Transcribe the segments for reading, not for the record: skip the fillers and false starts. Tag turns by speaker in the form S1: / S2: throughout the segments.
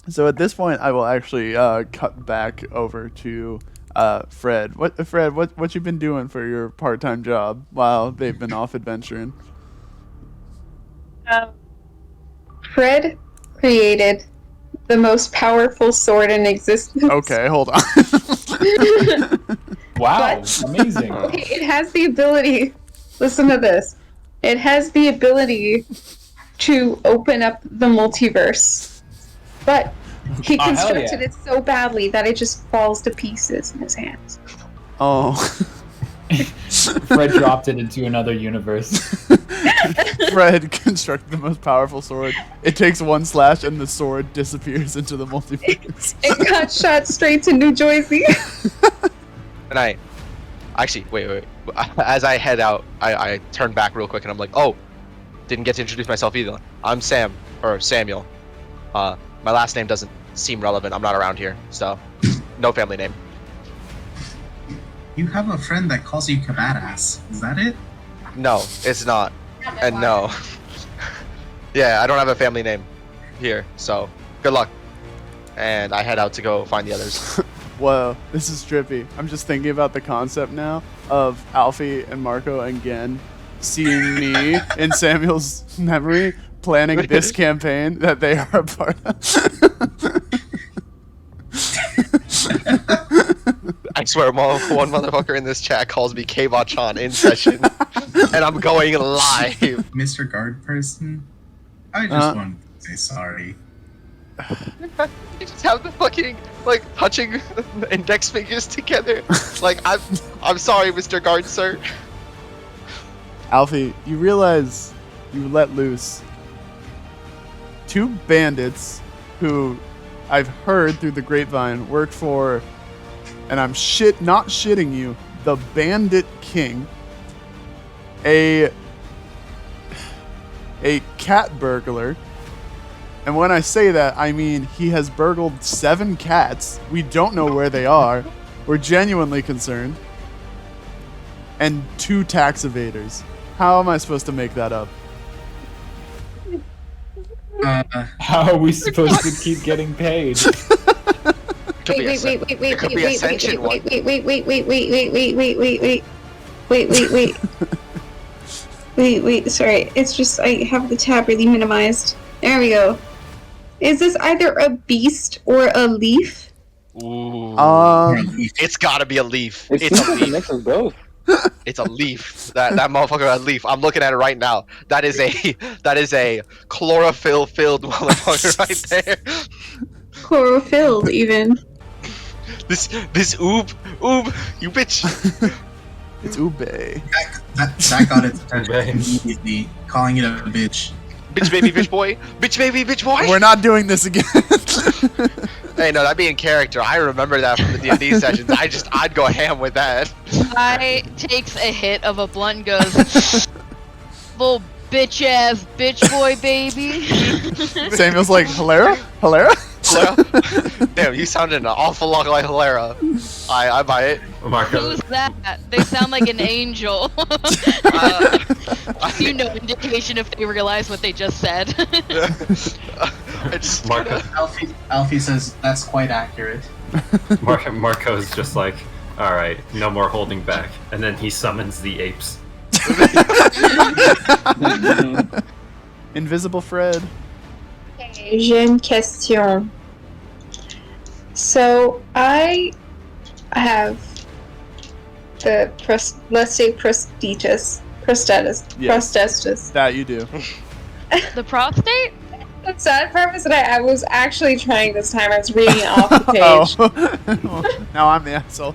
S1: So at this point, I will actually cut back over to Fred. What you been doing for your part-time job while they've been off adventuring?
S2: Um, Fred created the most powerful sword in existence.
S1: Okay, hold on.
S3: Wow, amazing.
S2: Okay, it has the ability. Listen to this. It has the ability to open up the multiverse, but he constructed it so badly that it just falls to pieces in his hands.
S1: Oh.
S3: Fred dropped it into another universe.
S1: Fred constructed the most powerful sword. It takes one slash and the sword disappears into the multiverse.
S2: It got shot straight to New Jersey.
S4: And I actually wait. As I head out, I turn back real quick and I'm like, oh, didn't get to introduce myself either. I'm Samuel. My last name doesn't seem relevant. I'm not around here, so no family name.
S5: You have a friend that calls you Kabadass. Is that it?
S4: No, it's not. And no. Yeah, I don't have a family name here, so good luck. And I head out to go find the others.
S1: Whoa, this is trippy. I'm just thinking about the concept now of Alfie and Marco and Gen seeing me in Samuel's memory planning this campaign that they are a part of.
S4: I swear, one motherfucker in this chat calls me K-Bot-chan in session, and I'm going live.
S5: Mr. Guard person, I just want to say sorry.
S4: You just have the fucking touching index fingers together. I'm sorry, Mr. Guard, sir.
S1: Alfie, you realize you let loose 2 bandits who I've heard through the grapevine work for, and I'm not shitting you, the Bandit King, a cat burglar. And when I say that, I mean he has burgled 7 cats. We don't know where they are. We're genuinely concerned. And 2 tax evaders. How am I supposed to make that up?
S3: How are we supposed to keep getting paid?
S2: Wait. Sorry, it's just I have the tab really minimized. There we go. Is this either a beast or a leaf?
S4: Ooh. It's gotta be a leaf.
S6: It's
S4: a
S6: like a mix of both.
S4: It's a leaf. That motherfucker a leaf. I'm looking at it right now. That is a chlorophyll-filled motherfucker right there.
S2: Chlorophyll, even.
S4: This Oobe, you bitch.
S1: It's Oobe.
S5: That got its attention immediately, calling it a bitch.
S4: Bitch baby, bitch boy. Bitch baby, bitch boy.
S1: We're not doing this again.
S4: Hey, no, that'd be in character. I remember that from the D&D sessions. I'd go ham with that.
S7: I takes a hit of a blunt and goes, little bitch ass bitch boy baby.
S1: Samuel's like, Hilera?
S4: Damn, you sounded an awful lot like Hilera. I buy it.
S7: Who's that? They sound like an angel. You know, indication if they realize what they just said.
S5: Alfie says that's quite accurate.
S8: Marco's just like, alright, no more holding back. And then he summons the apes.
S1: Invisible Fred.
S2: J'ai une question. So I have the let's say prosthesis.
S1: That you do.
S7: The prostate?
S2: The sad part was that I was actually trying this time. I was reading it off the page.
S1: Oh. Now I'm the asshole.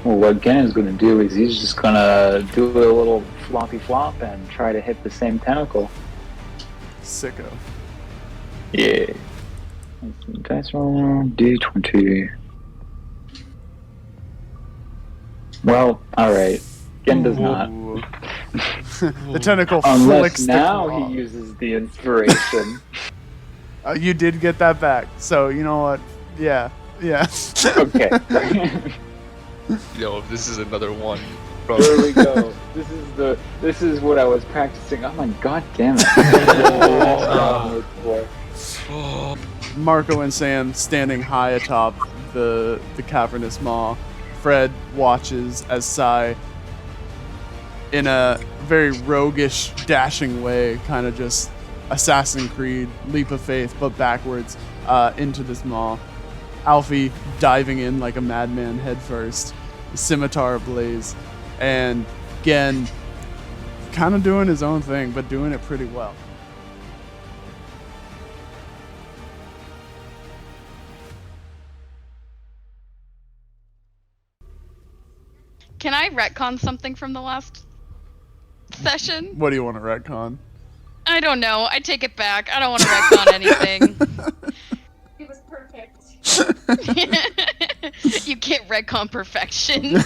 S6: Well, what Gen is going to do is he's just going to do a little floppy flop and try to hit the same tentacle.
S1: Sicko.
S6: Yeah. Dice roll, D20. Well, alright. Gen does not.
S1: The tentacle
S6: Unless
S1: flicks
S6: now
S1: the claw.
S6: he uses the inspiration.
S1: You did get that back, so you know what? Yeah.
S6: Okay.
S4: Yo, this is another one.
S6: There we go. This is what I was practicing. Oh my god damn it.
S1: Marco and Sam standing high atop the cavernous maw. Fred watches as Sai, in a very roguish, dashing way, kind of just Assassin's Creed, leap of faith, but backwards into this maw. Alfie diving in like a madman headfirst, scimitar ablaze, and Gen kind of doing his own thing, but doing it pretty well.
S7: Can I retcon something from the last session?
S1: What do you want to retcon?
S7: I don't know. I take it back. I don't want to retcon anything.
S2: It was perfect.
S7: You can't retcon perfection.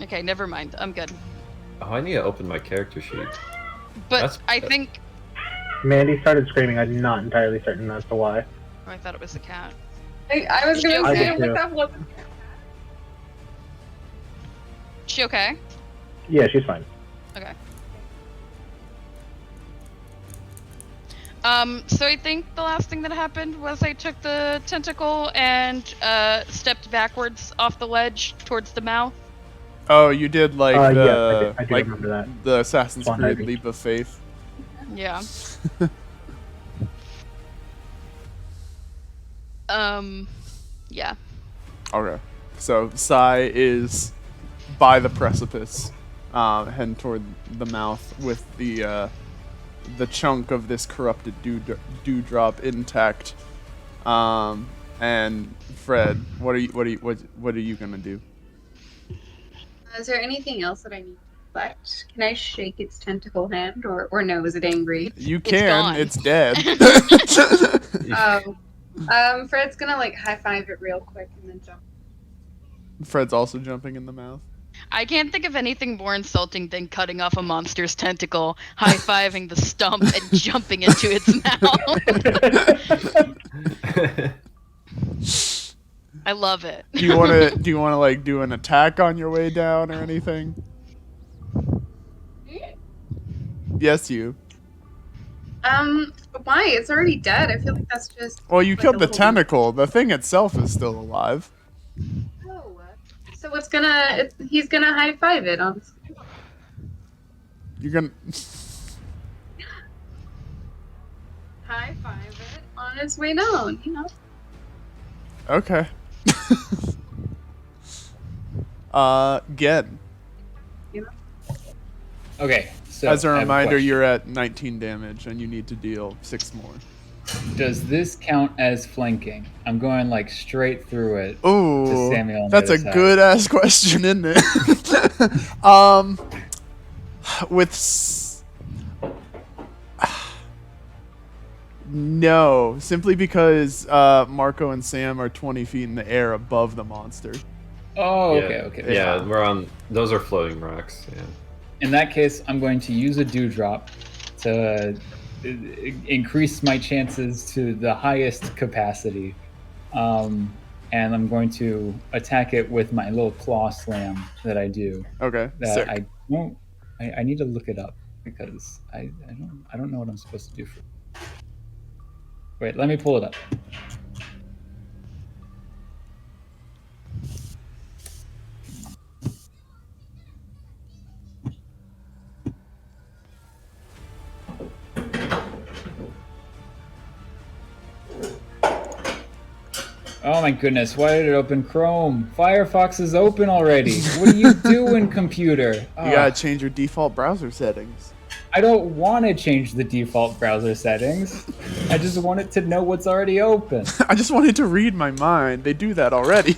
S7: Okay, never mind. I'm good.
S8: Oh, I need to open my character sheet.
S7: But
S8: That's-
S7: I think...
S9: Mandy started screaming. I'm not entirely certain as to why.
S7: Oh, I thought it was the cat.
S2: I was gonna
S7: I
S2: say,
S9: did
S2: but
S9: too.
S2: that wasn't.
S7: She okay?
S9: Yeah, she's fine.
S7: Okay. So I think the last thing that happened was I took the tentacle and stepped backwards off the ledge towards the mouth.
S1: Oh, you did like
S9: Yeah,
S1: the
S9: I do
S1: like
S9: remember that.
S1: the Assassin's
S9: Swan
S1: Creed
S9: diving.
S1: leap of faith.
S7: Yeah. Yeah.
S1: Okay. So Sai is by the precipice, heading toward the mouth with the chunk of this corrupted dewdrop intact. And Fred, what are you gonna do?
S2: Is there anything else that I need to collect? Can I shake its tentacle hand, or no? Is it angry?
S1: You
S7: It's
S1: can.
S7: gone.
S1: It's dead.
S2: Fred's gonna like high five it real quick and then jump.
S1: Fred's also jumping in the mouth.
S7: I can't think of anything more insulting than cutting off a monster's tentacle, high-fiving the stump, and jumping into its mouth. I love it.
S1: Do you wanna like do an attack on your way down or anything? Yes, you.
S2: Why? It's already dead. I feel like that's just.
S1: Well, you
S2: like
S1: killed
S2: a
S1: the
S2: whole-
S1: tentacle. The thing itself is still alive.
S2: Oh. So what's gonna? He's gonna high five it on.
S1: You're gonna.
S2: High five it on its way down. You know.
S1: Okay. Gen.
S3: Okay, so
S1: As a
S3: I have
S1: reminder,
S3: question.
S1: you're at 19 damage, and you need to deal 6 more.
S3: Does this count as flanking? I'm going like straight through it.
S1: Ooh,
S3: To Samuel on the
S1: that's a
S3: other side.
S1: good ass question, isn't it? With no, simply because Marco and Sam are 20 feet in the air above the monster.
S3: Oh,
S8: Yeah.
S3: okay.
S8: Yeah, we're on. Those are floating rocks. Yeah.
S3: In that case, I'm going to use a dewdrop to increase my chances to the highest capacity. And I'm going to attack it with my little claw slam that I do.
S1: Okay,
S3: That
S1: sick.
S3: I won't. I need to look it up because I don't know what I'm supposed to do for. Wait, let me pull it up. Oh my goodness, why did it open Chrome? Firefox is open already. What are you doing, computer?
S1: You
S3: Ah,
S1: gotta change your default browser settings.
S3: I don't want to change the default browser settings. I just want it to know what's already open.
S1: I just wanted to read my mind. They do that already.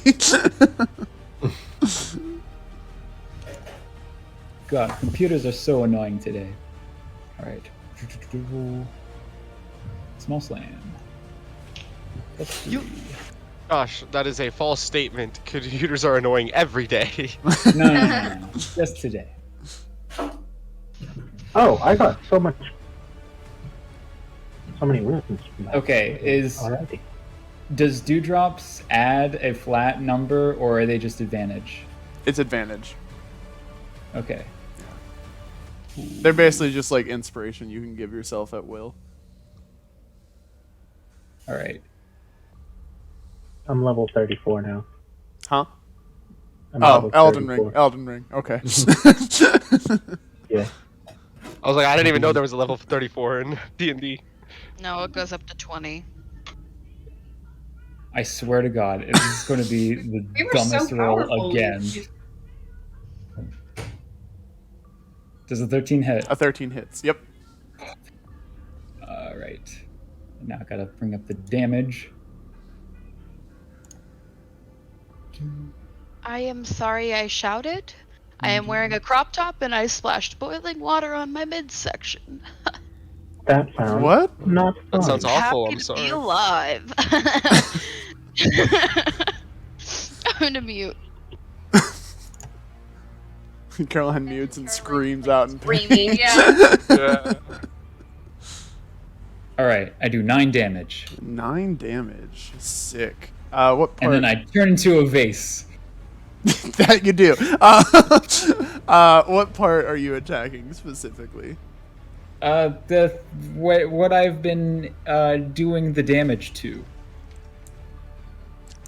S3: God, computers are so annoying today. Alright. Small slam. That's
S4: You- Gosh, that is a false statement. Computers are annoying every day.
S3: no. Just today.
S9: Oh, I got so many wins.
S3: Okay,
S9: Already.
S3: does dewdrops add a flat number or are they just advantage?
S1: It's advantage.
S3: Okay.
S1: They're basically just like inspiration you can give yourself at will.
S3: All right.
S9: I'm level 34 now.
S1: Huh?
S9: I'm
S1: Oh,
S9: level
S1: Elden
S9: 34.
S1: Ring. Elden Ring. Okay.
S9: Yeah.
S4: I was like, I didn't even know there was a level 34 in D&D.
S7: No, it goes up to 20.
S3: I swear to God, if this is going to be the
S2: We were so
S3: dumbest roll
S2: powerful.
S3: again. Does a 13 hit?
S1: A 13 hits. Yep.
S3: All right. Now I gotta bring up the damage.
S7: I am sorry I shouted. I am wearing a crop top and I splashed boiling water on my midsection.
S9: That sounds
S1: What?
S9: not fun.
S4: That sounds awful.
S7: Happy
S4: I'm
S7: to
S4: sorry.
S7: be alive. I'm gonna mute.
S1: Caroline mutes and screams out in pain.
S2: Screaming, yeah.
S4: Yeah.
S3: All right, I do 9 damage,
S1: 9 damage. Sick. What part?
S3: and then I turn into a vase.
S1: That you do. What part are you attacking specifically?
S3: What I've been doing the damage to,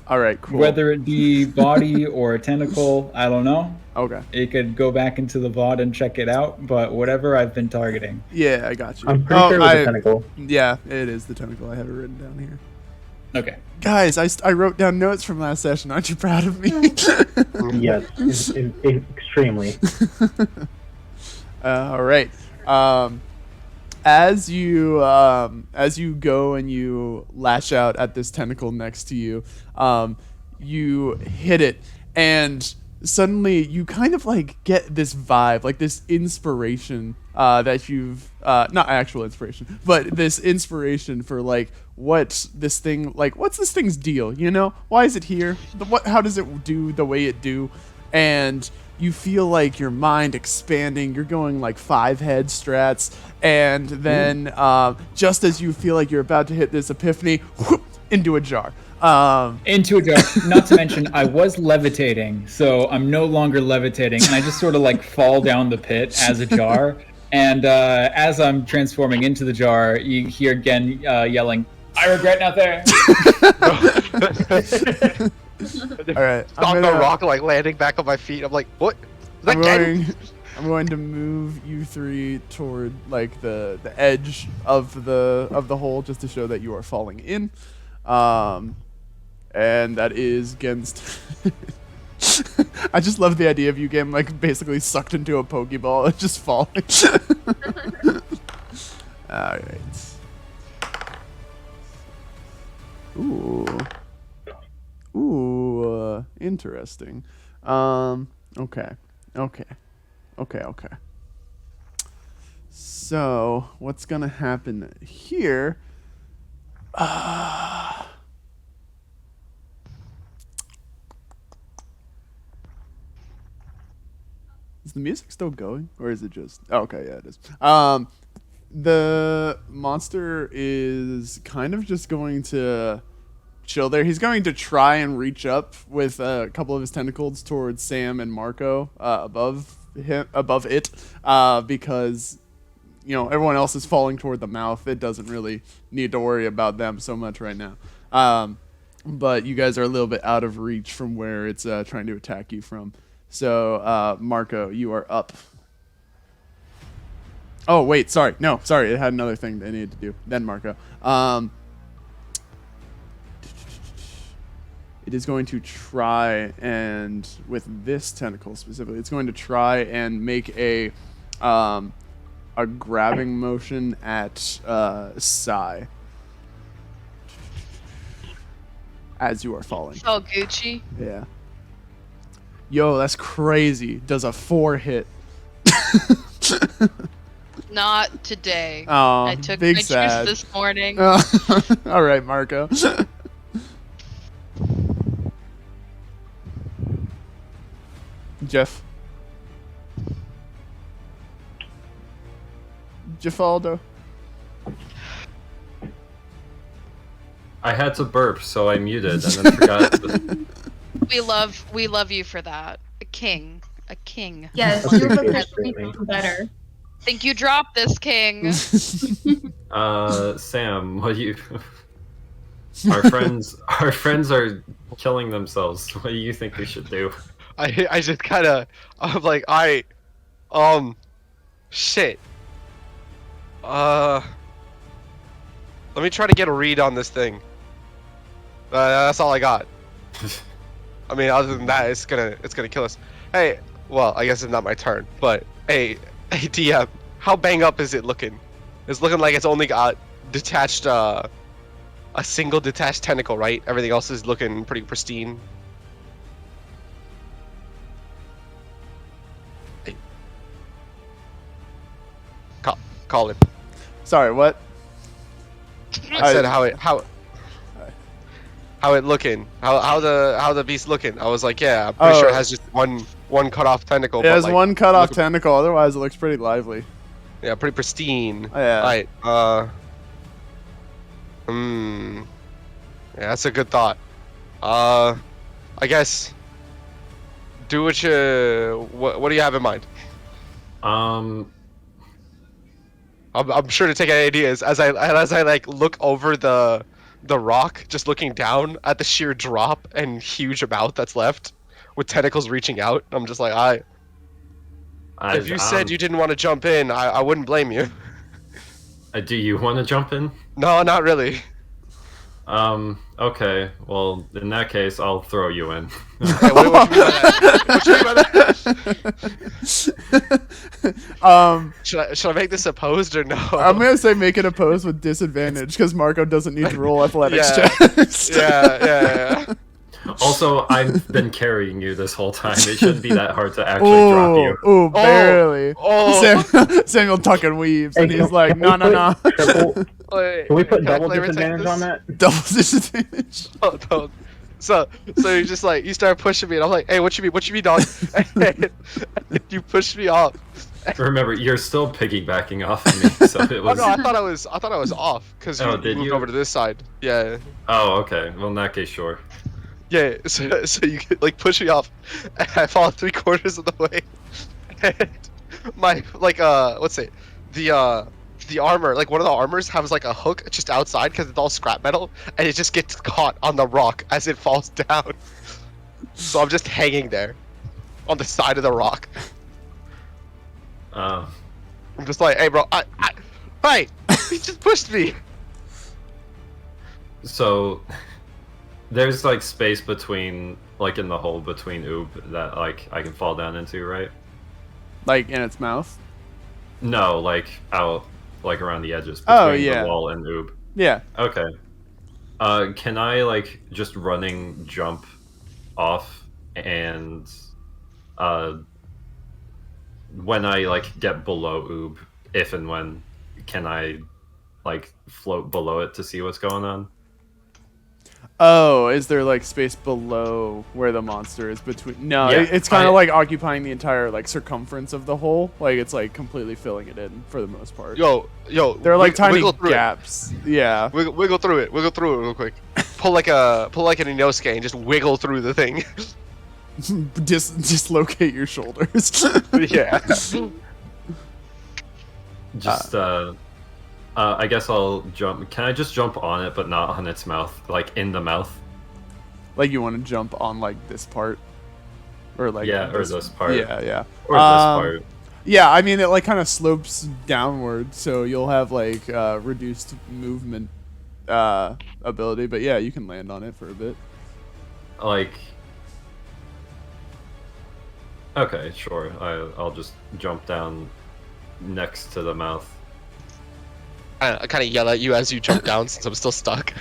S1: All right, cool.
S3: whether it be body or tentacle, I don't know.
S1: Okay.
S3: You could go back into the VOD and check it out, but whatever I've been targeting.
S1: Yeah, I got you.
S9: I'm pretty sure it was a tentacle.
S1: Yeah, it is the tentacle. I have it written down here.
S3: Okay.
S1: Guys, I wrote down notes from last session. Aren't you proud of me?
S9: Yes, extremely.
S1: All right. As you go and you lash out at this tentacle next to you, you hit it, and suddenly you kind of like get this vibe, like this inspiration that you've not actual inspiration, but this inspiration for like what's this thing's deal, you know? Why is it here? How does it do the way it do? And you feel like your mind expanding. You're going like 5 head strats, and then just as you feel like you're about to hit this epiphany, whoop, into a jar.
S3: Into a jar. Not to mention, I was levitating, so I'm no longer levitating, and I just sort of like fall down the pit as a jar. And as I'm transforming into the jar, you hear again yelling, "I regret nothing."
S1: All right,
S4: On the rock, like landing back on my feet. I'm like, what? Is that
S1: I'm going to move you 3 toward like the edge of the hole, just to show that you are falling in. And that is against. I just love the idea of you getting like basically sucked into a Pokeball and just falling. All right. Ooh, interesting. Okay. So, what's gonna happen here? Is the music still going, or is it just? Oh, okay, yeah, it is. The monster is kind of just going to chill there. He's going to try and reach up with a couple of his tentacles towards Sam and Marco above it, because everyone else is falling toward the mouth. It doesn't really need to worry about them so much right now. But you guys are a little bit out of reach from where it's trying to attack you from. So, Marco, you are up. Oh, wait, sorry. No, sorry. It had another thing they needed to do. Then Marco. It is going to try and, with this tentacle specifically, it's going to try and make a grabbing motion at Sai. As you are falling.
S7: It's all Gucci.
S1: Yeah. Yo, that's crazy. Does a 4 hit?
S7: Not today.
S1: Oh,
S7: I took
S1: big
S7: my
S1: sad.
S7: juice this morning.
S1: All right, Marco. Jeff. Jeffaldo.
S8: I had to burp, so I muted and then forgot.
S7: We love you for that, King. a king.
S2: Yes,
S9: That's
S2: you've
S9: appreciated
S2: officially
S9: greatly.
S2: gotten better.
S7: Think you dropped this king.
S8: Sam, what do you? Our friends are killing themselves. What do you think we should do?
S4: I just kind of, I'm like, shit. Let me try to get a read on this thing. That's all I got. I mean, other than that, it's gonna kill us. Hey, well, I guess it's not my turn, but hey, DM, how bang up is it looking? It's looking like it's only got detached, a single detached tentacle, right? Everything else is looking pretty pristine. Hey. Colin.
S1: Sorry, what?
S4: I said how it looking? How the beast looking? I was like, yeah, I'm pretty sure it has just one cut off tentacle.
S1: It has
S4: like,
S1: one cut off tentacle. Otherwise, it looks pretty lively.
S4: Yeah, pretty pristine.
S1: Yeah.
S4: Alright. Yeah, that's a good thought. I guess. Do what you. What do you have in mind? I'm sure to take any ideas as I like look over the rock, just looking down at the sheer drop and huge amount that's left, with tentacles reaching out. I'm just like, if you said you didn't want to jump in, I wouldn't blame you.
S8: Do you want to jump in?
S4: No, not really.
S8: Okay. Well, in that case, I'll throw you in.
S4: Hey, what you mean by that? What you mean by that? Should I make this opposed or no?
S1: I'm gonna say make it opposed with disadvantage because Marco doesn't need to roll athletics
S4: Yeah.
S1: checks.
S4: Yeah.
S8: Also, I've been carrying you this whole time. It shouldn't be that hard to actually drop you.
S1: Ooh, barely.
S4: Oh.
S1: Samuel tucking weaves,
S9: Hey,
S1: and he's like, no.
S9: Can we put
S4: Can I
S9: double
S4: flavor text
S9: disadvantage
S4: this?
S9: on that?
S1: Double disadvantage.
S4: Oh, no. So you just like, you start pushing me, and I'm like, hey, what you mean, dog? And you push me off.
S8: Remember, you're still piggybacking off of me, so it was.
S4: Oh no, I thought I was off because you
S8: did
S4: moved
S8: you?
S4: over to this side. Yeah.
S8: Oh, okay. Well, in that case, sure.
S4: Yeah. So you could, like, push me off, and I fall 3/4 of the way. And my let's say the armor, like one of the armors has like a hook just outside because it's all scrap metal, and it just gets caught on the rock as it falls down. So I'm just hanging there on the side of the rock. I'm just like, hey, bro, hey, he just pushed me.
S8: So there's like space between, like in the hole between Oobe that like I can fall down into, right?
S1: Like in its mouth.
S8: No, like out, like around the edges between the wall and Oobe.
S1: Yeah.
S8: Okay. Can I like just running jump off and when I like get below Oobe, if and when, can I like float below it to see what's going on?
S1: Oh, is there like space below where the monster is between? No,
S8: Yeah,
S1: it's kind of like occupying the entire like circumference of the hole. Like it's like completely filling it in for the most part.
S4: Yo,
S1: there are like tiny
S4: wiggle through
S1: gaps. Yeah.
S4: Wiggle through it real quick. Pull like an Inosuke and just wiggle through the thing.
S1: Dislocate your shoulders.
S4: Yeah.
S8: Just I guess I'll jump. Can I just jump on it, but not on its mouth, like in the mouth?
S1: Like you want to jump on like this part, or like
S8: or this part.
S1: Yeah.
S8: Or this part.
S1: Yeah, I mean it like kind of slopes downward, so you'll have like reduced movement ability. But yeah, you can land on it for a bit.
S8: Like. Okay, sure. I'll just jump down next to the mouth.
S4: I kind of yell at you as you jump down since I'm still stuck.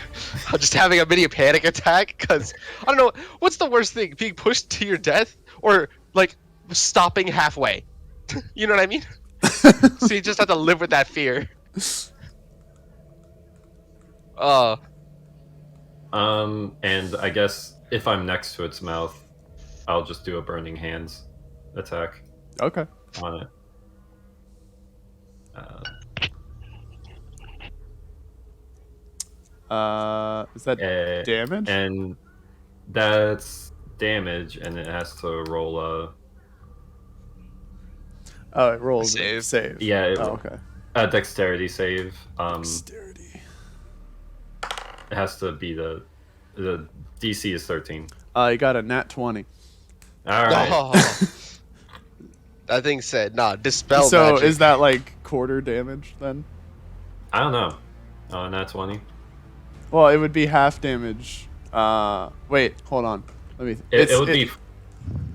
S4: I'm just having a mini panic attack because I don't know what's the worst thing, being pushed to your death or like stopping halfway. You know what I mean? So you just have to live with that fear.
S8: And I guess if I'm next to its mouth, I'll just do a burning hands attack.
S1: Okay.
S8: On it.
S1: Is that damage?
S8: And that's damage, and it has to roll
S1: Oh, it rolls
S4: Save.
S1: Save.
S8: Yeah.
S1: Okay.
S8: Dexterity save.
S1: Dexterity.
S8: It has to be the DC is 13.
S1: You got a nat 20.
S8: All right.
S4: Oh. That thing said, nah, dispel
S1: So
S4: magic.
S1: is that like quarter damage then?
S8: I don't know. Nat 20.
S1: Well, it would be half damage. Wait, hold on. Let me.
S8: It would be.
S1: It's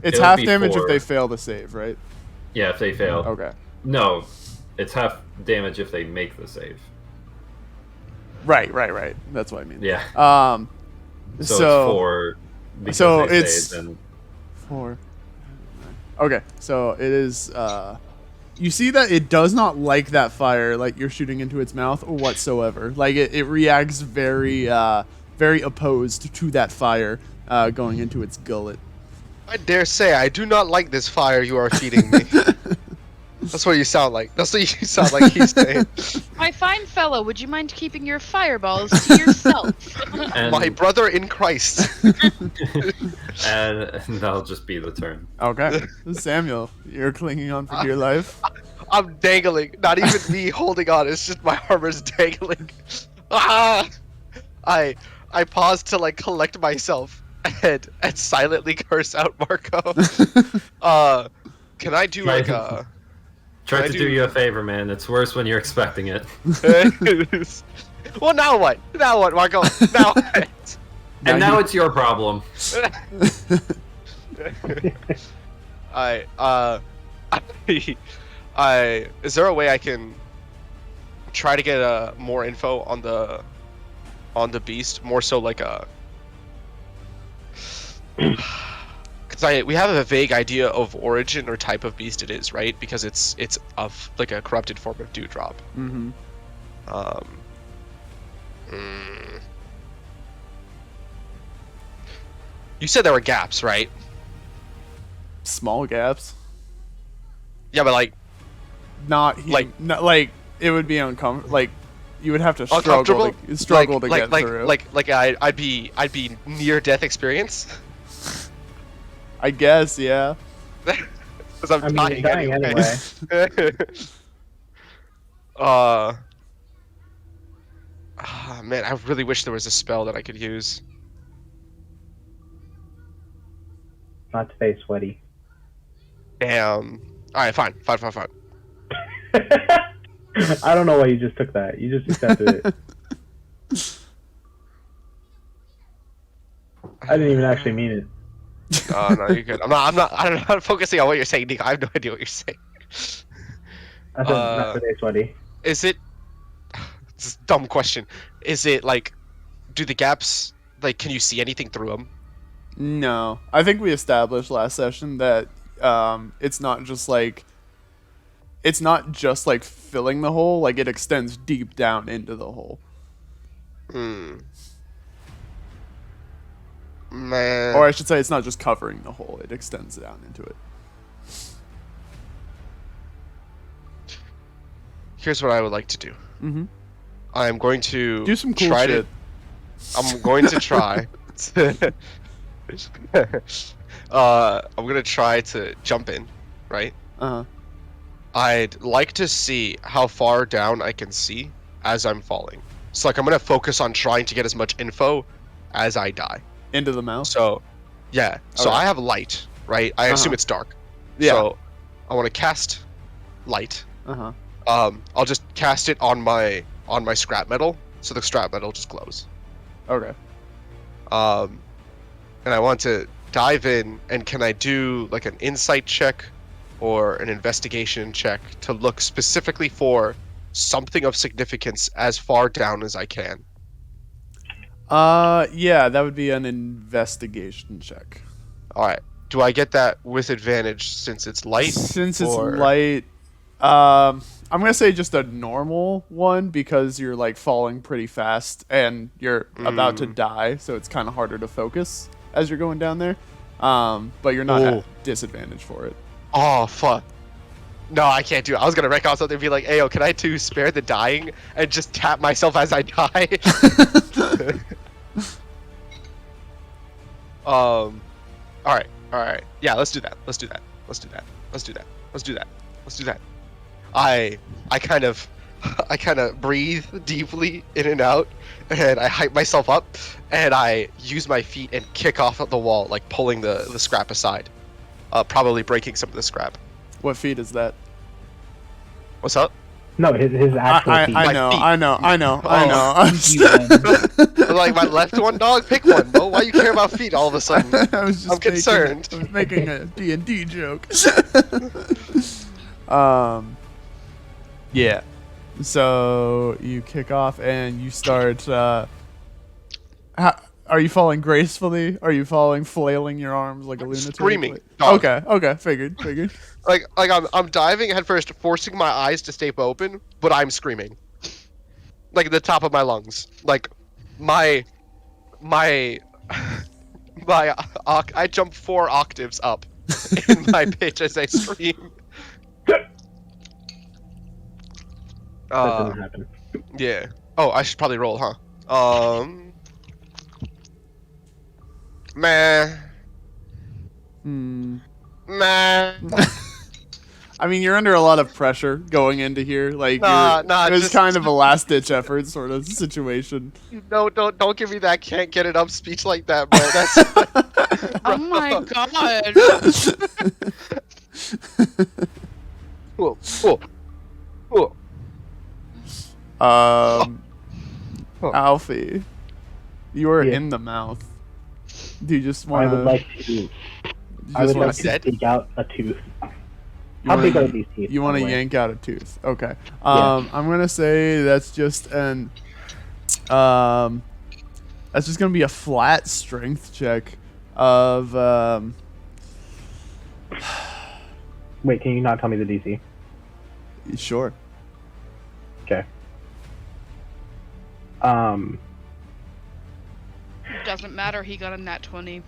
S8: it would
S1: half
S8: be
S1: damage if
S8: for-
S1: they fail the save, right?
S8: Yeah, if they fail.
S1: Okay.
S8: No, it's half damage if they make the save.
S1: Right. That's what I mean.
S8: Yeah.
S1: So
S8: it's 4. Because
S1: so
S8: they
S1: it's-
S8: saved and
S1: 4. Okay, so it is. You see that it does not like that fire, like you're shooting into its mouth or whatsoever. Like it reacts very, very opposed to that fire going into its gullet.
S4: I dare say, I do not like this fire you are feeding me. That's what you sound like. That's what you sound like he's saying.
S7: My fine fellow, would you mind keeping your fireballs to yourself?
S8: and,
S4: My brother in Christ.
S8: and that'll just be the turn.
S1: Okay, Samuel, you're clinging on for dear life.
S4: I'm dangling. Not even me holding on. It's just my armor's dangling. Ah! I pause to like collect myself and silently curse out Marco. Can I do like a?
S8: Try to do you a favor, man. It's worse when you're expecting it.
S4: Well, now what? Now what, Marco? Now what?
S8: And now it's your problem.
S4: Is there a way I can try to get more info on the beast? More so like a, because we have a vague idea of origin or type of beast it is, right? Because it's of like a corrupted form of dewdrop.
S1: Mm-hmm.
S4: You said there were gaps, right?
S1: Small gaps.
S4: Yeah, but like
S1: Not like it would be uncomfortable. Like you would have to
S4: uncomfortable,
S1: struggle to get through.
S4: I'd be near death experience.
S1: I guess, yeah.
S4: Because I'm
S9: I mean,
S4: dying,
S9: you're dying anyway.
S4: Man, I really wish there was a spell that I could use.
S9: Not to stay sweaty.
S4: Damn. Alright, fine.
S9: I don't know why you just took that. You just accepted it. I didn't even actually mean it.
S4: Oh no, you're good. I'm not focusing on what you're saying, Nico. I have no idea what you're saying.
S9: I said not to stay sweaty.
S4: Is it? It's a dumb question. Is it like, do the gaps like? Can you see anything through them?
S1: No, I think we established last session that it's not just like filling the hole. Like it extends deep down into the hole.
S4: Man.
S1: Or I should say, it's not just covering the hole; it extends down into it.
S4: Here's what I would like to do.
S1: Mm-hmm.
S4: I'm going to
S1: Do some cool
S4: try
S1: shit.
S4: I'm going to try. I'm gonna try to jump in, right?
S1: Uh-huh.
S4: I'd like to see how far down I can see as I'm falling. So like I'm gonna focus on trying to get as much info as I die.
S1: Into the mouth.
S4: So, yeah. So
S1: Okay.
S4: I have light, right? I assume it's dark.
S1: Yeah.
S4: So I want to cast light.
S1: Uh-huh.
S4: I'll just cast it on my scrap metal, so the scrap metal just glows.
S1: Okay.
S4: And I want to dive in, and can I do like an insight check or an investigation check to look specifically for something of significance as far down as I can?
S1: Yeah, that would be an investigation check.
S4: All right. Do I get that with advantage since it's light?
S1: Since it's
S4: or-
S1: light, I'm gonna say just a normal one because you're like falling pretty fast and you're about to die, so it's kind of harder to focus as you're going down there. But you're not at disadvantage for it.
S4: Oh fuck. No, I can't do it. I was gonna wreck off something and be like, "Ayo, can I do spare the dying and just tap myself as I die?" All right. Yeah, let's do that. Let's do that. Let's do that. I kind of breathe deeply in and out, and I hype myself up, and I use my feet and kick off at the wall, like pulling the scrap aside, probably breaking some of the scrap.
S1: What feat is that?
S4: What's up?
S9: No, his actual feet.
S1: I
S4: My
S1: know,
S4: feet.
S1: I know.
S4: Like my left one, dog. Pick one. Bro. Why you care about feet all of a sudden?
S1: I was just
S4: I'm concerned.
S1: I was making a D&D joke. Yeah. So you kick off and you start. Are you falling gracefully? Are you falling flailing your arms like a lunatic?
S4: Screaming. Dog.
S1: Okay. Figured.
S4: Like I'm diving head first, forcing my eyes to stay open, but I'm screaming. Like at the top of my lungs. Like I jump 4 octaves up in my pitch as I scream.
S9: That doesn't happen.
S4: Yeah. Oh, I should probably roll, huh? Meh. Meh.
S1: I mean, you're under a lot of pressure going into here. Like,
S4: Nah,
S1: it was
S4: just-
S1: kind of a last-ditch effort sort of situation.
S4: No, don't give me that can't get it up speech like that, bro. That's
S7: Oh my god.
S4: Cool.
S1: Alfie, you are
S9: Yeah.
S1: in the mouth. Do you just
S9: I
S1: want
S9: would like to. I would like to
S4: Dead?
S9: take out a tooth. How big are these teeth?
S1: You
S9: by
S1: want
S9: the
S1: to
S9: way?
S1: yank out a tooth? Okay.
S9: Yeah.
S1: I'm gonna say that's just an. That's just gonna be a flat strength check of.
S9: Wait, can you not tell me the DC?
S1: Sure.
S9: Okay.
S7: Doesn't matter, he got a nat 20.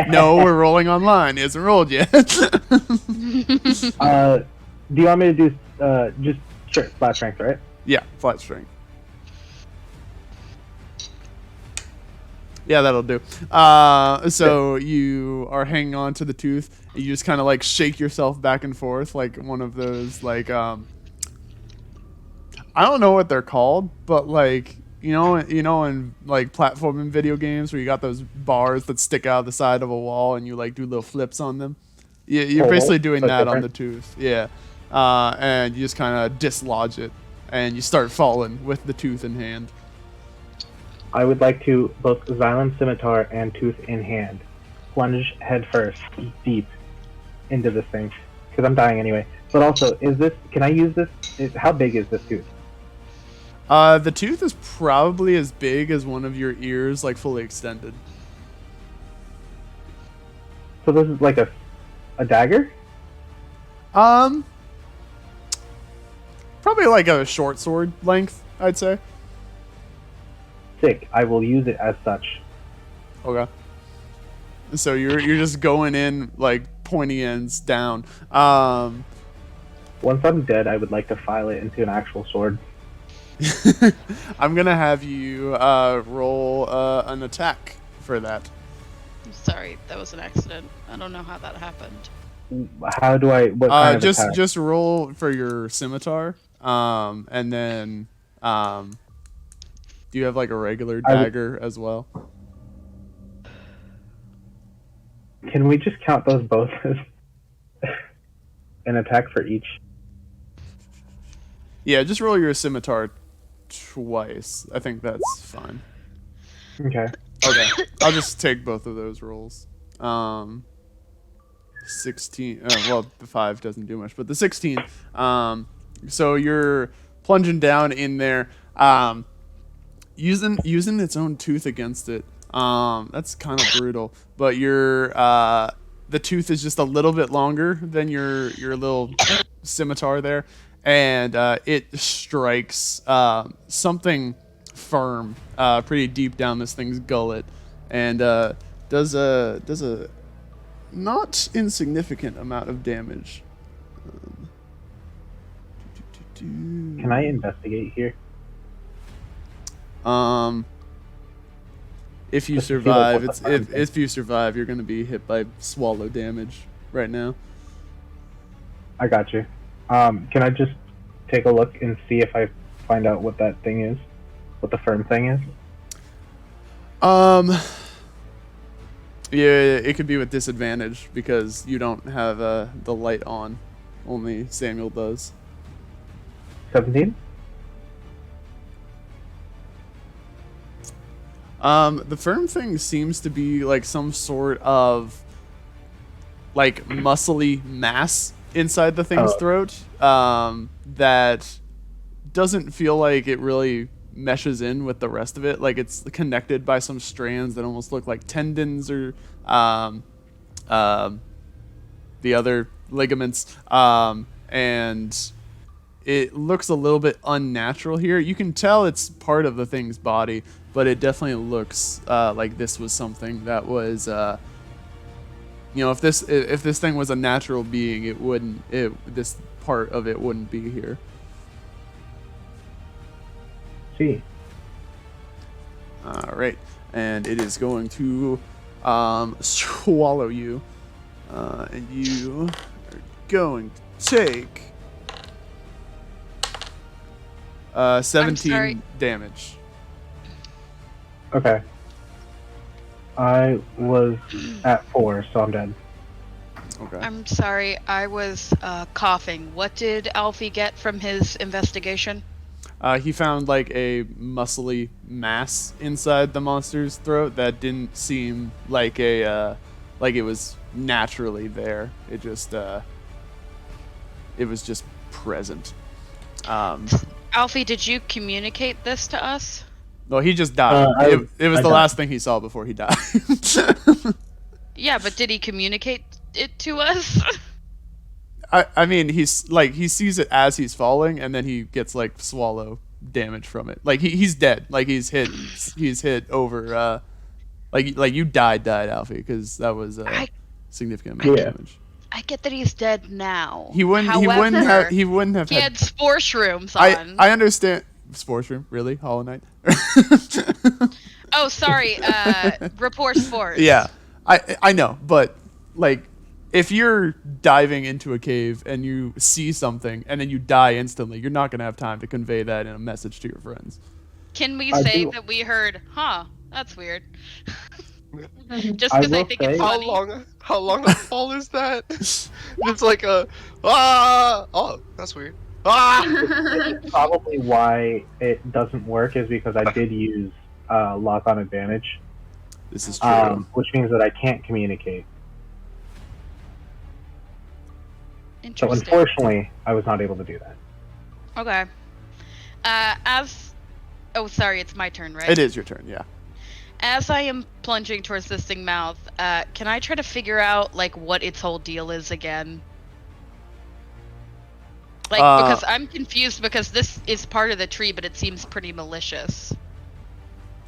S1: No, we're rolling online. He hasn't rolled yet.
S9: Do you want me to do just sure flat strength, right?
S1: Yeah, flat strength. Yeah, that'll do. So you are hanging on to the tooth. And you just kind of like shake yourself back and forth like one of those like I don't know what they're called, but like you know in like platforming video games where you got those bars that stick out the side of a wall and you like do little flips on them. Yeah, you're
S9: Oh,
S1: basically doing
S9: that's
S1: that on the
S9: different.
S1: tooth. Yeah, and you just kind of dislodge it, and you start falling with the tooth in hand.
S9: I would like to both Xylem Scimitar and Tooth in hand plunge head first deep into this thing because I'm dying anyway. But also, can I use this? How big is this tooth?
S1: The tooth is probably as big as one of your ears, like fully extended.
S9: So this is like a dagger?
S1: Probably like a short sword length, I'd say.
S9: Sick. I will use it as such.
S1: Okay. So you're just going in like pointy ends down.
S9: Once I'm dead, I would like to file it into an actual sword.
S1: I'm gonna have you roll an attack for that.
S7: I'm sorry, that was an accident. I don't know how that happened.
S9: How do I? What kind of attack?
S1: Just roll for your scimitar, and then do you have like a regular dagger as well?
S9: Can we just count those both as an attack for each?
S1: Yeah, just roll your scimitar twice. I think that's fine.
S9: Okay.
S1: Okay, I'll just take both of those rolls. 16. Well, the 5 doesn't do much, but the 16. So you're plunging down in there, using its own tooth against it. That's kind of brutal. But the tooth is just a little bit longer than your little scimitar there, and it strikes something firm, pretty deep down this thing's gullet, and does a not insignificant amount of damage.
S9: Can I investigate here?
S1: If you
S9: Just to see, like,
S1: survive,
S9: what
S1: it's
S9: the fuck
S1: if you survive, you're gonna be hit by swallow damage right now.
S9: I got you. Can I just take a look and see if I find out what that thing is? What the firm thing is?
S1: Yeah, it could be with disadvantage because you don't have the light on. Only Samuel does.
S9: 17?
S1: The firm thing seems to be like some sort of like muscly mass inside the thing's throat that doesn't feel like it really meshes in with the rest of it. Like it's connected by some strands that almost look like tendons or the other ligaments, and it looks a little bit unnatural here. You can tell it's part of the thing's body, but it definitely looks like this was something that was, if this thing was a natural being, this part of it wouldn't be here.
S9: See.
S1: All right, and it is going to swallow you, and you are going to take 17 damage.
S9: Okay. I was at 4, so I'm dead.
S1: Okay.
S7: I'm sorry, I was coughing. What did Alfie get from his investigation?
S1: He found like a muscly mass inside the monster's throat that didn't seem like like it was naturally there. It just it was just present.
S7: Alfie, did you communicate this to us?
S1: Well, he just died. It was the last thing he saw before he died.
S7: Yeah, but did he communicate it to us?
S1: I mean, he sees it as he's falling, and then he gets like swallow damage from it. Like he's dead. Like he's hit over. Like you died, Alfie, because that was significant amount of damage.
S7: I get that he's dead now.
S1: He wouldn't have.
S7: He had spore shrooms on.
S1: I understand. Spore shroom, really? Hollow Knight?
S7: Oh, sorry. Rapport spores.
S1: Yeah, I know, but like, if you're diving into a cave and you see something and then you die instantly, you're not gonna have time to convey that in a message to your friends.
S7: Can we say that we heard, huh, that's weird? Just because I think it's funny.
S4: How long a fall is that? It's like oh, that's weird.
S9: Probably why it doesn't work is because I did use lock on advantage.
S1: This is true.
S9: Which means that I can't communicate. So unfortunately, I was not able to do that.
S7: Okay. Oh, sorry, it's my turn, right?
S1: It is your turn, yeah.
S7: As I am plunging towards this thing's mouth, can I try to figure out like what its whole deal is again? Like, because I'm confused because this is part of the tree, but it seems pretty malicious.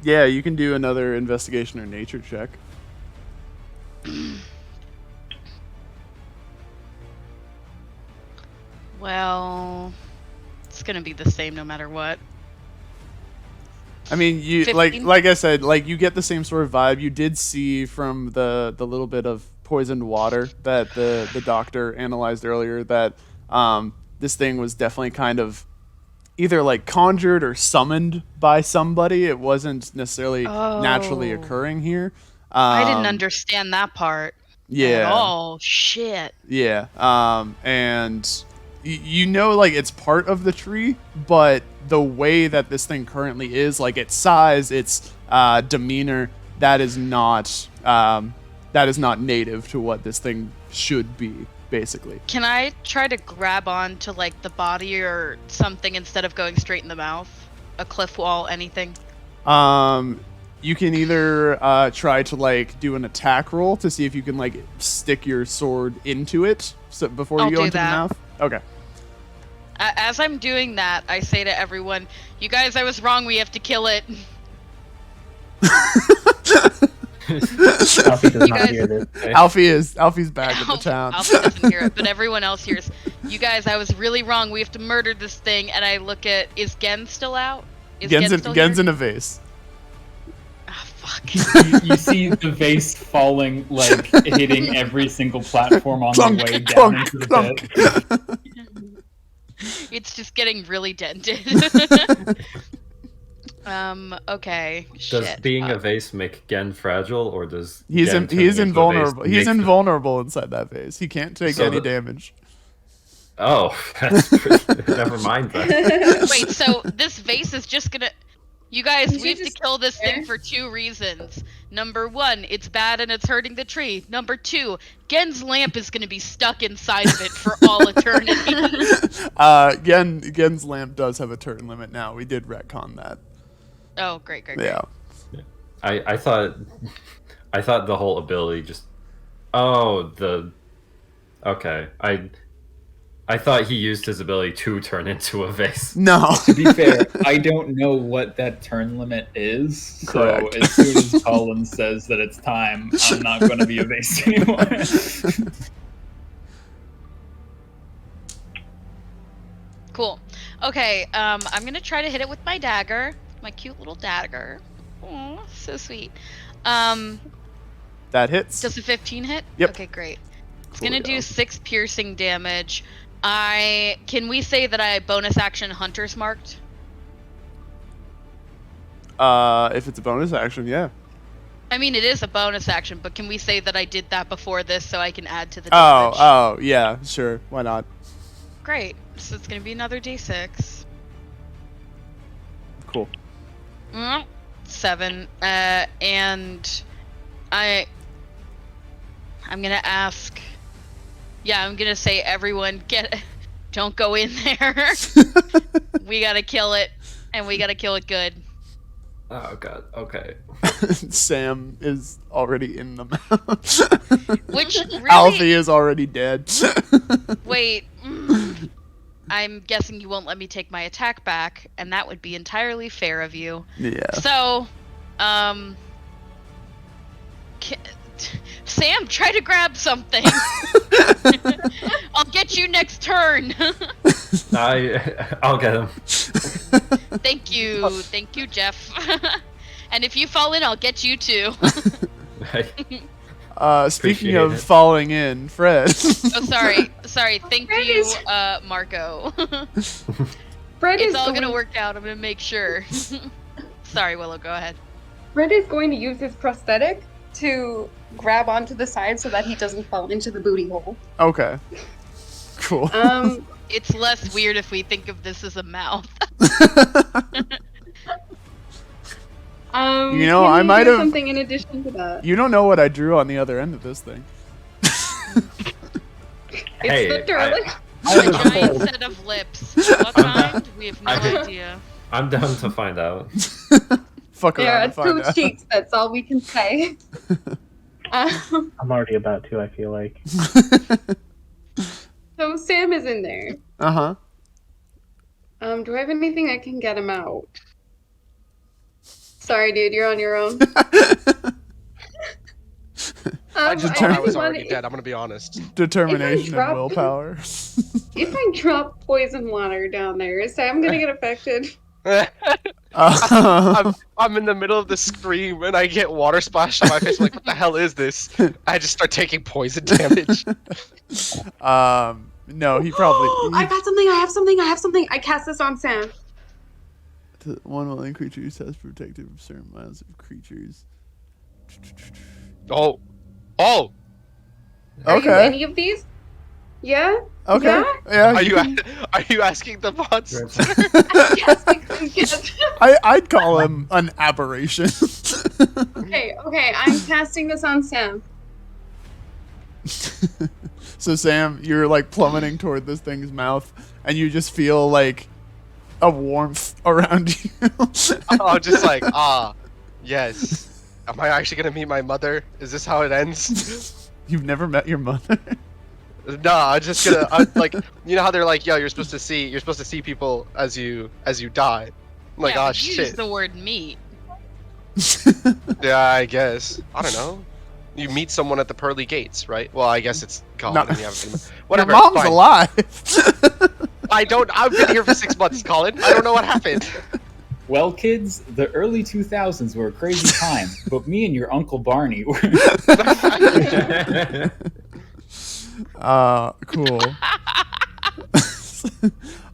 S1: Yeah, you can do another investigation or nature check.
S7: Well, it's gonna be the same no matter what.
S1: I mean, you
S7: 15?
S1: like I said, like you get the same sort of vibe. You did see from the little bit of poisoned water that the doctor analyzed earlier that this thing was definitely kind of either like conjured or summoned by somebody. It wasn't necessarily naturally occurring here.
S7: I didn't understand that part.
S1: Yeah.
S7: Oh shit.
S1: Yeah. And you know, like it's part of the tree, but the way that this thing currently is, like its size, its demeanor, that is not native to what this thing should be, basically.
S7: Can I try to grab on to like the body or something instead of going straight in the mouth? A cliff wall, anything?
S1: You can either try to like do an attack roll to see if you can like stick your sword into it before you go into the mouth. Okay.
S7: As I'm doing that, I say to everyone, "You guys, I was wrong. We have to kill it."
S9: Alfie does not hear this.
S1: Alfie's back at the town.
S7: Alfie doesn't hear it, but everyone else hears. You guys, I was really wrong. We have to murder this thing. And I look at, is Gen still out?
S1: Gen's in a vase.
S7: Oh, Fuck.
S3: You see the vase falling, like hitting every single platform on
S1: Clunk,
S3: the way down
S1: clunk,
S3: into the
S1: clunk.
S3: pit.
S7: It's just getting really dented. Okay.
S8: Does
S7: Shit.
S8: being a vase make Gen fragile, or does
S1: He's
S8: Gen turning
S1: he's
S8: into a
S1: invulnerable.
S8: vase
S1: He's
S8: make
S1: invulnerable inside that vase. He can't take
S8: So
S1: any
S8: the-
S1: damage.
S8: Oh, that's pretty... never mind that.
S7: Wait, so this vase is just gonna... You guys,
S2: You
S7: we have
S2: should
S7: to
S2: just
S7: kill this
S2: there.
S7: thing for 2 reasons. Number 1, it's bad and it's hurting the tree. Number 2, Gen's lamp is gonna be stuck inside of it for all eternity.
S1: Gen's lamp does have a turn limit now. We did retcon that.
S7: Oh, great.
S1: Yeah.
S8: I thought the whole ability just... Oh, okay. I thought he used his ability to turn into a vase.
S1: No.
S3: To be fair, I don't know what that turn limit is. So
S1: Correct.
S3: as soon as Colin says that it's time, I'm not going to be a vase anymore.
S7: Cool. Okay, I'm gonna try to hit it with my dagger. My cute little dagger. Oh, so sweet.
S1: That hits.
S7: Does a 15 hit?
S1: Yep.
S7: Okay, great. It's
S1: Cool,
S7: gonna
S1: yeah.
S7: do 6 piercing damage. Can we say that I bonus action Hunter's Marked?
S1: If it's a bonus action, yeah.
S7: I mean, it is a bonus action, but can we say that I did that before this so I can add to the damage?
S1: Oh, yeah, sure. Why not?
S7: Great. So it's gonna be another d6.
S1: Cool.
S7: 7. And I'm gonna ask. Yeah, I'm gonna say everyone don't go in there. We gotta kill it, and we gotta kill it good.
S8: Oh god, okay.
S1: Sam is already in the mouth.
S7: Which really,
S1: Alfie is already dead.
S7: wait. I'm guessing you won't let me take my attack back, and that would be entirely fair of you.
S1: Yeah.
S7: So, Sam, try to grab something. I'll get you next turn.
S8: I'll get him.
S7: Thank you, Jeff. And if you fall in, I'll get you too.
S1: Speaking
S8: Appreciate
S1: of
S8: it.
S1: falling in, Fred.
S7: Oh, sorry. Thank
S2: Fred
S7: you,
S2: is-
S7: Marco.
S2: Fred
S7: It's
S2: is
S7: all
S2: going,
S7: gonna work out. I'm gonna make sure. Sorry, Willow. Go ahead.
S2: Fred is going to use his prosthetic to grab onto the side so that he doesn't fall into the booty hole.
S1: Okay. Cool.
S7: It's less weird if we think of this as a mouth.
S1: You know,
S2: can
S1: I
S2: we
S1: might
S2: do
S1: have-
S2: something in addition to that.
S1: You don't know what I drew on the other end of this thing.
S8: Hey,
S2: It's the Durlin.
S7: A giant set of lips. What kind? We have no idea.
S8: I'm down to find out.
S1: Fuck
S2: There
S1: around
S2: are
S1: and find
S2: two
S1: out.
S2: cheeks, that's all we can say.
S9: I'm already about to, I feel like.
S2: So Sam is in there.
S1: Uh-huh.
S2: Do I have anything I can get him out? Sorry, dude, you're on your own.
S4: I just thought I was
S2: really
S4: already
S2: wanna-
S4: dead. I'm gonna be honest.
S1: Determination and
S2: drop-
S1: willpower.
S2: If I drop poison water down there, is Sam gonna get affected?
S4: I'm in the middle of the scream and I get water splashed on my face. I'm like, what the hell is this? I just start taking poison damage.
S1: No, he probably.
S2: I got something, I have something. I cast this on Sam.
S1: One willing creature who has protected from certain amounts of creatures.
S4: Oh.
S2: Are you
S1: Okay.
S2: any of these? Yeah?
S1: Okay.
S2: Yeah?
S1: Yeah.
S4: Are you asking the monster?
S2: Yes.
S1: I'd call him an aberration.
S2: Okay, I'm casting this on Sam.
S1: So Sam, you're like plummeting toward this thing's mouth, and you just feel like a warmth around you.
S4: Oh, just like, yes. Am I actually gonna meet my mother? Is this how it ends?
S1: You've never met your mother?
S4: No, I'm just gonna like, you know how they're like, yo, you're supposed to see people as you die. I'm like,
S7: yeah,
S4: oh
S7: but you
S4: shit.
S7: use the word meat.
S4: Yeah, I guess. I don't know. You meet someone at the pearly gates, right? Well, I guess it's gone.
S1: No.
S4: And you haven't whatever.
S1: Your mom's
S4: fine.
S1: alive.
S4: I've been here for 6 months, Colin. I don't know what happened.
S3: Well, kids, the early 2000s were a crazy time, but me and your Uncle Barney were.
S1: Cool.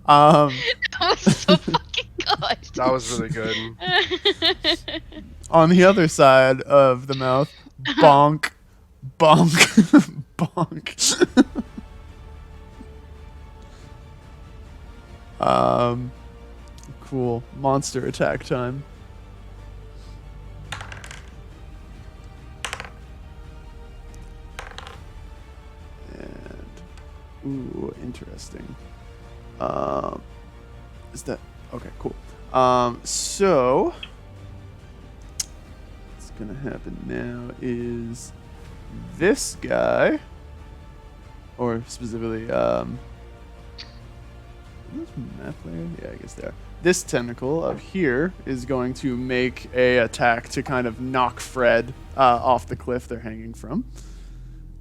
S7: That was so fucking good.
S4: That was really good.
S1: On the other side of the mouth, bonk, bonk, bonk. Cool. Monster attack time. And ooh, interesting. Is that okay? Cool. So what's gonna happen now is this guy, or specifically, is map layer? Yeah, I guess there. This tentacle up here is going to make a attack to kind of knock Fred off the cliff they're hanging from.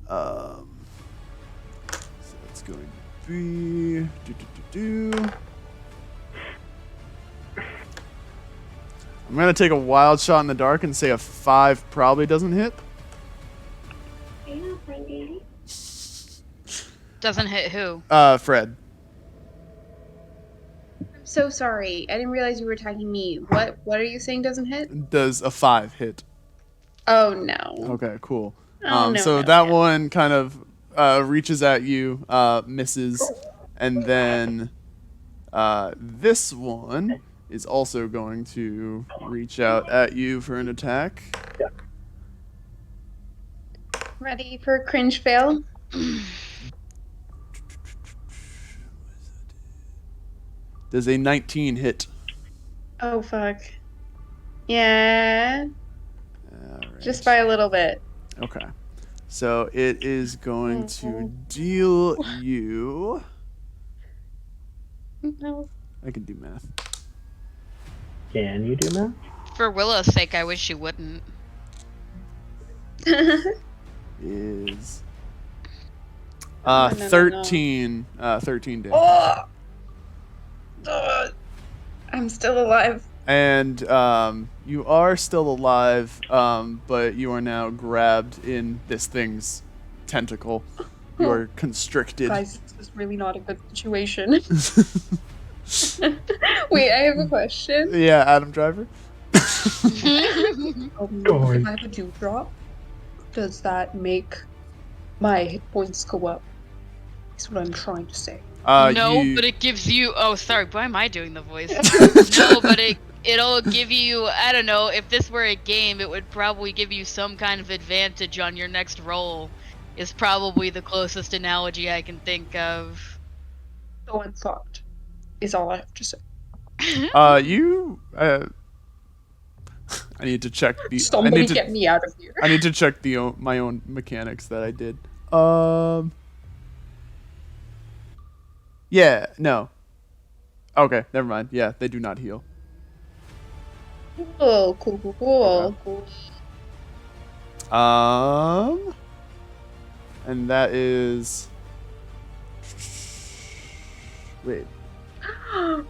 S1: So that's going to be I'm gonna take a wild shot in the dark and say a 5 probably doesn't hit.
S7: Doesn't hit who?
S1: Fred.
S2: I'm so sorry. I didn't realize you were attacking me. What are you saying doesn't hit?
S1: Does a 5 hit?
S2: Oh no.
S1: Okay, cool.
S2: Oh, no,
S1: so
S2: no,
S1: that
S2: no.
S1: one kind of reaches at you, misses, and then this one is also going to reach out at you for an attack.
S2: Ready for a cringe fail?
S1: Does a 19 hit?
S2: Oh fuck. Yeah.
S1: Alright.
S2: Just by a little bit.
S1: Okay. So it is going to deal you.
S2: No.
S1: I can do math.
S9: Can you do that?
S7: For Willow's sake, I wish you wouldn't.
S1: Is
S2: No.
S1: 13 13 damage.
S2: Oh! I'm still alive.
S1: And you are still alive, but you are now grabbed in this thing's tentacle. You are constricted.
S2: Guys, this is really not a good situation. Wait, I have a question.
S1: Yeah, Adam Driver.
S2: If I have a dewdrop, does that make my hit points go up? That's what I'm trying to say.
S7: No, but it gives you. Oh, sorry. Why am I doing the voice? No, but it'll give you. I don't know. If this were a game, it would probably give you some kind of advantage on your next roll. Is probably the closest analogy I can think of.
S2: So I'm fucked. Is all I have to say.
S1: I need to check the.
S2: Somebody get me out of here.
S1: I need to check my own mechanics that I did. Yeah, no. Okay, never mind. Yeah, they do not heal.
S2: Oh, cool.
S1: And that is. Wait.
S2: Oh,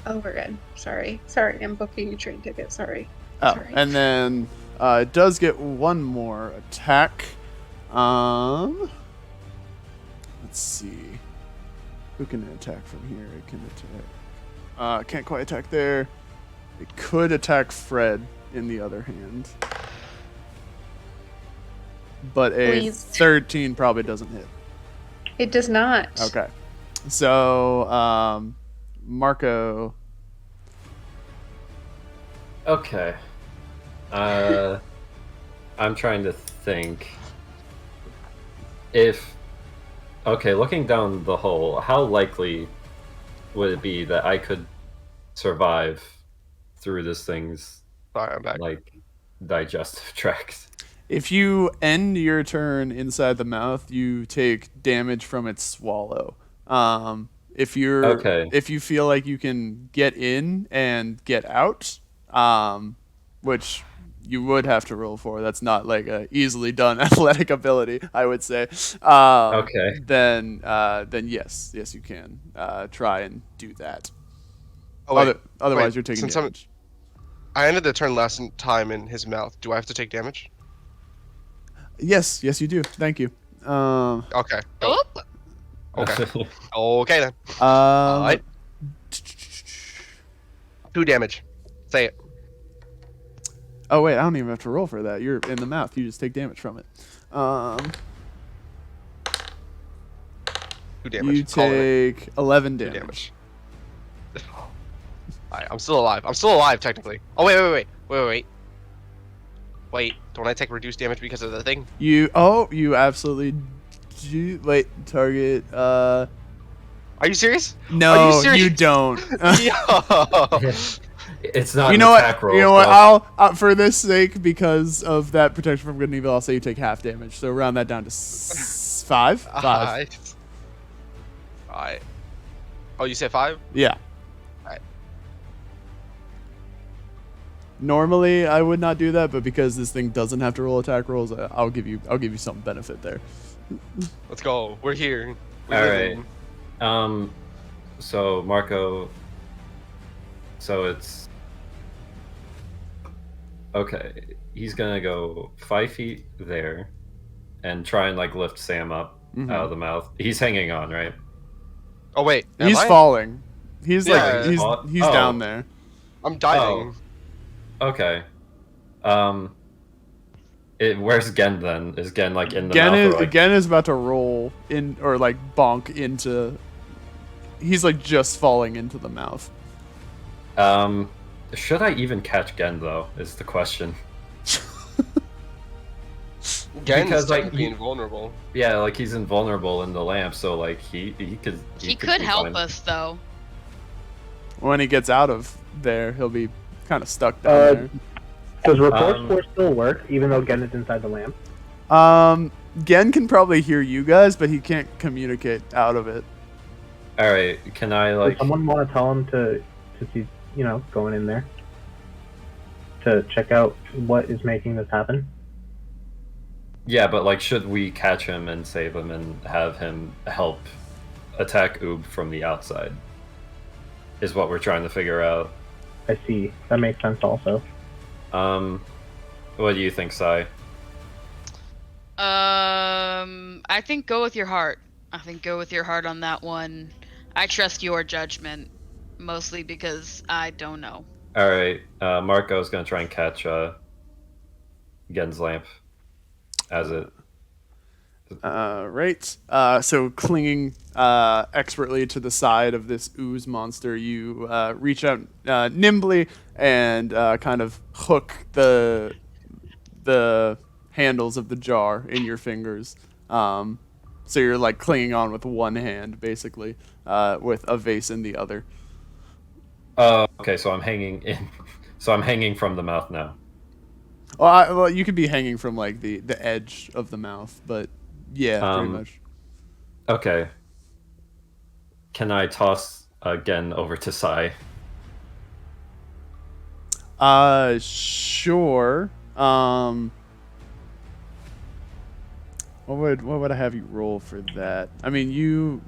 S2: we're good. Sorry, I'm booking a train ticket. Sorry.
S1: Oh,
S2: Sorry.
S1: and then it does get one more attack. Let's see. Who can attack from here? It can attack. Can't quite attack there. It could attack Fred in the other hand. But a
S2: Please.
S1: 13 probably doesn't hit.
S2: It does not.
S1: Okay. So, Marco.
S8: Okay. I'm trying to think. Looking down the hole, how likely would it be that I could survive through this thing's
S4: Sorry, I'm back.
S8: digestive tract?
S1: If you end your turn inside the mouth, you take damage from its swallow. If you feel like you can get in and get out, which you would have to roll for. That's not like a easily done athletic ability, I would say. Then yes, you can try and do that.
S4: Oh, wait.
S1: Otherwise,
S4: Wait,
S1: you're taking
S4: since
S1: damage.
S4: I ended the turn last time in his mouth. Do I have to take damage?
S1: Yes, you do. Thank you.
S4: Okay. Go.
S7: Oh,
S4: Okay. Okay then.
S1: Um,
S4: Alright. 2 damage. Say it.
S1: Oh wait, I don't even have to roll for that. You're in the mouth. You just take damage from it.
S4: 2 damage.
S1: You
S4: Calling it.
S1: take 11
S4: 2
S1: damage.
S4: damage. Alright, I'm still alive. I'm still alive technically. Oh wait. Wait, don't I take reduced damage because of the thing?
S1: You absolutely do. Wait, target.
S4: Are you serious?
S1: No,
S4: Are you serious?
S1: you don't.
S4: Yo.
S8: It's not
S1: You
S8: an
S1: know
S8: attack
S1: what?
S8: roll.
S1: You know what?
S8: so-
S1: I'll for this sake, because of that protection from good and evil, I'll say you take half damage. So round that down to 5. 5.
S4: Alright. Oh, you said 5?
S1: Yeah.
S4: Alright.
S1: Normally I would not do that, but because this thing doesn't have to roll attack rolls, I'll give you some benefit there.
S4: Let's go. We're here. We're
S8: All
S4: living.
S8: right. So Marco. So it's okay. He's gonna go 5 feet there, and try and like lift Sam up out of the mouth. He's hanging on, right?
S4: Oh wait. Am
S1: He's
S4: I?
S1: falling. He's
S4: Yeah.
S1: like he's
S8: Oh.
S1: down there.
S4: I'm diving.
S8: Okay. Where's Gen then? Is Gen like in the
S1: Gen
S8: mouth?
S1: is
S8: Or, like...
S1: Gen is about to roll in or like bonk into. He's like just falling into the mouth.
S8: Should I even catch Gen though? Is the question.
S4: Gen's
S8: because, like,
S4: technically
S8: he-
S4: invulnerable.
S8: Yeah, like he's invulnerable in the lamp, so like he could.
S7: he could
S8: be
S7: help
S8: fine.
S7: us though.
S1: When he gets out of there, he'll be kind of stuck down there.
S9: Does Reports Force still work, even though Gen is inside the lamp?
S1: Gen can probably hear you guys, but he can't communicate out of it.
S8: All right, can I
S9: Does
S8: like?
S9: someone want to tell him to see, going in there to check out what is making this happen?
S8: Yeah, but like, should we catch him and save him and have him help attack Oobe from the outside? Is what we're trying to figure out.
S9: I see. That makes sense also.
S8: What do you think, Sai?
S7: I think go with your heart. I think go with your heart on that one. I trust your judgment, mostly because I don't know.
S8: All right, Marco's gonna try and catch Gen's lamp as it.
S1: Right. So clinging expertly to the side of this ooze monster, you reach out nimbly and kind of hook the handles of the jar in your fingers. So you're like clinging on with one hand, basically, with a vase in the other.
S8: Okay, so I'm hanging in. So I'm hanging from the mouth now.
S1: Well, you could be hanging from like the edge of the mouth, but yeah, pretty much.
S8: Okay. Can I toss Gen over to Sai?
S1: Sure. What would I have you roll for that? I mean, you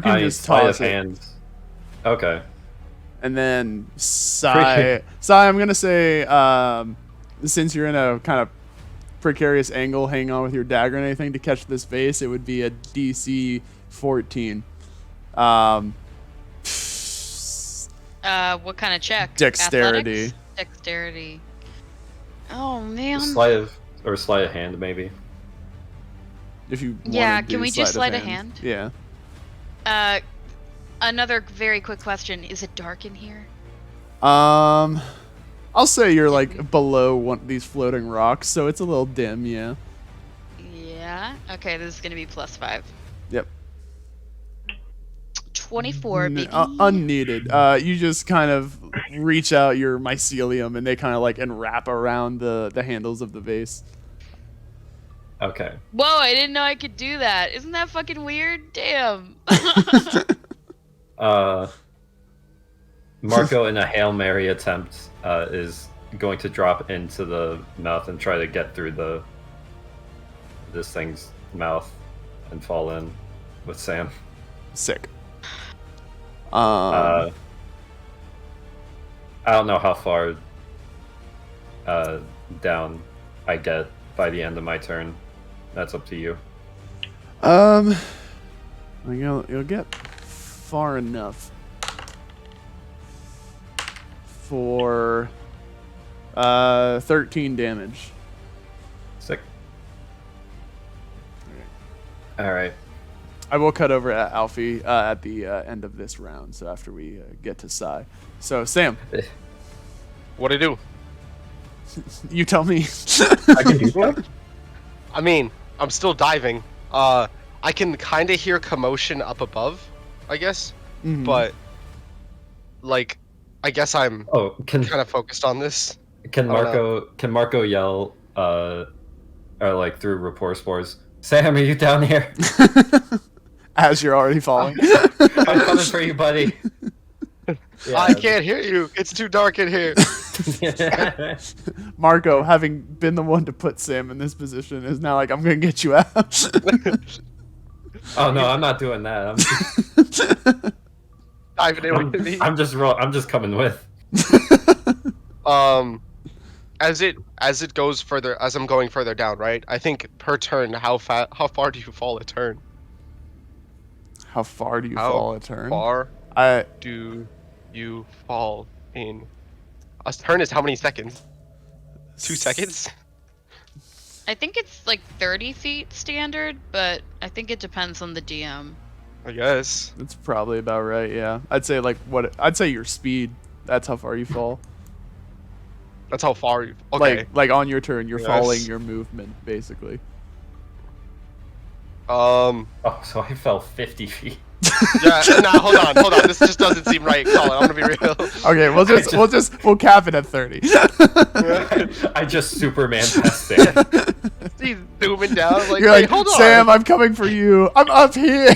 S1: can just toss it.
S8: Hands. Okay.
S1: And then Sai, I'm gonna say, since you're in a kind of precarious angle, hang on with your dagger and anything to catch this vase, it would be a DC 14.
S7: What kind of check?
S1: Dexterity.
S7: Athletics? Dexterity. Oh man.
S8: Sleight of hand, maybe.
S1: If you
S7: Yeah,
S1: wanna do
S7: can we do
S1: sleight
S7: sleight of hand?
S1: Yeah.
S7: Another very quick question: is it dark in here?
S1: I'll say you're like below these floating rocks, so it's a little dim. Yeah.
S7: Yeah. Okay, this is gonna be +5.
S1: Yep.
S7: 24, baby.
S1: Unneeded. You just kind of reach out your mycelium, and they kind of like enwrap around the handles of the vase.
S8: Okay.
S7: Whoa! I didn't know I could do that. Isn't that fucking weird? Damn.
S8: Marco, in a Hail Mary attempt, is going to drop into the mouth and try to get through this thing's mouth and fall in with Sam.
S1: Sick.
S8: I don't know how far down I get by the end of my turn. That's up to you.
S1: You'll get far enough for 13 damage.
S8: Sick. All right.
S1: I will cut over at Alfie at the end of this round, so after we get to Sai. So, Sam.
S4: What'd I do?
S1: You tell me.
S9: I can do so.
S4: I mean, I'm still diving. I can kind of hear commotion up above, I guess.
S1: Mhm.
S4: But, like, I guess I'm
S8: kind
S4: of focused on this.
S8: Can Marco yell, or like through rapport spores, Sam, are you down here?
S1: As you're already falling.
S8: I'm coming for you, buddy. Yeah.
S4: I can't hear you. It's too dark in here.
S1: Marco, having been the one to put Sam in this position, is now like, I'm gonna get you out.
S8: Oh no, I'm not doing that.
S4: Diving in with me.
S8: I'm just coming with.
S4: As it goes further, as I'm going further down, right? I think per turn, how far do you fall a turn?
S1: How far do you fall a turn?
S4: Far do you fall in a turn? Is how many seconds? 2 seconds?
S7: I think it's like 30 feet standard, but I think it depends on the DM.
S4: I guess.
S1: That's probably about right, yeah. I'd say your speed. That's how far you fall.
S4: That's how far you... Okay.
S1: Like on your turn, you're
S4: Yes.
S1: following your movement, basically.
S8: Oh, so I fell 50 feet.
S4: Yeah, nah, hold on. This just doesn't seem right, Colin. I'm gonna be real.
S1: Okay, we'll cap it at 30.
S8: I just Superman past Sam.
S4: He's zooming down. Like,
S1: You're
S4: wait,
S1: like,
S4: hold on.
S1: Sam, I'm coming for you. I'm up here.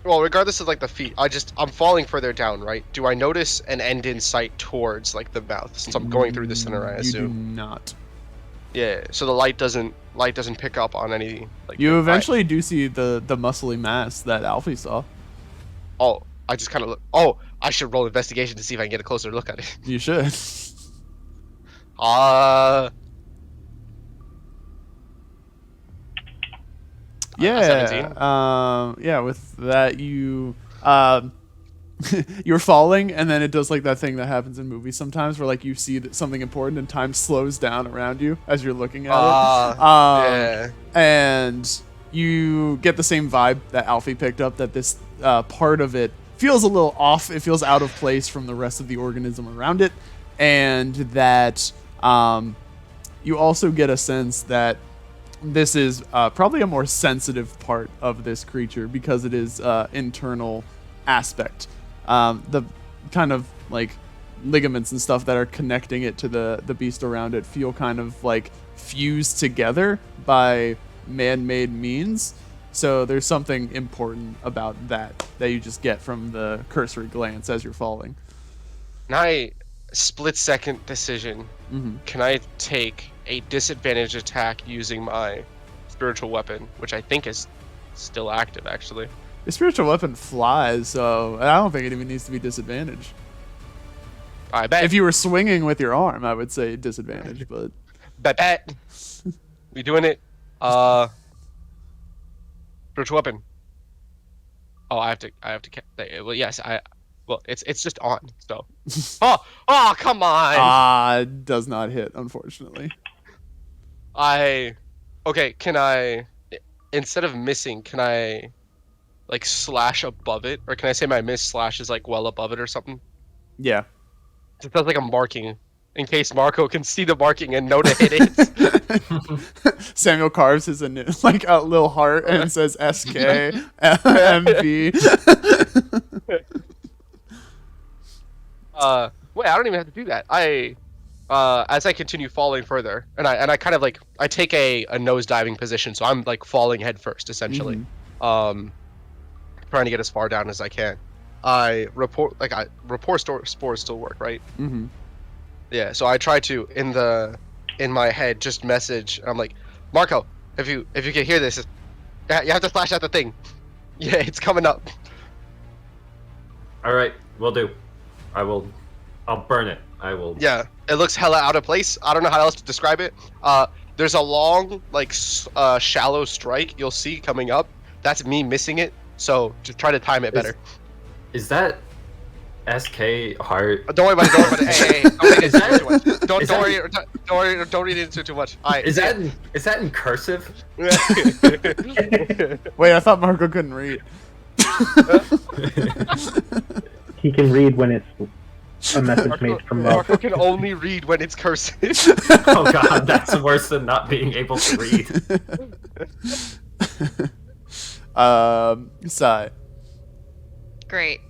S4: Well, regardless of like the feet, I'm falling further down, right? Do I notice an end in sight towards like the mouth since I'm going through the center? I assume.
S1: You do not.
S4: Yeah, so the light doesn't pick up on any like.
S1: You eventually do see the muscly mass that Alfie saw.
S4: Oh, I just kind of look. Oh, I should roll investigation to see if I can get a closer look at it.
S1: You should. Yeah.
S4: 17?
S1: Yeah. With that, you you're falling, and then it does like that thing that happens in movies sometimes, where like you see that something important, and time slows down around you as you're looking at it.
S4: Yeah.
S1: And you get the same vibe that Alfie picked up, that this part of it feels a little off. It feels out of place from the rest of the organism around it, and that you also get a sense that this is probably a more sensitive part of this creature because it is internal aspect. The kind of like ligaments and stuff that are connecting it to the beast around it feel kind of like fused together by man-made means. So there's something important about that you just get from the cursory glance as you're falling.
S4: Now, split-second decision.
S1: Mm-hmm.
S4: Can I take a disadvantage attack using my spiritual weapon, which I think is still active, actually?
S1: The spiritual weapon flies, so I don't think it even needs to be disadvantage.
S4: I bet.
S1: If you were swinging with your arm, I would say disadvantage, but...
S4: Bet. We doing it. Spiritual weapon. Oh, I have to. Well, yes. Well, it's just on. So. Oh, come on.
S1: Does not hit, unfortunately.
S4: Okay. Can I, instead of missing, can I, like slash above it, or can I say my miss slash is like well above it or something?
S1: Yeah.
S4: It feels like I'm marking, in case Marco can see the marking and know to hit it.
S1: Samuel carves his like a little heart and says SK MB.
S4: Wait, I don't even have to do that. As I continue falling further, and I kind of like I take a nose diving position, so I'm like falling head first essentially.
S1: Mm-hmm.
S4: Trying to get as far down as I can. Rapport spores still work, right?
S1: Mm-hmm.
S4: Yeah, so I try to in my head just message. I'm like, Marco, if you can hear this, you have to slash out the thing. Yeah, it's coming up.
S8: All right, will do. I'll burn it. I will.
S4: Yeah, it looks hella out of place. I don't know how else to describe it. There's a long, like, shallow strike you'll see coming up. That's me missing it. So just try to time it better.
S8: Is that SK heart?
S4: Don't worry about it. Don't worry about it. Hey, don't read into it too much. Don't read into it too much. All right.
S8: Is that in cursive?
S1: Wait, I thought Marco couldn't read.
S9: He can read when it's a message made from love.
S4: Marco can only read when it's cursive.
S8: Oh god, that's worse than not being able to read.
S1: Sai.
S7: Great.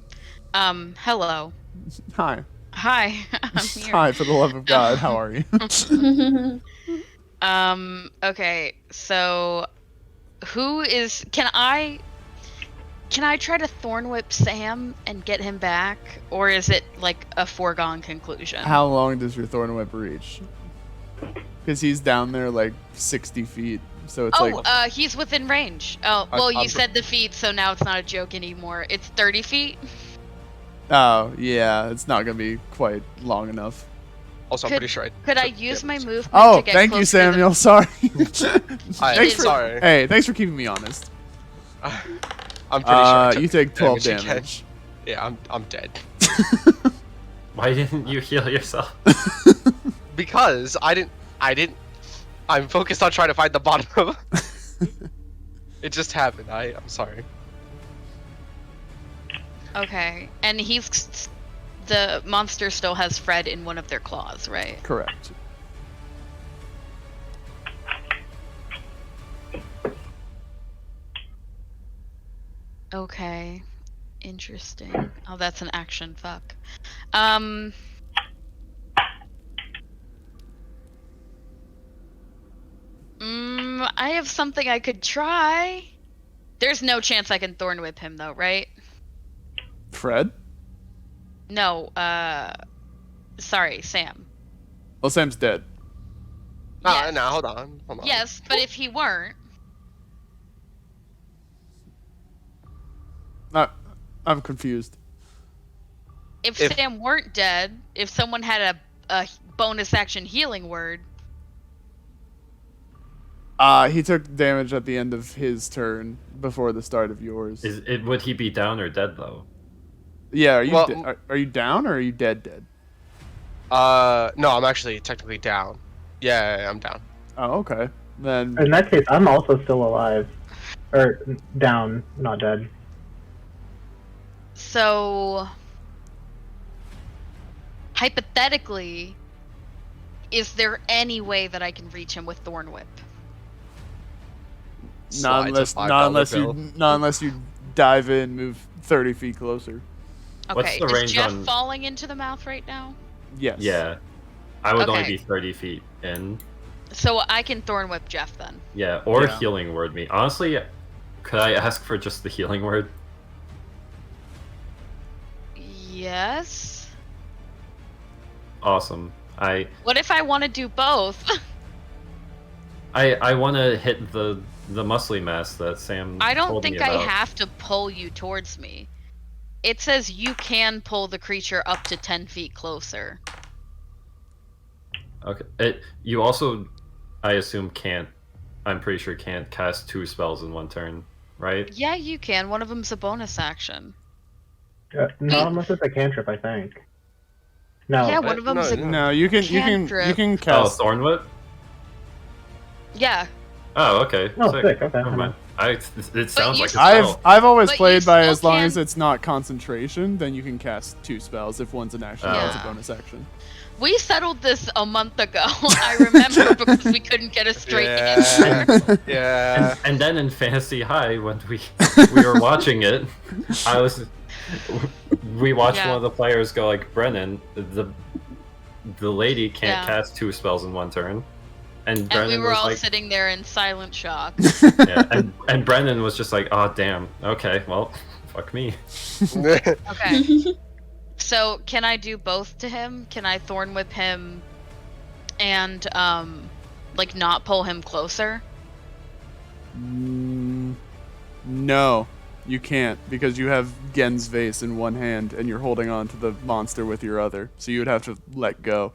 S7: Hello.
S1: Hi.
S7: Hi. I'm here.
S1: Hi, for the love of God, how are you?
S7: Okay, so can I try to thorn whip Sam and get him back, or is it like a foregone conclusion?
S1: How long does your thorn whip reach? Because he's down there like 60 feet, so it's
S7: he's within range. Oh, well, you said the feet, so now it's not a joke anymore. It's 30 feet.
S1: Oh, yeah, it's not gonna be quite long enough.
S4: Also, I'm pretty sure
S7: Could I use my movement
S1: Oh,
S7: to get
S1: thank you,
S7: closer to
S1: Samuel. Sorry.
S4: Sorry.
S1: Hey, thanks for keeping me honest.
S4: I'm pretty sure.
S1: You take 12
S4: damage again.
S1: damage.
S4: Yeah, I'm dead.
S8: Why didn't you heal yourself?
S4: Because I didn't. I'm focused on trying to find the bottom. It just happened. I'm sorry.
S7: Okay, and the monster still has Fred in one of their claws, right?
S1: Correct.
S7: Okay. Interesting. Oh, that's an action. Fuck. I have something I could try. There's no chance I can thorn whip him, though, right?
S1: Fred?
S7: No, sorry, Sam.
S1: Well, Sam's dead.
S7: Yes.
S4: No, hold on.
S7: Yes, but if he weren't...
S1: I'm confused.
S7: If Sam weren't dead, if someone had a bonus action healing word...
S1: He took damage at the end of his turn before the start of yours.
S8: Would he be down or dead, though?
S1: Yeah, are you down or are you dead?
S4: No, I'm actually technically down. Yeah, I'm down.
S1: Oh, okay. Then
S9: in that case, I'm also still alive. Or down, not dead.
S7: So, hypothetically, is there any way that I can reach him with Thorn Whip?
S1: Not unless you dive in, move 30 feet closer.
S7: Okay,
S8: What's the
S7: is
S8: range
S7: Jeff
S8: on...
S7: falling into the mouth right now?
S1: Yes.
S8: Yeah. I would only
S7: Okay.
S8: be 30 feet in.
S7: So I can Thorn Whip Jeff then.
S8: Yeah, or healing word me. Honestly, could I ask for just the healing word?
S7: Yes.
S8: Awesome.
S7: What if I want to do both?
S8: I want to hit the muscly mass that Sam
S7: I don't
S8: told
S7: think
S8: me
S7: I
S8: about.
S7: have to pull you towards me. It says you can pull the creature up to 10 feet closer.
S8: Okay. You also, I assume, I'm pretty sure can't cast 2 spells in one turn, right?
S7: Yeah, you can. One of them's a bonus action.
S9: Not unless it's a cantrip, I think. No.
S7: Yeah, one of them's a
S1: No, you can
S8: Oh,
S1: cast.
S8: Thorn Whip?
S7: Yeah.
S8: Oh, okay.
S9: Oh, sick. Okay.
S8: Never mind. It sounds
S7: you
S8: like a spell.
S1: I've always
S7: But
S1: played
S7: you
S1: by
S7: still
S1: as long
S7: can-
S1: as it's not concentration, then you can cast 2 spells if one's an action and one's a
S7: Yeah.
S1: bonus action.
S7: We settled this a month ago. I remember because we couldn't get a straight answer.
S4: Yeah.
S8: And then in Fantasy High, when we were watching it, we watched
S7: Yeah.
S8: one of the players go like, Brennan, the lady can't
S7: Yeah.
S8: cast 2 spells in one turn. And
S7: And
S8: Brennan
S7: we were
S8: was
S7: all
S8: like,
S7: sitting there in silent shock.
S8: yeah, and Brennan was just like, oh damn, okay, well, fuck me.
S7: Okay. So, can I do both to him? Can I Thorn Whip him and, like, not pull him closer?
S1: No. You can't because you have Gen's vase in one hand and you're holding on to the monster with your other. So you would have to let go.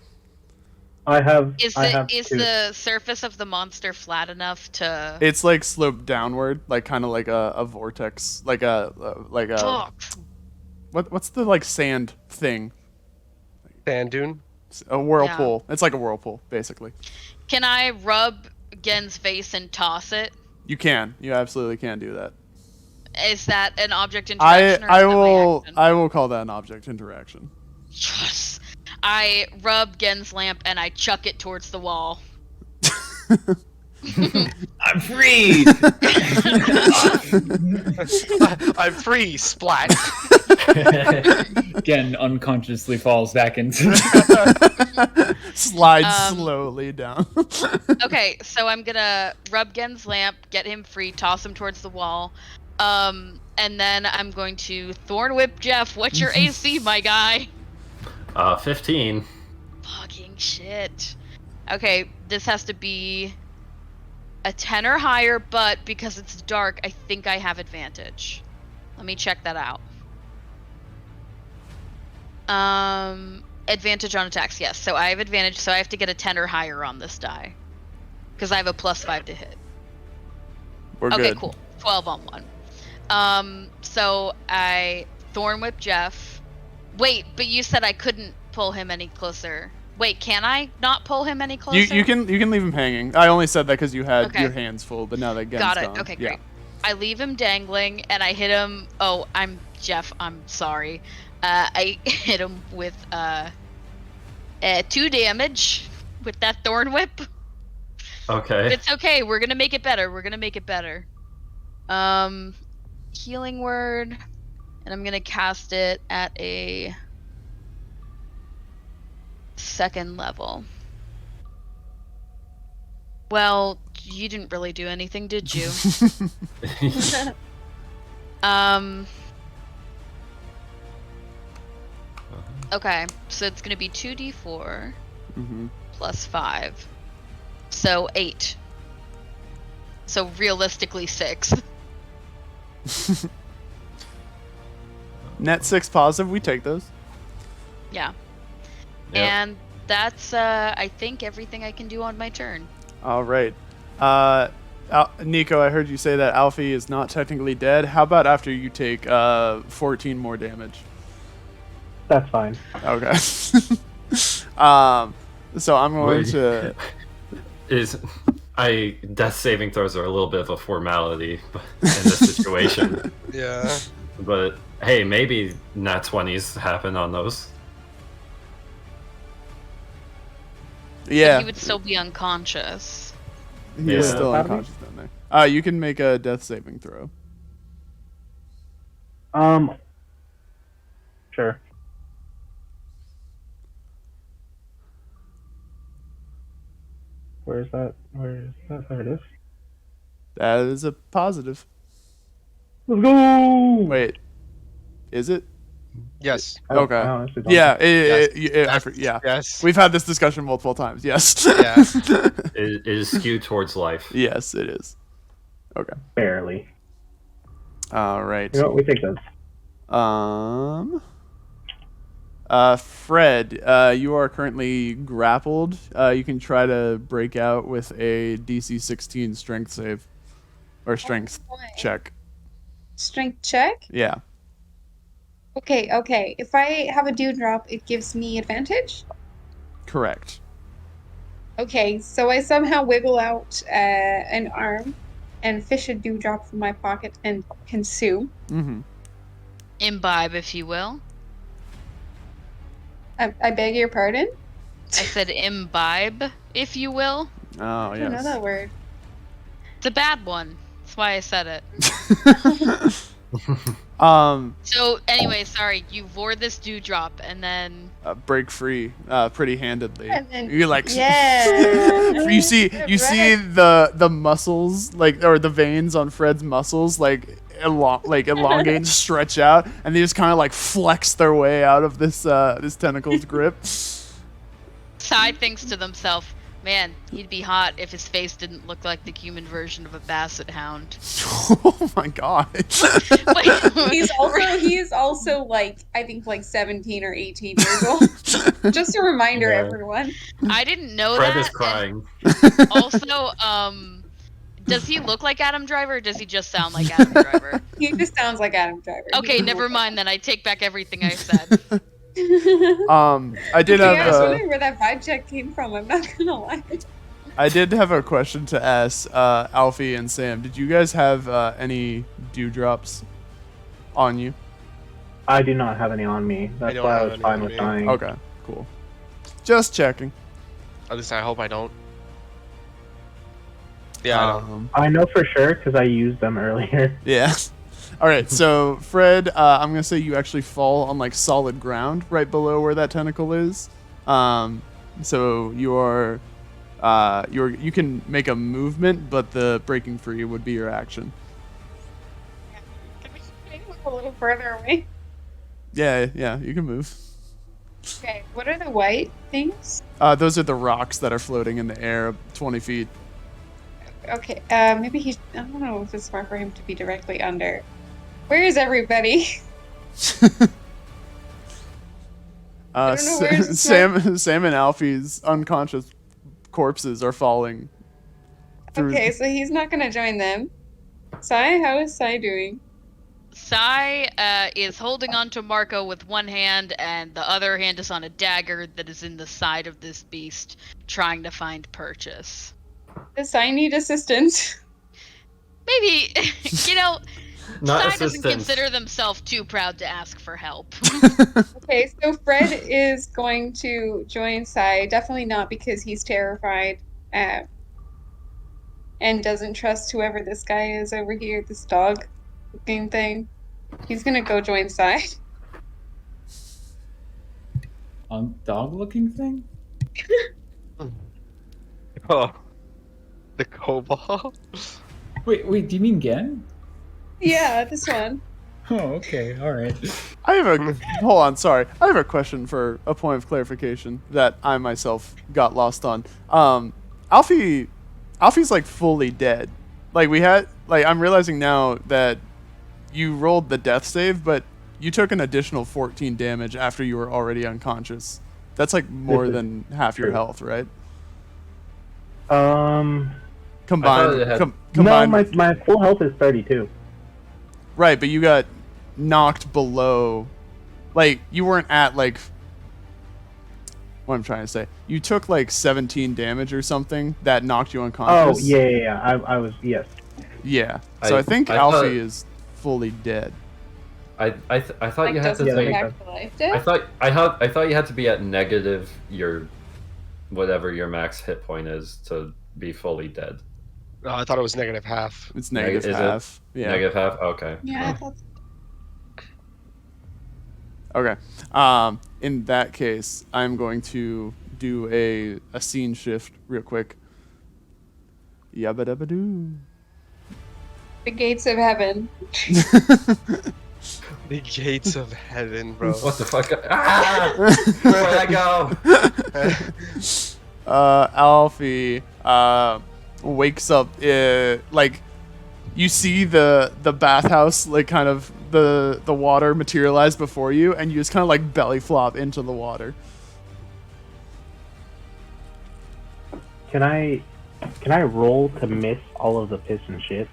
S7: Is the surface of the monster flat enough to?
S1: It's like sloped downward, like kind of like a vortex, like a
S7: Fuck.
S1: what's the like sand thing?
S4: Sand dune.
S1: A whirlpool. Yeah. It's like a whirlpool, basically.
S7: Can I rub Gen's face and toss it?
S1: You can. You absolutely can do that.
S7: Is that an object interaction?
S1: I will call that an object interaction.
S7: Yes. I rub Gen's lamp and I chuck it towards the wall.
S3: I'm free!
S4: I'm free, splat.
S3: Gen unconsciously falls back into
S1: Slides slowly down.
S7: Okay, so I'm gonna rub Gen's lamp, get him free, toss him towards the wall. And then I'm going to Thorn Whip Jeff. What's your AC, my guy?
S8: 15.
S7: Fucking shit. Okay, this has to be a 10 or higher, but because it's dark, I think I have advantage. Let me check that out. Advantage on attacks, yes. So I have advantage, so I have to get a 10 or higher on this die. Because I have a +5 to hit.
S1: We're
S7: okay,
S1: good.
S7: Cool. 12 on 1. So I Thorn Whip Jeff. Wait, but you said I couldn't pull him any closer. Wait, can I not pull him any closer?
S1: You can leave him hanging. I only said that because you had your hands full, but now that Gen's
S7: Got it.
S1: gone.
S7: Okay, great. I leave him dangling, and I hit him. Oh, I'm Jeff. I'm sorry. I hit him with 2 damage with that Thorn Whip.
S8: Okay.
S7: It's okay. We're gonna make it better. Healing word, and I'm gonna cast it at a 2nd level. Well, you didn't really do anything, did you? Okay, so it's gonna be 2d4 plus 5, so 8. So realistically 6.
S1: Net 6 positive. We take those.
S7: Yeah.
S8: Yep.
S7: And that's I think everything I can do on my turn.
S1: All right. Nico, I heard you say that Alfie is not technically dead. How about after you take 14 more damage?
S9: That's fine.
S1: Okay. So I'm going to...
S8: Death saving throws are a little bit of a formality in this situation.
S4: Yeah.
S8: But hey, maybe nat 20s happen on those.
S1: Yeah.
S7: But he would still be unconscious.
S1: He is still unconscious down there. You can make a death saving throw.
S9: Sure. Where is that? There it is.
S1: That is a positive.
S9: Let's go!
S1: Wait. Is it?
S4: Yes.
S1: Okay.
S9: Honestly,
S1: Yeah.
S4: Yes. Yes.
S1: We've had this discussion multiple times. Yes.
S4: Yeah.
S8: It is skewed towards life.
S1: Yes, it is. Okay.
S9: Barely.
S1: All right.
S9: You know what? We take those.
S1: Fred, you are currently grappled. You can try to break out with a DC 16 strength save. Or strength check.
S2: Strength check?
S1: Yeah.
S2: Okay. If I have a dewdrop, it gives me advantage?
S1: Correct.
S2: Okay, so I somehow wiggle out an arm and fish a dewdrop from my pocket and consume.
S1: Mm-hmm.
S7: Imbibe, if you will.
S2: I beg your pardon?
S7: I said imbibe, if you will.
S1: Oh,
S2: I don't know
S1: yes.
S2: that word.
S7: It's a bad one. That's why I said it. So anyway, sorry, you wore this dewdrop and then
S1: break free pretty handedly.
S2: And then,
S1: You like
S2: yeah.
S1: you see the muscles or the veins on Fred's muscles elongate and stretch out, and they just kind of flex their way out of this tentacle's grip.
S7: Sai thinks to themselves, Man, he'd be hot if his face didn't look like the human version of a basset hound.
S1: Oh my god.
S2: He is also like, I think like 17 or 18 years old. Just a reminder,
S8: Yeah.
S2: everyone.
S7: I didn't know
S8: Fred
S7: that.
S8: is crying.
S7: And also, does he look like Adam Driver or does he just sound like Adam Driver?
S2: He just sounds like Adam Driver.
S7: Okay, never mind then. I take back everything I said.
S1: I did
S2: I was
S1: have
S2: wondering where that vibe check came from. I'm not gonna lie.
S1: I did have a question to ask Alfie and Sam. Did you guys have any dewdrops on you?
S9: I do not have any on me. That's
S4: don't
S9: why I
S4: have
S9: was
S4: any
S9: fine
S4: on
S9: with
S4: me.
S9: dying.
S1: Okay, cool. Just checking.
S4: At least I hope I don't. Yeah, I know.
S9: I know for sure because I used them earlier.
S1: Yeah. All right, so Fred, I'm gonna say you actually fall on like solid ground right below where that tentacle is. So you are, you can make a movement, but the breaking free would be your action.
S2: Can we move a little further away?
S1: Yeah, you can move.
S2: Okay, what are the white things?
S1: Those are the rocks that are floating in the air 20 feet.
S2: Okay, maybe he's. I don't know if it's smart for him to be directly under. Where is everybody? I don't know where is
S1: Sam and Alfie's unconscious corpses are falling. Through.
S2: Okay, so he's not gonna join them. Sai, how is Sai doing?
S7: Sai is holding on to Marco with one hand, and the other hand is on a dagger that is in the side of this beast, trying to find purchase.
S2: Does Sai need assistance?
S7: Maybe,
S8: Not
S7: Sai doesn't
S8: assistance.
S7: consider themselves too proud to ask for help.
S2: Okay, so Fred is going to join Sai. Definitely not because he's terrified and doesn't trust whoever this guy is over here, this dog-looking thing. He's gonna go join Sai.
S3: Dog-looking thing?
S4: Oh, the kobold.
S3: Wait, do you mean Gen?
S2: Yeah, this one.
S3: Oh, okay, alright.
S1: I have a hold on, sorry. I have a question for a point of clarification that I myself got lost on. Alfie's like fully dead. I'm realizing now that you rolled the death save, but you took an additional 14 damage after you were already unconscious. That's like more than half your health, right? Combined.
S9: No, my full health is 32.
S1: Right, but you got knocked below. Like, you weren't at, like... What I'm trying to say. You took, like, 17 damage or something that knocked you
S9: Oh,
S1: unconscious.
S9: yeah. I was, yes.
S1: Yeah. So I think
S8: I
S1: Alfie
S8: thought-
S1: is fully dead.
S8: I thought you had to
S2: doesn't
S8: say.
S2: come back to life death?
S8: I thought you had to be at negative your whatever your max hit point is to be fully dead.
S4: No, I thought it was negative half.
S1: It's negative
S8: Is it?
S1: half. Yeah.
S8: Negative half. Okay.
S2: Yeah, I thought
S1: Okay. In that case, I'm going to do a scene shift real quick. Yabba dabba doo.
S2: the gates of heaven.
S4: The gates of heaven, bro.
S8: What the fuck? Ah! Where'd I go?
S1: Alfie wakes up. Like, you see the bathhouse, like, kind of the water materialize before you, and you just kind of like belly flop into the water.
S9: Can I roll to miss all of the piss and shit?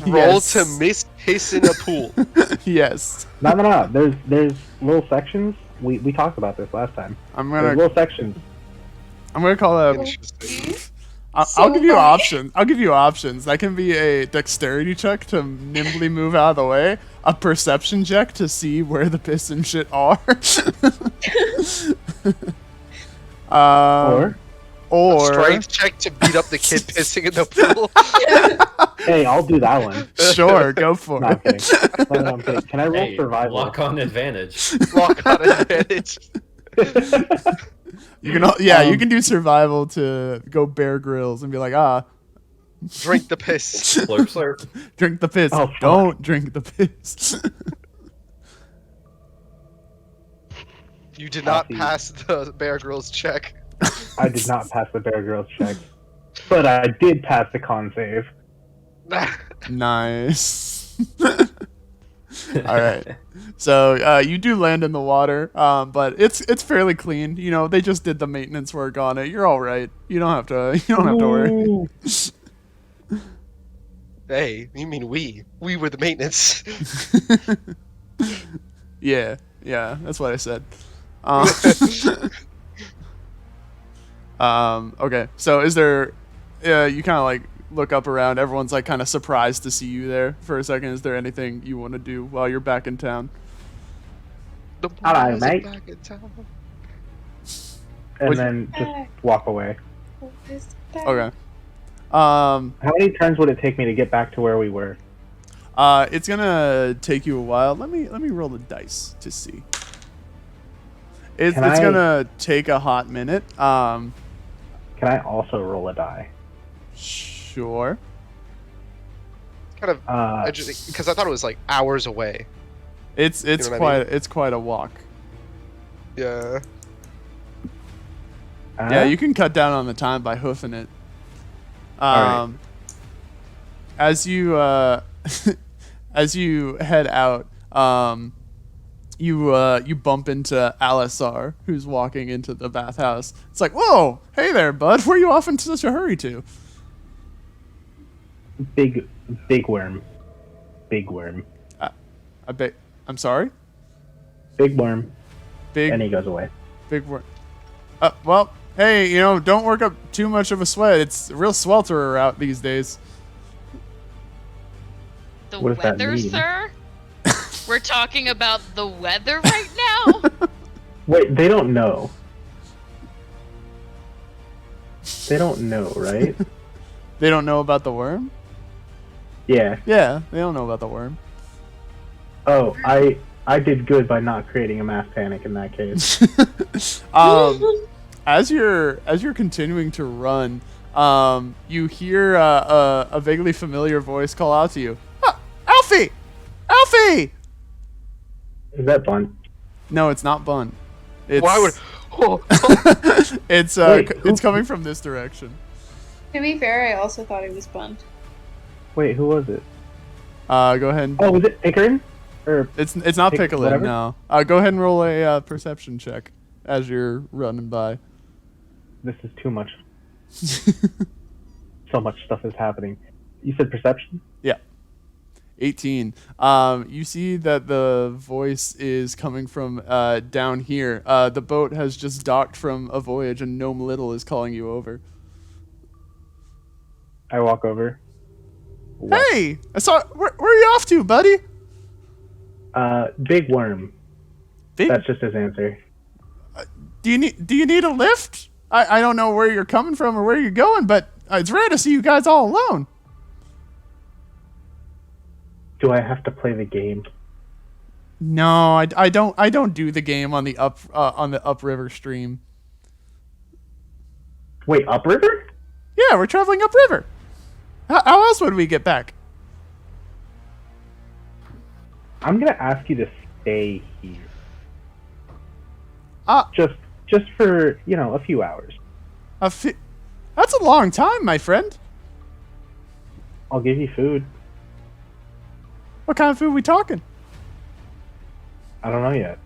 S4: Roll
S1: Yes.
S4: to miss piss in a pool.
S9: No.
S1: Yes.
S9: There's little sections. We talked about this last time.
S1: I'm
S9: There's
S1: gonna
S9: little sections.
S1: call that.
S4: Interesting.
S1: I'll give you options. I'll give you options. That can be a dexterity check to nimbly move out of the way, a perception check to see where the piss and shit are, or
S4: Strength check to beat up the kid pissing in the pool.
S9: Hey, I'll do that one.
S1: Sure, go for
S9: No, I'm
S1: it.
S9: kidding. No, I'm kidding. Can I roll
S8: Hey,
S9: survival?
S8: lock on advantage.
S4: Lock on advantage.
S1: You can, you can do survival to go Bear Grylls and be like,
S4: Drink the piss.
S8: Slurp, slurp.
S1: drink the piss.
S9: Oh, fuck.
S1: Don't drink the piss.
S4: You did not
S9: Alfie.
S4: pass the Bear Grylls check.
S9: I did not pass the Bear Grylls check, but I did pass the con save.
S1: Nice. All right. So you do land in the water, but it's fairly clean. You know, they just did the maintenance work on it. You're all right. You don't have to worry.
S4: Hey, you mean we? We were the maintenance.
S1: Yeah, that's what I said. Okay. So is there? You kind of like look up around. Everyone's like kind of surprised to see you there for a second. Is there anything you want to do while you're back in town?
S4: The
S9: Hello,
S4: boys are
S9: mate.
S4: back in town.
S9: And then just walk away.
S1: Okay.
S9: How many turns would it take me to get back to where we were?
S1: It's gonna take you a while. Let me roll the dice to see. It's gonna take a hot minute.
S9: Can I also roll a die?
S1: Sure.
S4: Kind of, because I thought it was like hours away.
S1: It's
S4: You know what
S1: quite
S4: I mean?
S1: it's quite a walk.
S4: Yeah.
S1: Yeah, you can cut down on the time by hoofing it.
S9: Alright.
S1: As you as you head out, you bump into Alisar, who's walking into the bathhouse. It's like, whoa, hey there, bud. Where are you off in such a hurry to?
S9: Big worm. Big worm.
S1: I'm sorry.
S9: Big worm.
S1: Big.
S9: And he goes away.
S1: Big worm. Well, hey, you know, don't work up too much of a sweat. It's a real swelterer out these days.
S7: The
S9: What does that
S7: weather,
S9: mean?
S7: sir? We're talking about the weather right now?
S9: Wait, they don't know. They don't know, right?
S1: They don't know about the worm?
S9: Yeah.
S1: Yeah, they don't know about the worm.
S9: Oh, I did good by not creating a mass panic in that case.
S1: As you're continuing to run, you hear a vaguely familiar voice call out to you. Alfie! Alfie!
S9: Is that fun?
S1: No, it's not Bun. It's,
S4: Why would? Oh,
S1: it's
S9: Wait,
S1: it's coming from this direction.
S2: To be fair, I also thought it was Bun.
S9: Wait, who was it?
S1: Go ahead.
S9: Oh, was it Pickering? Or
S1: It's not
S9: Pick-
S1: Piccolin.
S9: whatever?
S1: No. Go ahead and roll a perception check as you're running by.
S9: this is too much. So much stuff is happening. You said perception?
S1: 18. You see that the voice is coming from down here. The boat has just docked from a voyage, and Gnome Little is calling you over.
S9: I walk over. What?
S1: Hey, I saw. Where are you off to, buddy?
S9: Big worm.
S1: Big.
S9: That's just his answer.
S1: Do you need a lift? I don't know where you're coming from or where you're going, but it's rare to see you guys all alone.
S9: Do I have to play the game?
S1: No, I don't do the game on the upriver stream.
S9: Wait, upriver?
S1: Yeah, we're traveling upriver. How else would we get back?
S9: I'm gonna ask you to stay here. Just for, a few hours.
S1: That's a long time, my friend.
S9: I'll give you food.
S1: What kind of food are we talking?
S9: I don't know yet.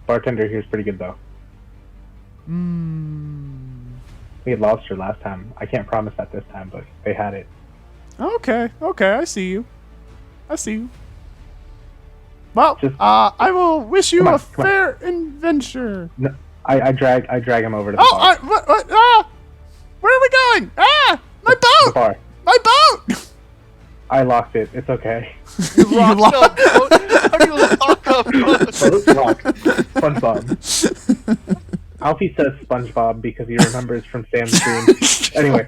S9: Bartender here's pretty good though. We had lobster last time. I can't promise that this time, but they had it.
S1: Okay, I see you. Well,
S9: Just-
S1: I will wish you
S9: Come on,
S1: a
S9: come on.
S1: fair adventure.
S9: No, I drag him over to the
S1: Oh,
S9: bar.
S1: what? Where are we going? My
S9: The
S1: boat!
S9: bar.
S1: My boat!
S9: I locked it. It's okay.
S4: you locked up, bro. How do you lock up, bro?
S9: Boat's locked. SpongeBob. Alfie says SpongeBob because he remembers from Sam's dream. Anyway.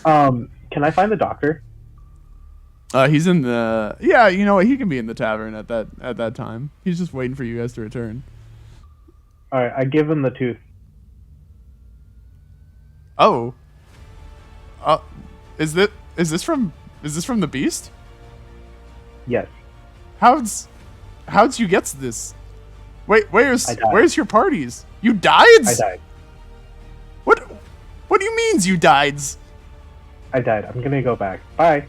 S9: Can I find the doctor?
S1: He's in the. Yeah, you know what? He can be in the tavern at that time. He's just waiting for you guys to return.
S9: All right, I give him the tooth.
S1: Oh. Is this from the beast?
S9: Yes.
S1: How'd you get this? Wait, where's
S9: I died.
S1: your parties? You died?
S9: I died.
S1: What do you means you died?
S9: I died. I'm gonna go back. Bye.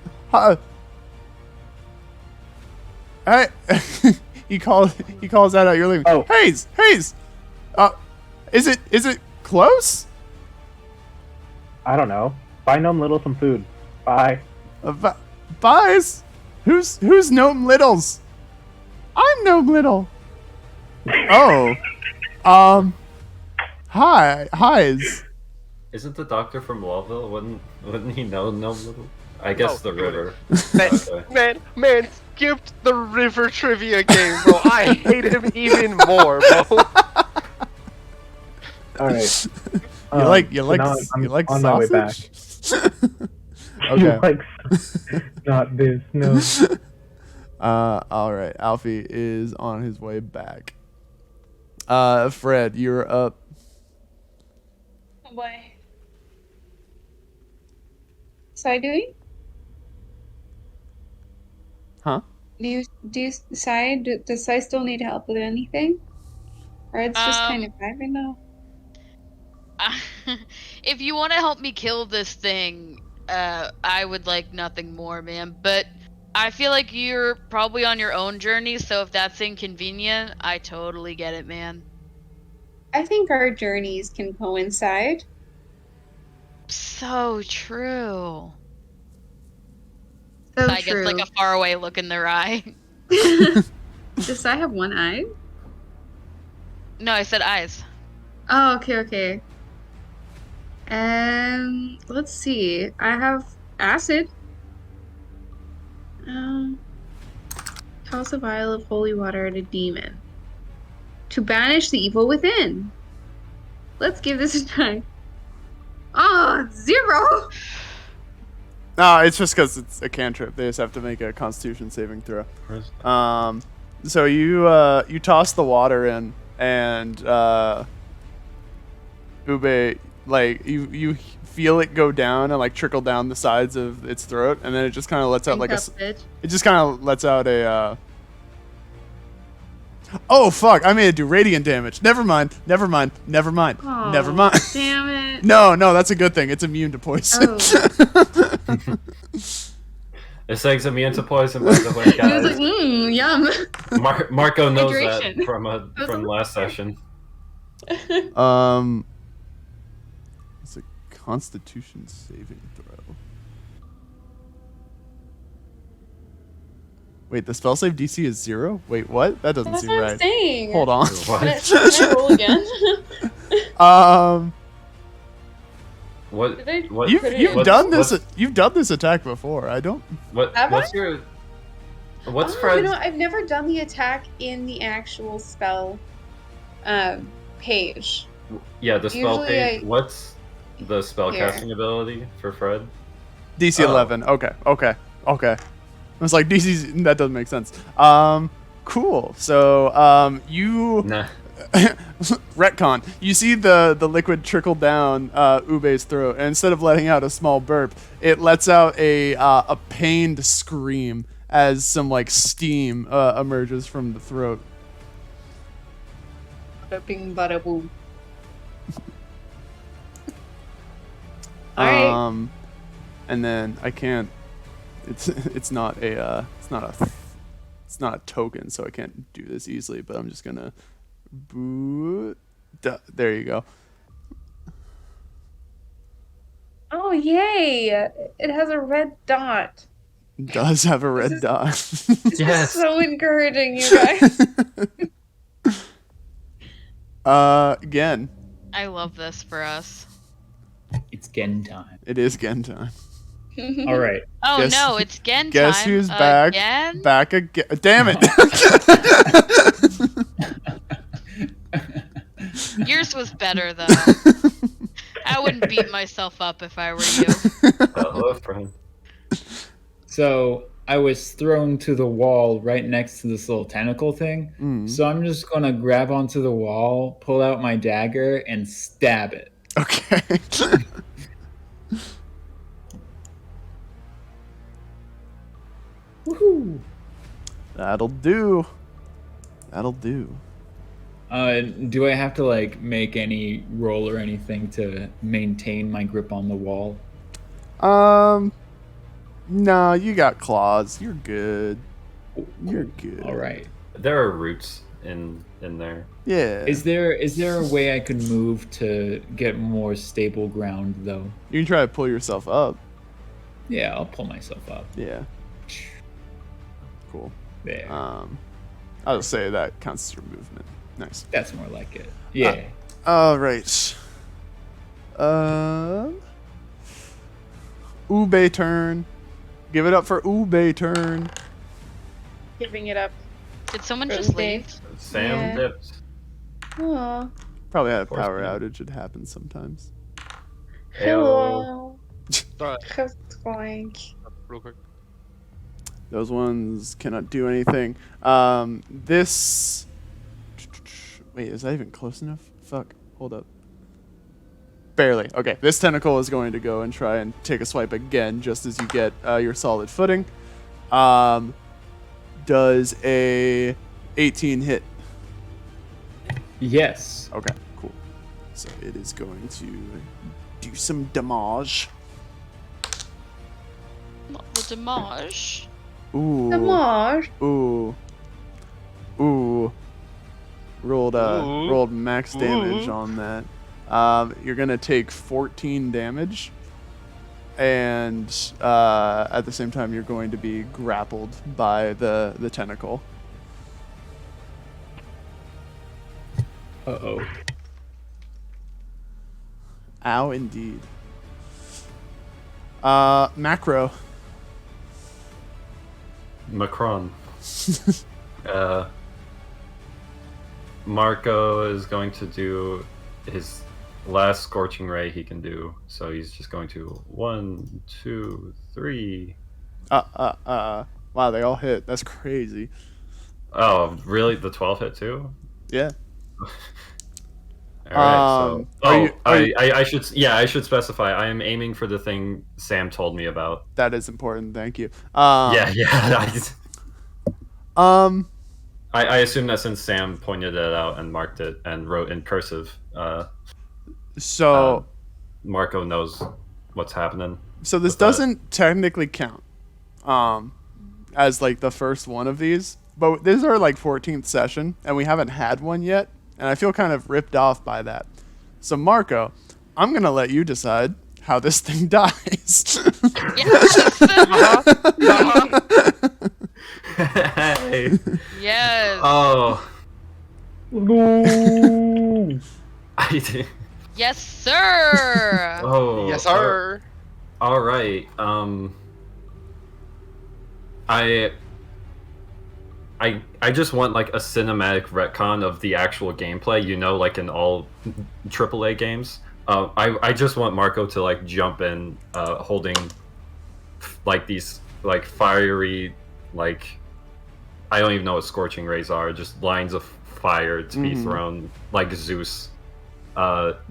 S1: Hey, he calls that out. You're leaving.
S9: Oh.
S1: Hayes. Is it close?
S9: I don't know. Buy Gnome Little some food. Bye.
S1: Buys? Who's Gnome Littles? I'm Gnome Little. Oh. Highs.
S8: Isn't the doctor from Lawville? Wouldn't he know no little? I guess the river.
S4: Man, skipped the river trivia game, bro. I hate him even more, bro.
S9: All right.
S1: You like
S9: on my way back.
S1: sausage?
S9: You
S1: Okay.
S9: like not this? No.
S1: All right. Alfie is on his way back. Fred, you're up.
S2: Oh boy. Sai doing?
S1: Huh?
S2: Does Sai still need help with anything? Or it's just kind of vibing now?
S7: If you want to help me kill this thing, I would like nothing more, man. But I feel like you're probably on your own journey, so if that's inconvenient, I totally get it, man.
S2: I think our journeys can coincide.
S7: So true.
S2: So
S7: I guess like a faraway look in their eye.
S2: Does Sai have one eye?
S7: No, I said eyes.
S2: Oh, okay. Let's see. I have acid. Toss a vial of holy water at a demon to banish the evil within. Let's give this a try. Oh, 0.
S1: No, it's just because it's a cantrip. They just have to make a Constitution saving throw. So you toss the water in, and Oobe, like you feel it go down and like trickle down the sides of its throat, and then it just kind of lets out like it just kind of lets out a. Oh fuck! I made it do radiant damage. Never mind.
S2: Oh,
S1: Never mind.
S2: Damn it.
S1: No, that's a good thing. It's immune to poison.
S2: Oh.
S8: This thing's immune to poison, by the way,
S2: He was like,
S8: guys.
S2: yum.
S8: Marco knows
S2: Hydration.
S8: that from last session.
S1: It's a Constitution saving throw. Wait, the spell save DC is 0? Wait, what? That doesn't
S2: That's
S1: seem
S2: what
S1: right.
S2: I'm saying.
S1: Hold on.
S2: Can I roll again?
S8: What?
S2: Did I
S8: What?
S2: put it
S1: You've
S2: in?
S1: done this. You've done this attack before. I don't.
S2: Have
S8: What's
S2: I?
S8: your? What's
S2: You
S8: Fred's?
S2: know, I've never done the attack in the actual spell page.
S8: Yeah, the spell
S2: Usually
S8: page.
S2: I-
S8: What's the spell
S2: Here.
S8: casting ability for Fred?
S1: DC
S8: Oh.
S1: 11. Okay. I was like, DC's. That doesn't make sense. Cool. So, you.
S8: Nah.
S1: Retcon. You see the liquid trickle down Ube's throat, and instead of letting out a small burp, it lets out a pained scream as some like steam emerges from the throat.
S2: Bada bing, bada boom. Alright.
S1: And then I can't. It's not a token, so I can't do this easily. But I'm just gonna. There you go.
S2: Oh, yay! It has a red dot.
S1: It does have a red dot.
S2: This
S8: Yes.
S2: is so encouraging, you guys.
S1: Again,
S7: I love this for us.
S3: It's Gen time.
S1: it is Gen time.
S3: All right.
S7: Oh
S1: Guess-
S7: no, it's Gen
S1: Guess
S7: time.
S1: who's back?
S7: Again?
S1: Back again. Damn it!
S7: Yours was better though. I wouldn't beat myself up if I were you.
S8: Hello, friend.
S3: So I was thrown to the wall right next to this little tentacle thing. So I'm just gonna grab onto the wall, pull out my dagger, and stab it.
S1: Okay.
S3: Woohoo!
S1: That'll do. That'll do.
S3: Do I have to like make any roll or anything to maintain my grip on the wall?
S1: No, you got claws. You're good. You're good.
S3: All right.
S8: There are roots in there.
S1: Yeah.
S3: Is there a way I could move to get more stable ground though?
S1: You can try to pull yourself up.
S3: Yeah, I'll pull myself up.
S1: Yeah. Cool.
S3: There.
S1: I'll say that counts as your movement. Nice.
S3: That's more like it. Yeah.
S1: All right. Oobe turn. Give it up for Oobe turn.
S2: Giving it up.
S7: Did someone
S2: For
S7: just
S2: Oobe.
S7: leave?
S8: Sam
S2: Yeah.
S8: dipped.
S2: Aw.
S1: Probably had a
S8: course
S1: power
S8: not.
S1: outage. It happens sometimes.
S2: Hello.
S4: Alright,
S2: How's it going?
S4: real quick.
S1: Those ones cannot do anything. This. Wait, is that even close enough? Fuck. Hold up. Barely. Okay, this tentacle is going to go and try and take a swipe again, just as you get your solid footing. Does a 18 hit?
S3: Yes.
S1: Okay, cool. So it is going to do some damage.
S7: Not the damage.
S1: Ooh.
S2: Damage.
S1: Ooh. Rolled max damage on that. You're gonna take 14 damage, and at the same time you're going to be grappled by the tentacle.
S3: Uh-oh.
S1: Ow, indeed. Macro.
S8: Macron. Marco is going to do his last scorching ray he can do. So he's just going to 1, 2, 3.
S1: Wow, they all hit. That's crazy.
S8: Oh, really? The 12 hit too?
S1: Yeah.
S8: All right.
S1: Are
S8: So, I should specify. I am aiming for the thing Sam told me about.
S1: That is important. Thank you.
S8: Yeah. I assume that since Sam pointed it out and marked it and wrote in cursive,
S1: So
S8: Marco knows what's happening.
S1: So this
S8: with that.
S1: doesn't technically count as like the first one of these, but this is our like 14th session and we haven't had one yet, and I feel kind of ripped off by that. So Marco, I'm gonna let you decide how this thing dies.
S7: Yes.
S8: Hey.
S7: Yes.
S8: Oh.
S9: No.
S8: I did.
S7: Yes, sir.
S8: Oh.
S4: Yes, sir.
S8: All right. I just want like a cinematic retcon of the actual gameplay, you know, like in all AAA games. I just want Marco to like jump in, holding like these like fiery, like I don't even know what scorching rays are, just lines of fire to be thrown like Zeus,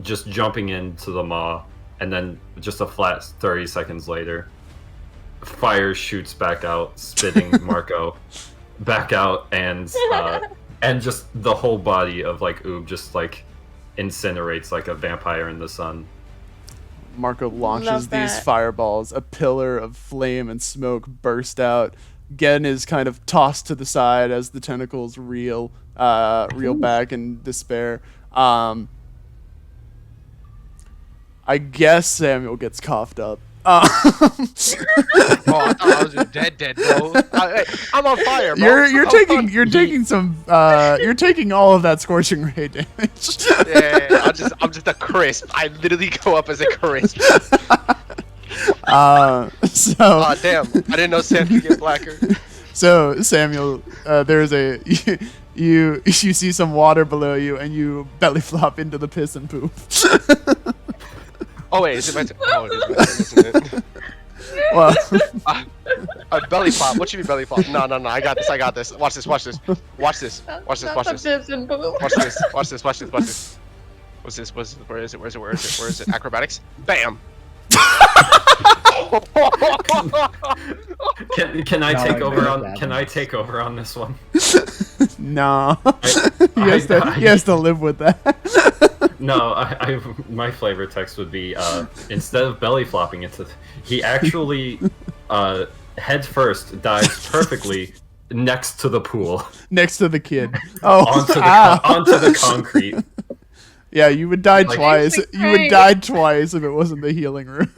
S8: just jumping into the maw, and then just a flat 30 seconds later, fire shoots back out, spitting Marco back out, and just the whole body of like Oobe just like incinerates like a vampire in the sun.
S1: Marco launches
S2: Love
S1: these
S2: that.
S1: fireballs. A pillar of flame and smoke burst out. Gen is kind of tossed to the side as the tentacles reel back in despair. I guess Samuel gets coughed up.
S4: Oh, I thought I was just dead, bro. I'm on fire, bro.
S1: You're taking all of that scorching ray damage.
S4: Yeah, I'm just a crisp. I literally go up as a crisp.
S1: So.
S4: Oh damn! I didn't know Sam could get blacker.
S1: So Samuel, there's a you see some water below you, and you belly flop into the piss and poop.
S4: Oh wait, is it my turn? Oh, it is my turn, isn't it?
S1: Well,
S4: Belly flop. What you mean belly flop? No. I got this. Watch this. Watch this. Watch this. What's this? Where is it? Acrobatics. Bam.
S8: Can I
S3: No,
S8: take
S3: I
S8: over
S3: know
S8: on?
S3: that
S8: Can I
S3: happens.
S8: take over on this one?
S1: Nah. He has to live with that.
S8: No, my flavor text would be instead of belly flopping into, he actually head first dives perfectly next to the pool.
S1: Next to the kid. Oh,
S8: onto the concrete.
S1: Yeah, you would die twice. You would die twice if it wasn't the healing room.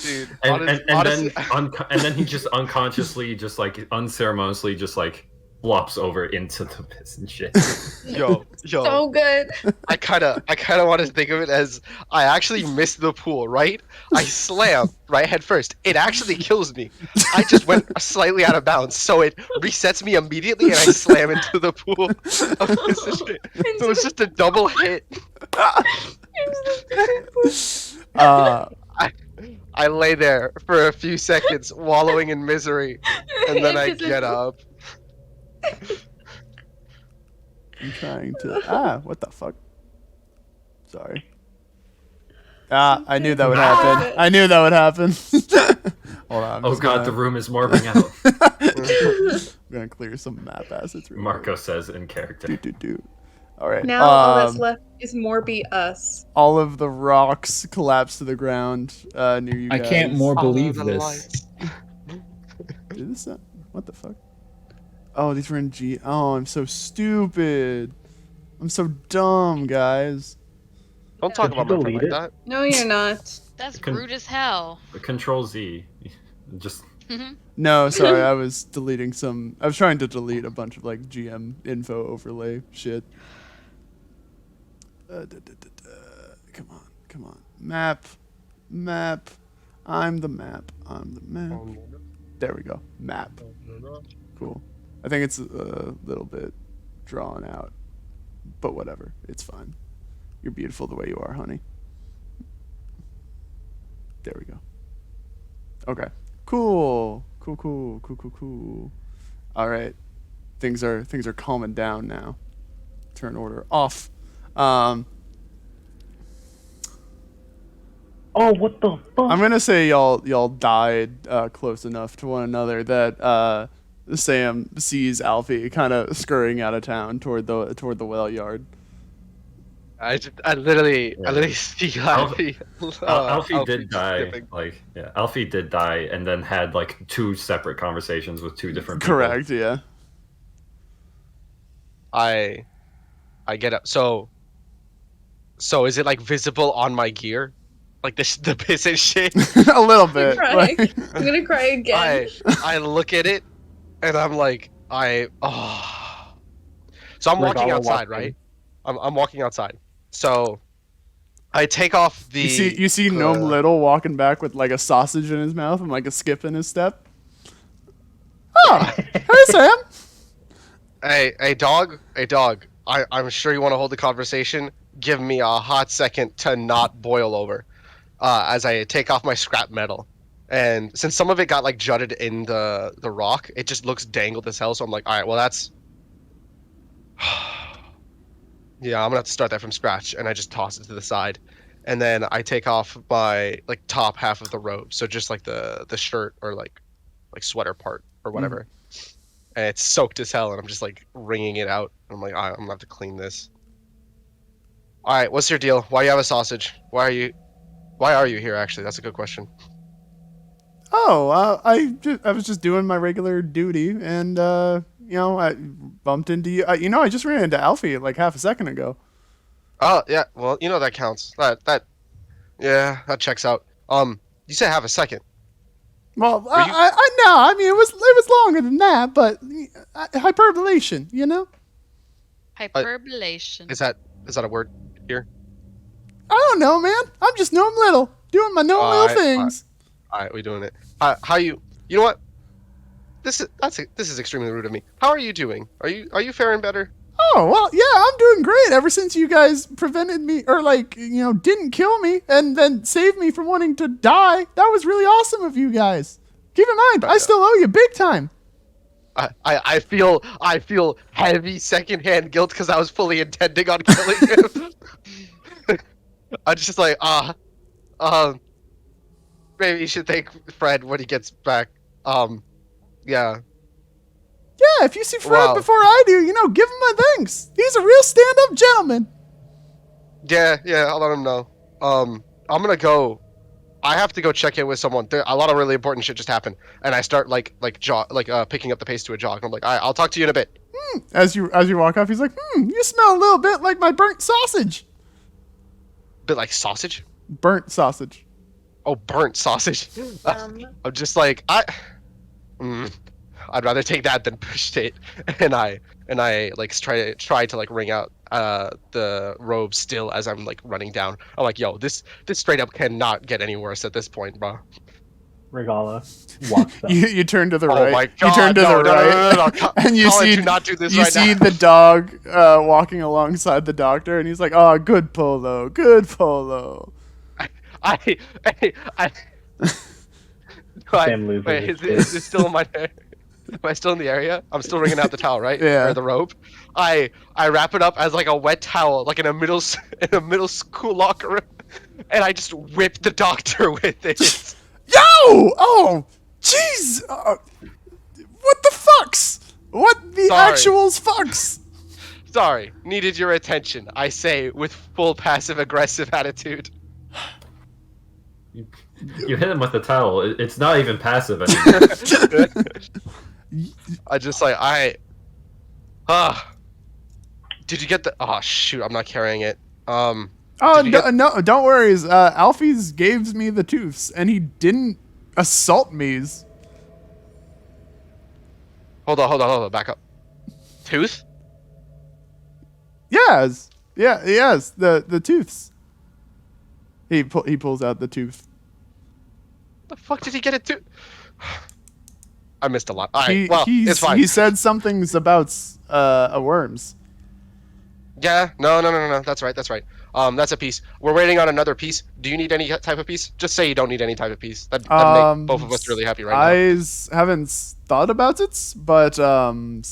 S4: Dude,
S8: and then he just unconsciously, just like unceremoniously, just like flops over into the piss and shit.
S4: Yo.
S2: So good.
S4: I kind of want to think of it as I actually missed the pool, right? I slam right head first. It actually kills me. I just went slightly out of bounds, so it resets me immediately, and I slam into the pool. So it's just a double hit. I lay there for a few seconds, wallowing in misery, and then I get up.
S1: I'm trying to. What the fuck? Sorry. I knew that would happen. I knew that would happen. Hold on.
S8: Oh god, the room is morbing out.
S1: I'm gonna clear some map assets.
S8: Marco says in character.
S1: All right.
S2: Now all that's left is Morby us.
S1: All of the rocks collapse to the ground near you guys.
S3: I can't more believe this.
S1: Did this sound? What the fuck? Oh, these were in G. Oh, I'm so stupid. I'm so dumb, guys.
S4: Don't talk about my friend like that.
S2: No, you're not.
S7: That's rude as hell.
S8: Control Z. Just.
S1: No, sorry. I was deleting some. I was trying to delete a bunch of like GM info overlay shit. Come on. Map. I'm the map. There we go. Map. Cool. I think it's a little bit drawn out, but whatever. It's fine. You're beautiful the way you are, honey. There we go. Okay. Cool. All right. Things are calming down now. Turn order off.
S9: Oh, what the fuck?
S1: I'm gonna say y'all died close enough to one another that Sam sees Alfie kind of scurrying out of town toward the well yard.
S4: I literally see Alfie.
S8: Alfie did die. Alfie did die, and then had like 2 separate conversations with 2 different people.
S1: Correct. Yeah.
S4: I get up. So is it like visible on my gear, like the piss and shit?
S1: A little bit.
S2: I'm gonna cry again.
S4: I look at it, and I'm like, So I'm walking outside, right? I'm walking outside. So I take off the.
S1: You see Gnome Little walking back with like a sausage in his mouth and like a skip in his step. Oh, hey Sam.
S4: Hey dog. I'm sure you want to hold the conversation. Give me a hot second to not boil over, as I take off my scrap metal. And since some of it got like jutted in the rock, it just looks dangled as hell. So I'm like, all right, well that's. Yeah, I'm gonna have to start that from scratch, and I just toss it to the side, and then I take off my like top half of the robe, so just like the shirt or like sweater part or whatever, and it's soaked as hell, and I'm just like wringing it out. I'm like, I'm gonna have to clean this. All right, what's your deal? Why do you have a sausage? Why are you here? Actually, that's a good question.
S1: Oh, I was just doing my regular duty, and I bumped into you. I just ran into Alfie like half a second ago.
S4: Oh yeah, well that counts. That checks out. You said half a second.
S1: Well, I know. I mean, it was longer than that, but hyperbolation,
S7: Hyperbolation.
S4: Is that a word here?
S1: I don't know, man. I'm just Gnome Little, doing my Gnome Little things.
S4: All right, we're doing it. How you? You know what? This is extremely rude of me. How are you doing? Are you faring better?
S1: Oh well, yeah, I'm doing great. Ever since you guys prevented me, or didn't kill me, and then saved me from wanting to die. That was really awesome of you guys. Keep in mind, I still owe you big time.
S4: I feel heavy secondhand guilt because I was fully intending on killing him. I'm just like, maybe you should thank Fred when he gets back. Yeah.
S1: Yeah, if you see Fred
S4: Wow.
S1: before I do, give him my thanks. He's a real stand-up gentleman.
S4: Yeah, I'll let him know. I'm gonna go. I have to go check in with someone. A lot of really important shit just happened, and I start picking up the pace to a jog. I'm like, all right, I'll talk to you in a bit.
S1: As you walk off, he's like, you smell a little bit like my burnt sausage.
S4: Bit like sausage.
S1: Burnt sausage.
S4: Oh, burnt sausage. I'm just like I'd rather take that than pushed it, and I like try to like wring out the robe still as I'm like running down. I'm like, yo, this straight up cannot get any worse at this point, bro.
S9: Regala walks up.
S1: You turn to the
S4: Oh
S1: right.
S4: my God,
S1: you turn to the right,
S4: no.
S1: and you
S4: Colin,
S1: see
S4: do not do this
S1: you
S4: right
S1: see
S4: now.
S1: the dog walking alongside the doctor, and he's like, "Oh, good Polo, good Polo."
S9: Sam loses
S4: Wait,
S9: his
S4: is this still in my? Am I still in the area? I'm still wringing out the towel, right?
S1: Yeah.
S4: Or the robe. I wrap it up as like a wet towel, like in a middle school locker room, and I just whip the doctor with it.
S1: Yo! Oh, jeez! What the fucks? What the
S4: Sorry.
S1: actuals fucks?
S4: Sorry, needed your attention. I say with full passive aggressive attitude.
S8: You hit him with the towel. It's not even passive anymore.
S4: I just like Did you get the? Oh shoot, I'm not carrying it.
S1: Oh,
S4: Did you get-
S1: no, don't worry. Alfie's gave me the tooths, and he didn't assault me's.
S4: Hold on, back up. Tooth?
S1: Yes, the tooths. He pulls out the tooth.
S4: The fuck did he get it to? I missed a lot. All
S1: He-
S4: right, well, it's fine.
S1: He said something's about worms.
S4: Yeah, no. That's right. That's a piece. We're waiting on another piece. Do you need any type of piece? Just say you don't need any type of piece. That'd make both of us really happy right now.
S1: I haven't thought about it, but I'm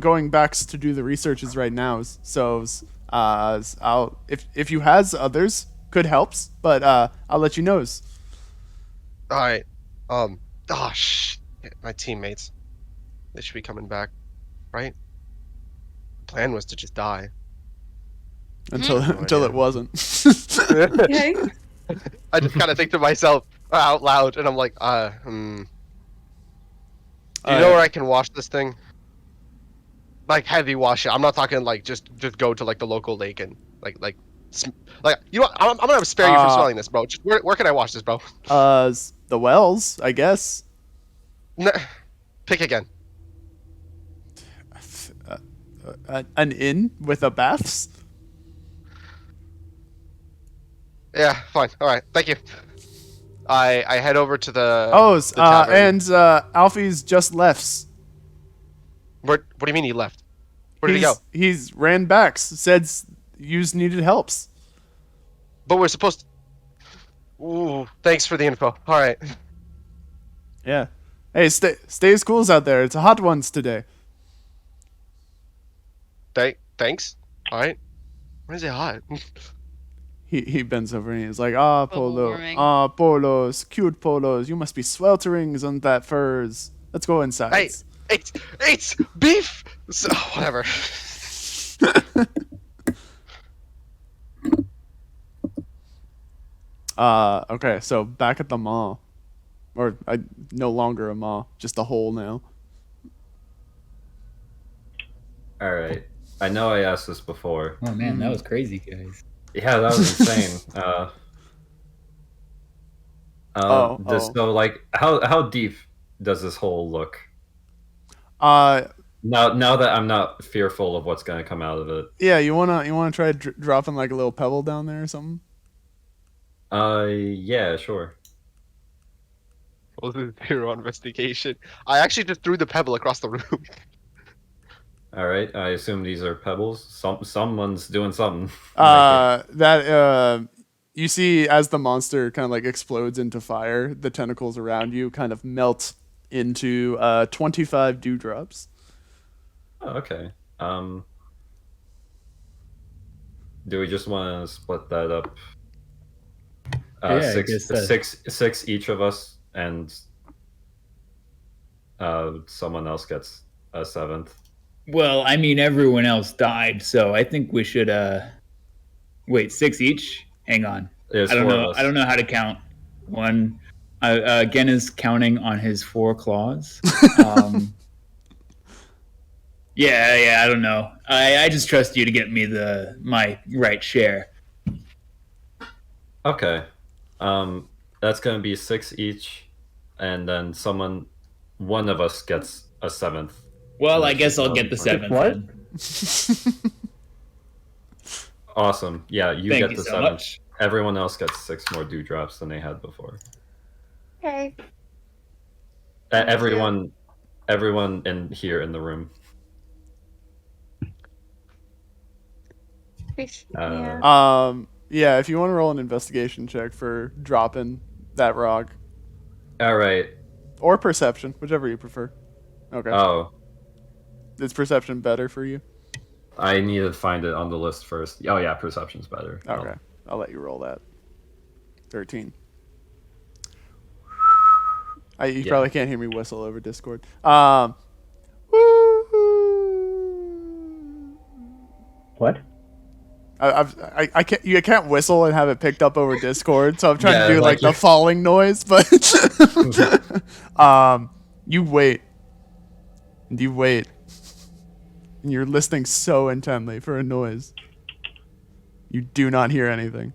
S1: going back to do the researches right now. So I'll if you has others could helps, but I'll let you know.
S4: All right. Shit, my teammates. They should be coming back, right? The plan was to just die.
S1: Until
S4: idea.
S1: it wasn't.
S2: Okay.
S4: I just kind of think to myself out loud, and I'm like, Do you know where I can wash this thing? Like heavy wash it. I'm not talking like just go to like the local lake and like you know what? I'm gonna spare you from smelling this, bro. Just where can I wash this, bro?
S1: The wells, I guess.
S4: Pick again.
S1: An inn with a baths.
S4: Yeah, fine. All right, thank you. I head over to the.
S1: The
S4: tavern.
S1: and Alfie's just left.
S4: What do you mean he left? Where did he go?
S1: He's ran back. Said yous needed helps.
S4: But we're supposed to. Ooh, thanks for the info. All right.
S1: Yeah. Hey, stay as cool as out there. It's hot ones today.
S4: Thanks. All right. Why is it hot?
S1: He bends over and he's like,
S7: Global
S1: Polo.
S7: warming.
S1: Polos. Cute Polos. You must be sweltering on that furs. Let's go inside.
S4: Hey, it's beef. So, whatever.
S1: Okay, so back at the mall. Or no longer a mall, just a hole now.
S8: All right. I know I asked this before.
S3: Oh man, that was crazy, guys.
S8: Yeah, that was insane. So like, how deep does this hole look?
S1: Now
S8: Now that I'm not fearful of what's gonna come out of it.
S1: yeah, you wanna try dropping like a little pebble down there or something?
S8: Yeah, sure.
S4: We'll do zero investigation. I actually just threw the pebble across the room.
S8: All right. I assume these are pebbles. Someone's doing something.
S1: You see as the monster kind of like explodes into fire, the tentacles around you kind of melt into 25 dewdrops.
S8: Oh, okay. Do we just want to split that up?
S3: Yeah, I guess
S8: Six each of us, and someone else gets a 7th.
S3: Well, I mean, everyone else died, so I think we should wait, 6 each. Hang on.
S8: There's
S3: I don't
S8: 4
S3: know.
S8: of us.
S3: I don't know how to count. One. Gen is counting on his 4 claws. Yeah. I don't know. I just trust you to get me my right share.
S8: Okay. That's gonna be 6 each, and then one of us gets a 7th.
S3: Well, I guess I'll get the 7th.
S9: What?
S3: Then.
S8: Awesome. Yeah, you
S3: Thank
S8: get
S3: you
S8: the
S3: so
S8: 7th.
S3: much.
S8: Everyone else gets 6 more dewdrops than they had before.
S2: Okay.
S8: Everyone in here in the room.
S2: Yeah.
S1: Yeah, if you want to roll an investigation check for dropping that rock.
S8: All right.
S1: Or perception, whichever you prefer. Okay.
S8: Oh,
S1: Is perception better for you?
S8: I need to find it on the list first. Oh yeah, perception's better.
S1: Okay. I'll let you roll that. 13. You probably can't hear me whistle over Discord.
S9: What?
S1: I can't. You can't whistle and have it picked up over Discord, so I'm trying to do
S8: like
S1: the falling noise, but you wait. And you wait. And you're listening so intently for a noise. You do not hear anything.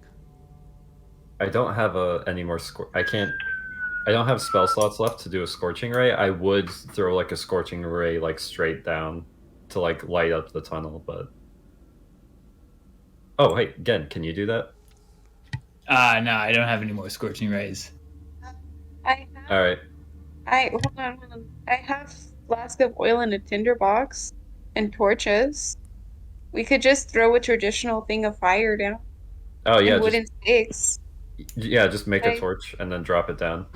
S8: I don't have any more I don't have spell slots left to do a scorching ray. I would throw a scorching ray straight down to light up the tunnel, but oh hey, again, can you do that?
S3: No, I don't have any more scorching rays.
S8: All right.
S2: Hold on. I have flask of oil in a tinder box and torches. We could just throw a traditional thing of fire down.
S8: Oh yeah,
S2: and wooden sticks.
S8: Just make a torch and then drop it down.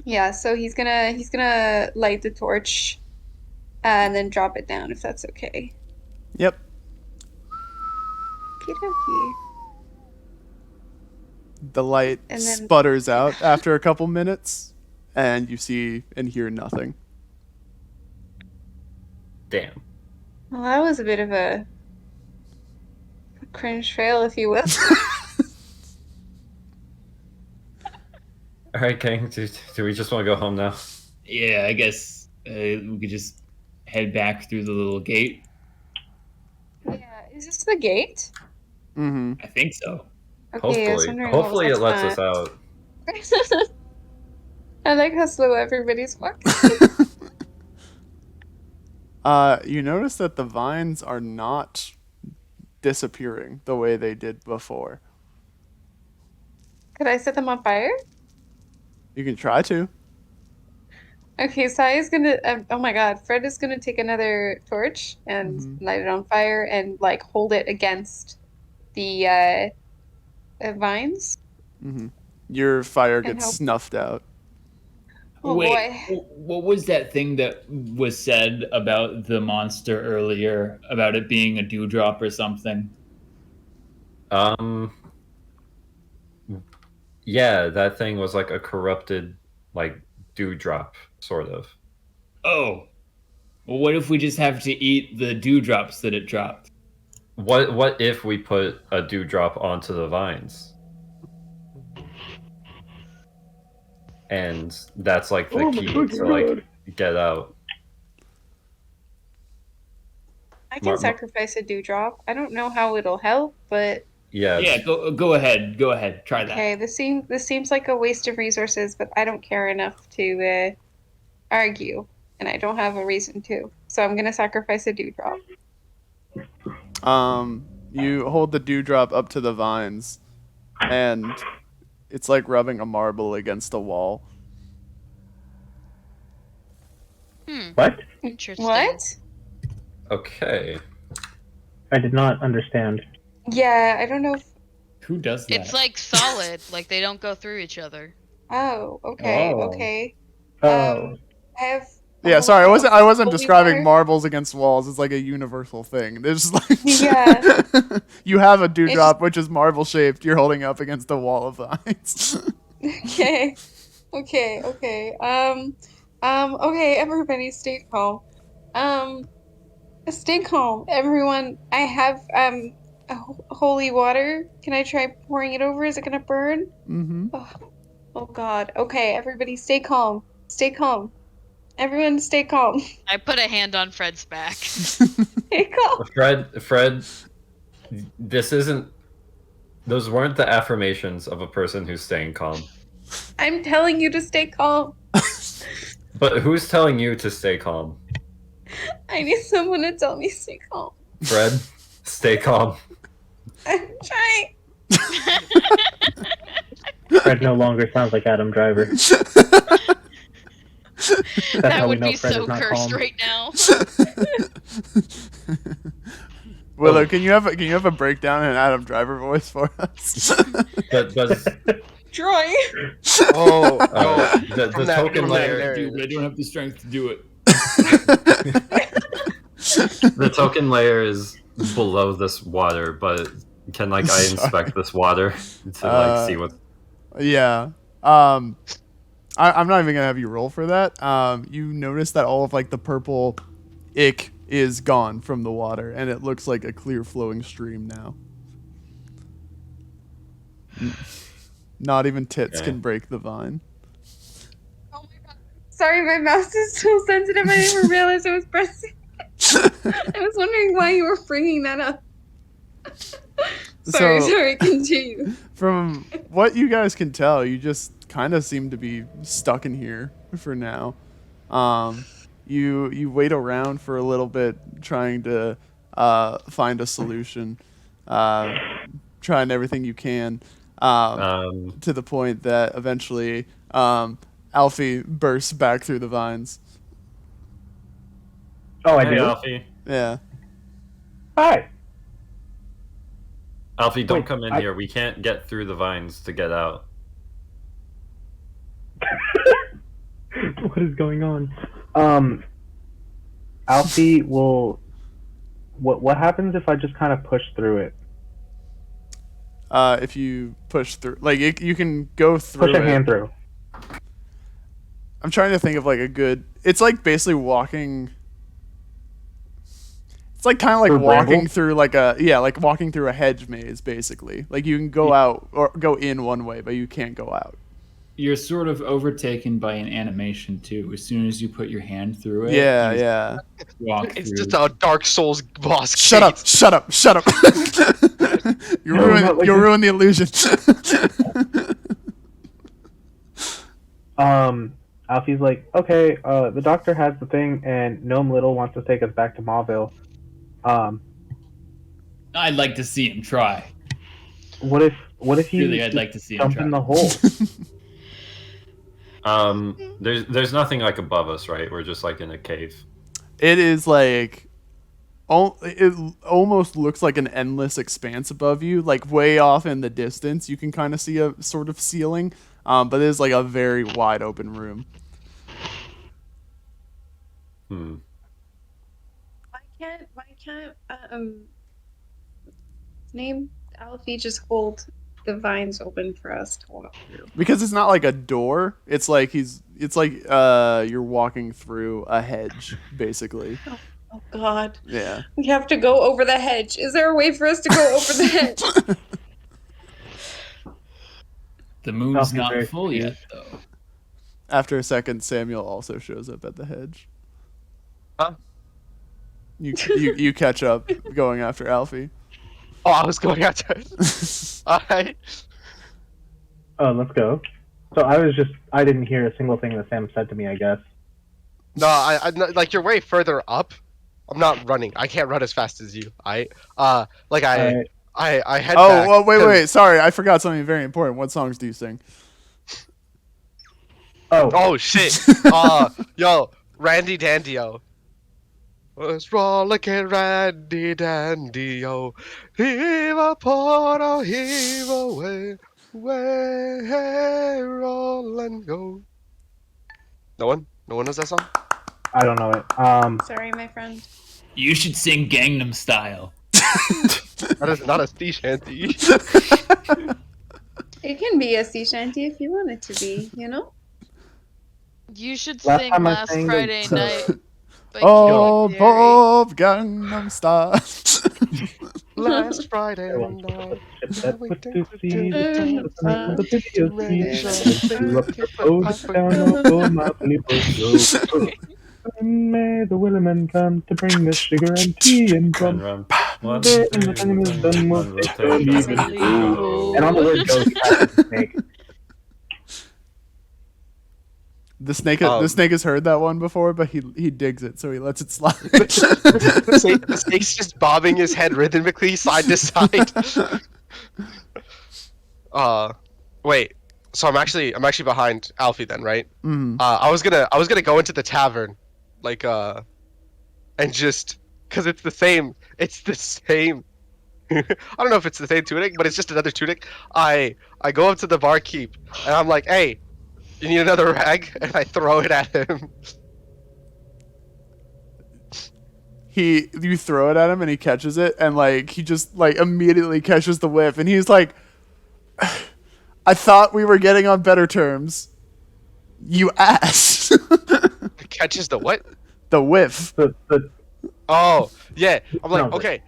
S2: Yeah, so he's gonna light the torch and then drop it down if that's okay.
S1: Yep.
S2: Okey-dokey.
S1: The light sputters out after a couple minutes, and you see and hear nothing.
S8: Damn.
S2: Well, that was a bit of a cringe fail, if you will.
S8: All right, King. Do we just want to go home now?
S3: Yeah, I guess we could just head back through the little gate.
S2: Yeah, is this the gate?
S1: Mm-hmm.
S3: I think so.
S2: Okay,
S8: Hopefully it lets us out.
S2: I like how slow everybody's walking.
S1: You notice that the vines are not disappearing the way they did before.
S2: Could I set them on fire?
S1: You can try to.
S2: Okay, Sai is gonna. Oh my God, Fred is gonna take another torch and light it on fire and hold it against the vines.
S1: Mm-hmm. Your fire
S2: And
S1: gets
S2: help.
S1: snuffed out.
S2: Oh
S3: Wait,
S2: boy.
S3: what was that thing that was said about the monster earlier? About it being a dewdrop or something?
S8: Yeah, that thing was a corrupted, dewdrop, sort of.
S3: Oh. Well, what if we just have to eat the dewdrops that it dropped?
S8: What if we put a dewdrop onto the vines? And that's the key to get out.
S2: I can sacrifice a dewdrop. I don't know how it'll help, but
S3: Yeah, go ahead. Go ahead. Try that.
S2: okay. This seems like a waste of resources, but I don't care enough to argue, and I don't have a reason to. So I'm gonna sacrifice a dewdrop.
S1: You hold the dewdrop up to the vines, and it's like rubbing a marble against a wall.
S9: What?
S7: Interesting.
S2: What?
S8: Okay.
S9: I did not understand.
S2: Yeah, I don't know if...
S3: Who does that?
S7: It's solid, they don't go through each other.
S2: Oh, okay,
S3: Oh.
S2: okay.
S9: Oh.
S2: I have...
S1: Yeah, sorry, I wasn't
S2: holy
S1: describing
S2: water.
S1: marbles against walls. It's a universal thing. There's
S2: Yeah.
S1: You have a dewdrop which is marble shaped. You're holding up against a wall of vines.
S2: Okay. Okay, everybody stay calm. Stay calm. Everyone, I have, holy water. Can I try pouring it over? Is it gonna burn?
S1: Mm-hmm.
S2: Oh God. Okay, everybody stay calm. Stay calm. Everyone stay calm.
S7: I put a hand on Fred's back.
S2: Stay calm.
S8: Fred, this isn't. Those weren't the affirmations of a person who's staying calm.
S2: I'm telling you to stay calm.
S8: But who's telling you to stay calm?
S2: I need someone to tell me stay calm.
S8: Fred, stay calm.
S2: I'm trying.
S9: Fred no longer sounds like Adam Driver.
S7: That
S9: how we
S7: would
S9: know
S7: be
S9: Fred
S7: so
S9: is not
S7: cursed
S9: calm.
S7: right now.
S1: Willow, can you have a breakdown in Adam Driver voice for us?
S8: Does
S2: Trying.
S4: Oh,
S8: the
S4: from that-
S8: token
S4: from that
S8: layer?
S4: area.
S3: Dude, I don't have the strength to do it.
S8: The token layer is below this water, but can I inspect this water to see what?
S1: Yeah. I'm not even gonna have you roll for that. You notice that all of the purple ick is gone from the water, and it looks like a clear flowing stream now. Not even tits
S8: Okay.
S1: can break the vine.
S2: Oh my God. Sorry, my mouse is so sensitive. I didn't even realize I was pressing. I was wondering why you were bringing that up. Sorry,
S1: So-
S2: sorry. Continue.
S1: From what you guys can tell, you just kind of seem to be stuck in here for now. You wait around for a little bit, trying to find a solution, trying everything you can, to the point that eventually Alfie bursts back through the vines.
S9: Oh, I
S8: Hey,
S9: do.
S8: Alfie.
S1: Yeah.
S9: Hi.
S8: Alfie, don't
S9: Wait,
S8: come in here. We can't get through the vines to get out.
S9: What is going on? Alfie will. What happens if I just kind of push through it?
S1: If you push through, you can go through
S9: Push a
S1: it.
S9: hand through.
S1: I'm trying to think of a good. It's basically walking. It's kind of
S9: Through
S1: walking
S9: bramble?
S1: through walking through a hedge maze, basically. You can go out or go in one way, but you can't go out.
S3: You're sort of overtaken by an animation too. As soon as you put your hand through it,
S1: Yeah,
S3: you
S1: yeah.
S3: walk
S4: It's
S3: through.
S4: just a Dark Souls boss.
S1: Shut up!
S4: gate.
S1: Shut up! Shut up! you
S9: No,
S1: ruin
S9: not like
S1: you
S9: this.
S1: ruin the illusion.
S9: Alfie's like, okay, the doctor has the thing, and Gnome Little wants to take us back to Mauville.
S3: I'd like to see him try.
S9: What if you
S3: Really, I'd
S9: just
S3: like to see him
S9: jump
S3: try.
S9: in the hole?
S8: There's nothing above us, right? We're just in a cave.
S1: It is it almost looks like an endless expanse above you, way off in the distance. You can kind of see a sort of ceiling, but it is a very wide open room.
S8: Hmm.
S2: Why can't name Alfie just hold the vines open for us to walk through?
S1: Because it's not a door. It's you're walking through a hedge, basically.
S2: Oh God.
S1: Yeah.
S2: We have to go over the hedge. Is there a way for us to go over the hedge?
S3: The moon's
S9: Alfie's
S3: not
S9: very
S3: full yet,
S9: confused.
S3: though.
S1: After a second, Samuel also shows up at the hedge.
S4: Huh?
S1: You catch up going after Alfie.
S4: Oh, I was going after. Alright.
S9: Oh, let's go. So I didn't hear a single thing that Sam said to me, I guess.
S4: No, I you're way further up. I'm not running. I can't run as fast as you. I head back.
S1: Oh, wait,
S4: 'cause-
S1: wait. Sorry, I forgot something very important. What songs do you sing?
S4: Oh shit. Yo, Randy Dandio. Was rollicking Randy Dandio. Heave a portal, heave away, way roll and go. No one? No one knows that song?
S9: I don't know it.
S2: Sorry, my friend.
S3: You should sing Gangnam Style.
S4: That is not a sea shanty.
S2: It can be a sea shanty if you want it to be, you know?
S7: You should
S9: Last
S7: sing
S9: time I
S7: Last
S9: sang the-
S7: Friday Night. by
S1: Oh,
S7: Katy Perry.
S1: Bob Gangnam Style.
S4: Last Friday
S9: I once
S4: night.
S9: was a ship that put to sea.
S2: Mm,
S9: With the video
S4: Measure
S9: seat. When you up
S4: the
S9: proposed down over my Filippo. When may the Willerman come to bring us sugar and tea and
S8: Run,
S9: drum?
S8: run. One,
S9: Then
S8: two,
S9: the time is done, we'll
S8: one,
S9: take
S8: rotate,
S9: our leave
S8: one,
S9: and
S7: go.
S8: go.
S9: And on the word go, he passes the snake.
S1: The snake has heard that one before, but he digs it, so he lets it slide.
S4: The snake's just bobbing his head rhythmically side to side. Wait. So I'm actually behind Alfie then, right?
S1: Mhm.
S4: I was gonna go into the tavern, like and just because it's the same. It's the same. I don't know if it's the same tunic, but it's just another tunic. I go up to the barkeep and I'm like, "Hey, you need another rag?" And I throw it at him.
S1: You throw it at him and he catches it, and like he just like immediately catches the whiff, and he's like, I thought we were getting on better terms. You ass.
S4: Catches the what?
S1: The whiff.
S9: The
S4: Oh, yeah. I'm like,
S9: No,
S4: okay.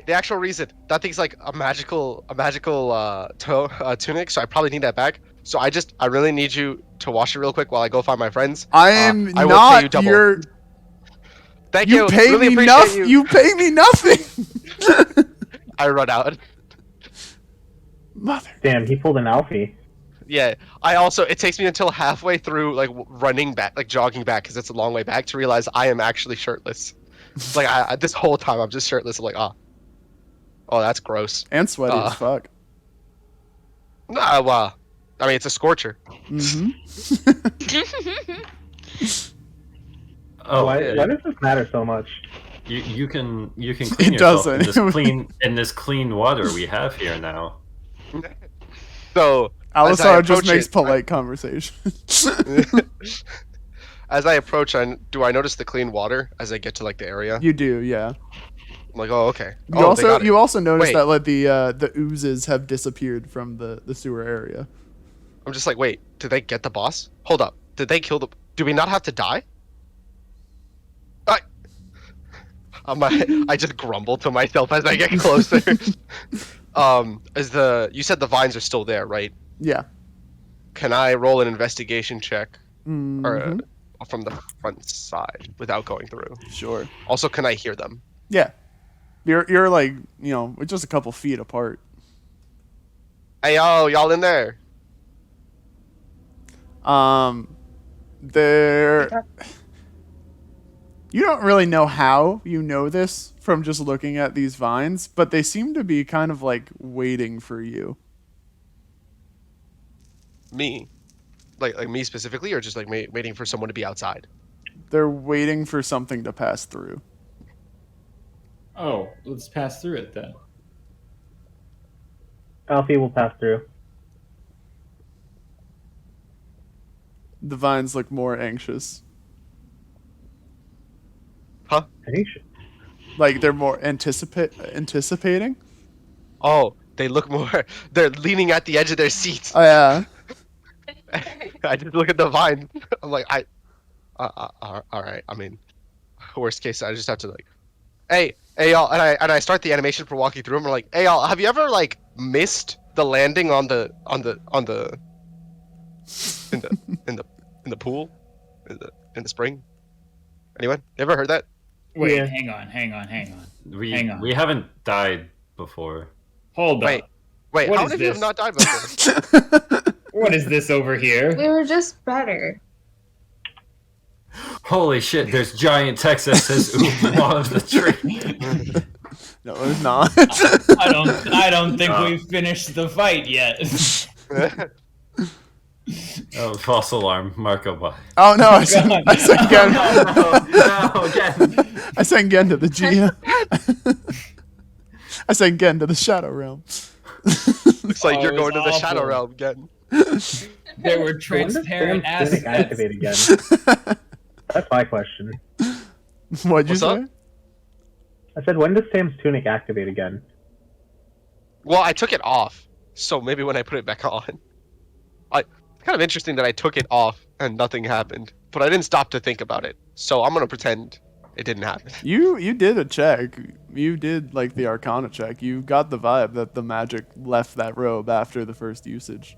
S4: The actual reason that thing's like a magical tunic, so I probably need that back. So I really need you to wash it real quick while I go find my friends.
S1: I am
S4: I will
S1: not
S4: pay you double.
S1: your.
S4: Thank you.
S1: You pay
S4: Really
S1: me
S4: appreciate
S1: nothing. You pay me nothing.
S4: I run out.
S1: Mother.
S9: damn, he pulled an Alfie.
S4: Yeah. It takes me until halfway through, like running back, like jogging back, because it's a long way back, to realize I am actually shirtless. Like this whole time I'm just shirtless. I'm like, oh, that's gross.
S1: And sweaty as fuck.
S4: Nah, well, I mean, it's a scorcher.
S1: Mm-hmm.
S8: Oh,
S9: Why does this matter so much?
S8: you can clean
S1: It
S8: yourself
S1: doesn't.
S8: in this clean water we have here now.
S4: So as I
S1: Alisar just
S4: approach
S1: makes
S4: it,
S1: polite conversation.
S4: As I approach, do I notice the clean water as I get to like the area?
S1: You do, yeah.
S4: I'm like, oh, okay.
S1: You also
S4: they got it.
S1: notice
S4: Wait.
S1: that like the oozes have disappeared from the sewer area.
S4: I'm just like, wait, did they get the boss? Hold up, did they kill the? Do we not have to die? I just grumble to myself as I get closer. You said the vines are still there, right?
S1: Yeah.
S4: Can I roll an investigation check,
S1: Mhm.
S4: or from the front side without going through?
S1: Sure.
S4: Also, can I hear them?
S1: Yeah. You're like, we're just a couple feet apart.
S4: Hey, yo, y'all in there?
S1: There. You don't really know how you know this from just looking at these vines, but they seem to be kind of like waiting for you.
S4: Me? Like me specifically, or just like waiting for someone to be outside?
S1: They're waiting for something to pass through.
S3: Oh, let's pass through it then.
S9: Alfie will pass through.
S1: The vines look more anxious.
S4: Huh?
S1: Like they're more anticipating.
S4: Oh, they look more. They're leaning at the edge of their seats.
S1: Oh yeah.
S4: I just look at the vine. I'm like, all right. I mean, worst case, I just have to like, hey, y'all, and I start the animation for walking through them. I'm like, hey, y'all, have you ever like missed the landing in the pool, in the spring? Anyone? You ever heard that?
S3: Wait,
S9: Yeah.
S3: hang on. Hang on.
S8: We haven't died before.
S3: Hold up.
S4: Wait,
S3: What
S4: how
S3: is
S4: many of you have
S3: this?
S4: not died before?
S3: What is this over here?
S2: We were just better.
S8: Holy shit! There's giant text that says "Oobe" on the tree.
S1: No, it's not.
S3: I don't think we've finished the fight yet.
S8: Oh, false alarm. Marco by.
S1: Oh no! I said
S3: God.
S1: again.
S8: No, again.
S1: I sang again to the GM. I sang again to the Shadow Realm.
S4: Looks like you're
S3: it
S4: going to
S3: was
S4: the Shadow
S3: awful.
S4: Realm again.
S3: There were transparent
S9: When does Sam's tunic
S3: assets.
S9: activate again? That's my question.
S1: What'd you
S4: What's
S1: say?
S4: up?
S9: I said, when does Sam's tunic activate again?
S4: Well, I took it off, so maybe when I put it back on. kind of interesting that I took it off and nothing happened, but I didn't stop to think about it. So I'm gonna pretend it didn't happen.
S1: You did a check. You did like the Arcana check. You got the vibe that the magic left that robe after the first usage.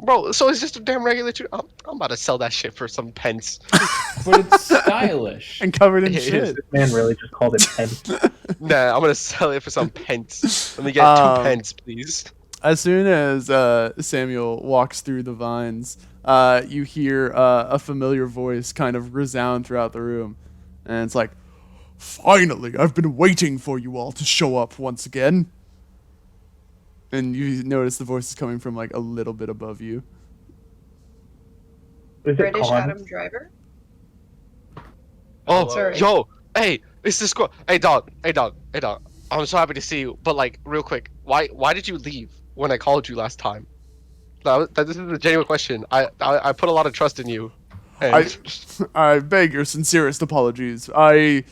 S4: Bro, so it's just a damn regular tunic. I'm about to sell that shit for some pence.
S3: But it's stylish.
S1: And covered in
S4: It
S1: shit.
S4: is.
S9: This man really just called it 10.
S4: Nah, I'm gonna sell it for some pence. Let me get 2 pence, please.
S1: As soon as Samuel walks through the vines, you hear a familiar voice kind of resound throughout the room. And it's like, finally, I've been waiting for you all to show up once again. And you notice the voice is coming from like a little bit above you.
S9: Is it
S2: British
S9: Cawn?
S2: Adam Driver.
S4: Oh,
S2: Sorry.
S4: yo, hey, it's the squad. Hey, dog. I'm so happy to see you. But like, real quick, why did you leave when I called you last time? This is a genuine question. I put a lot of trust in you. And
S1: I beg your sincerest apologies. I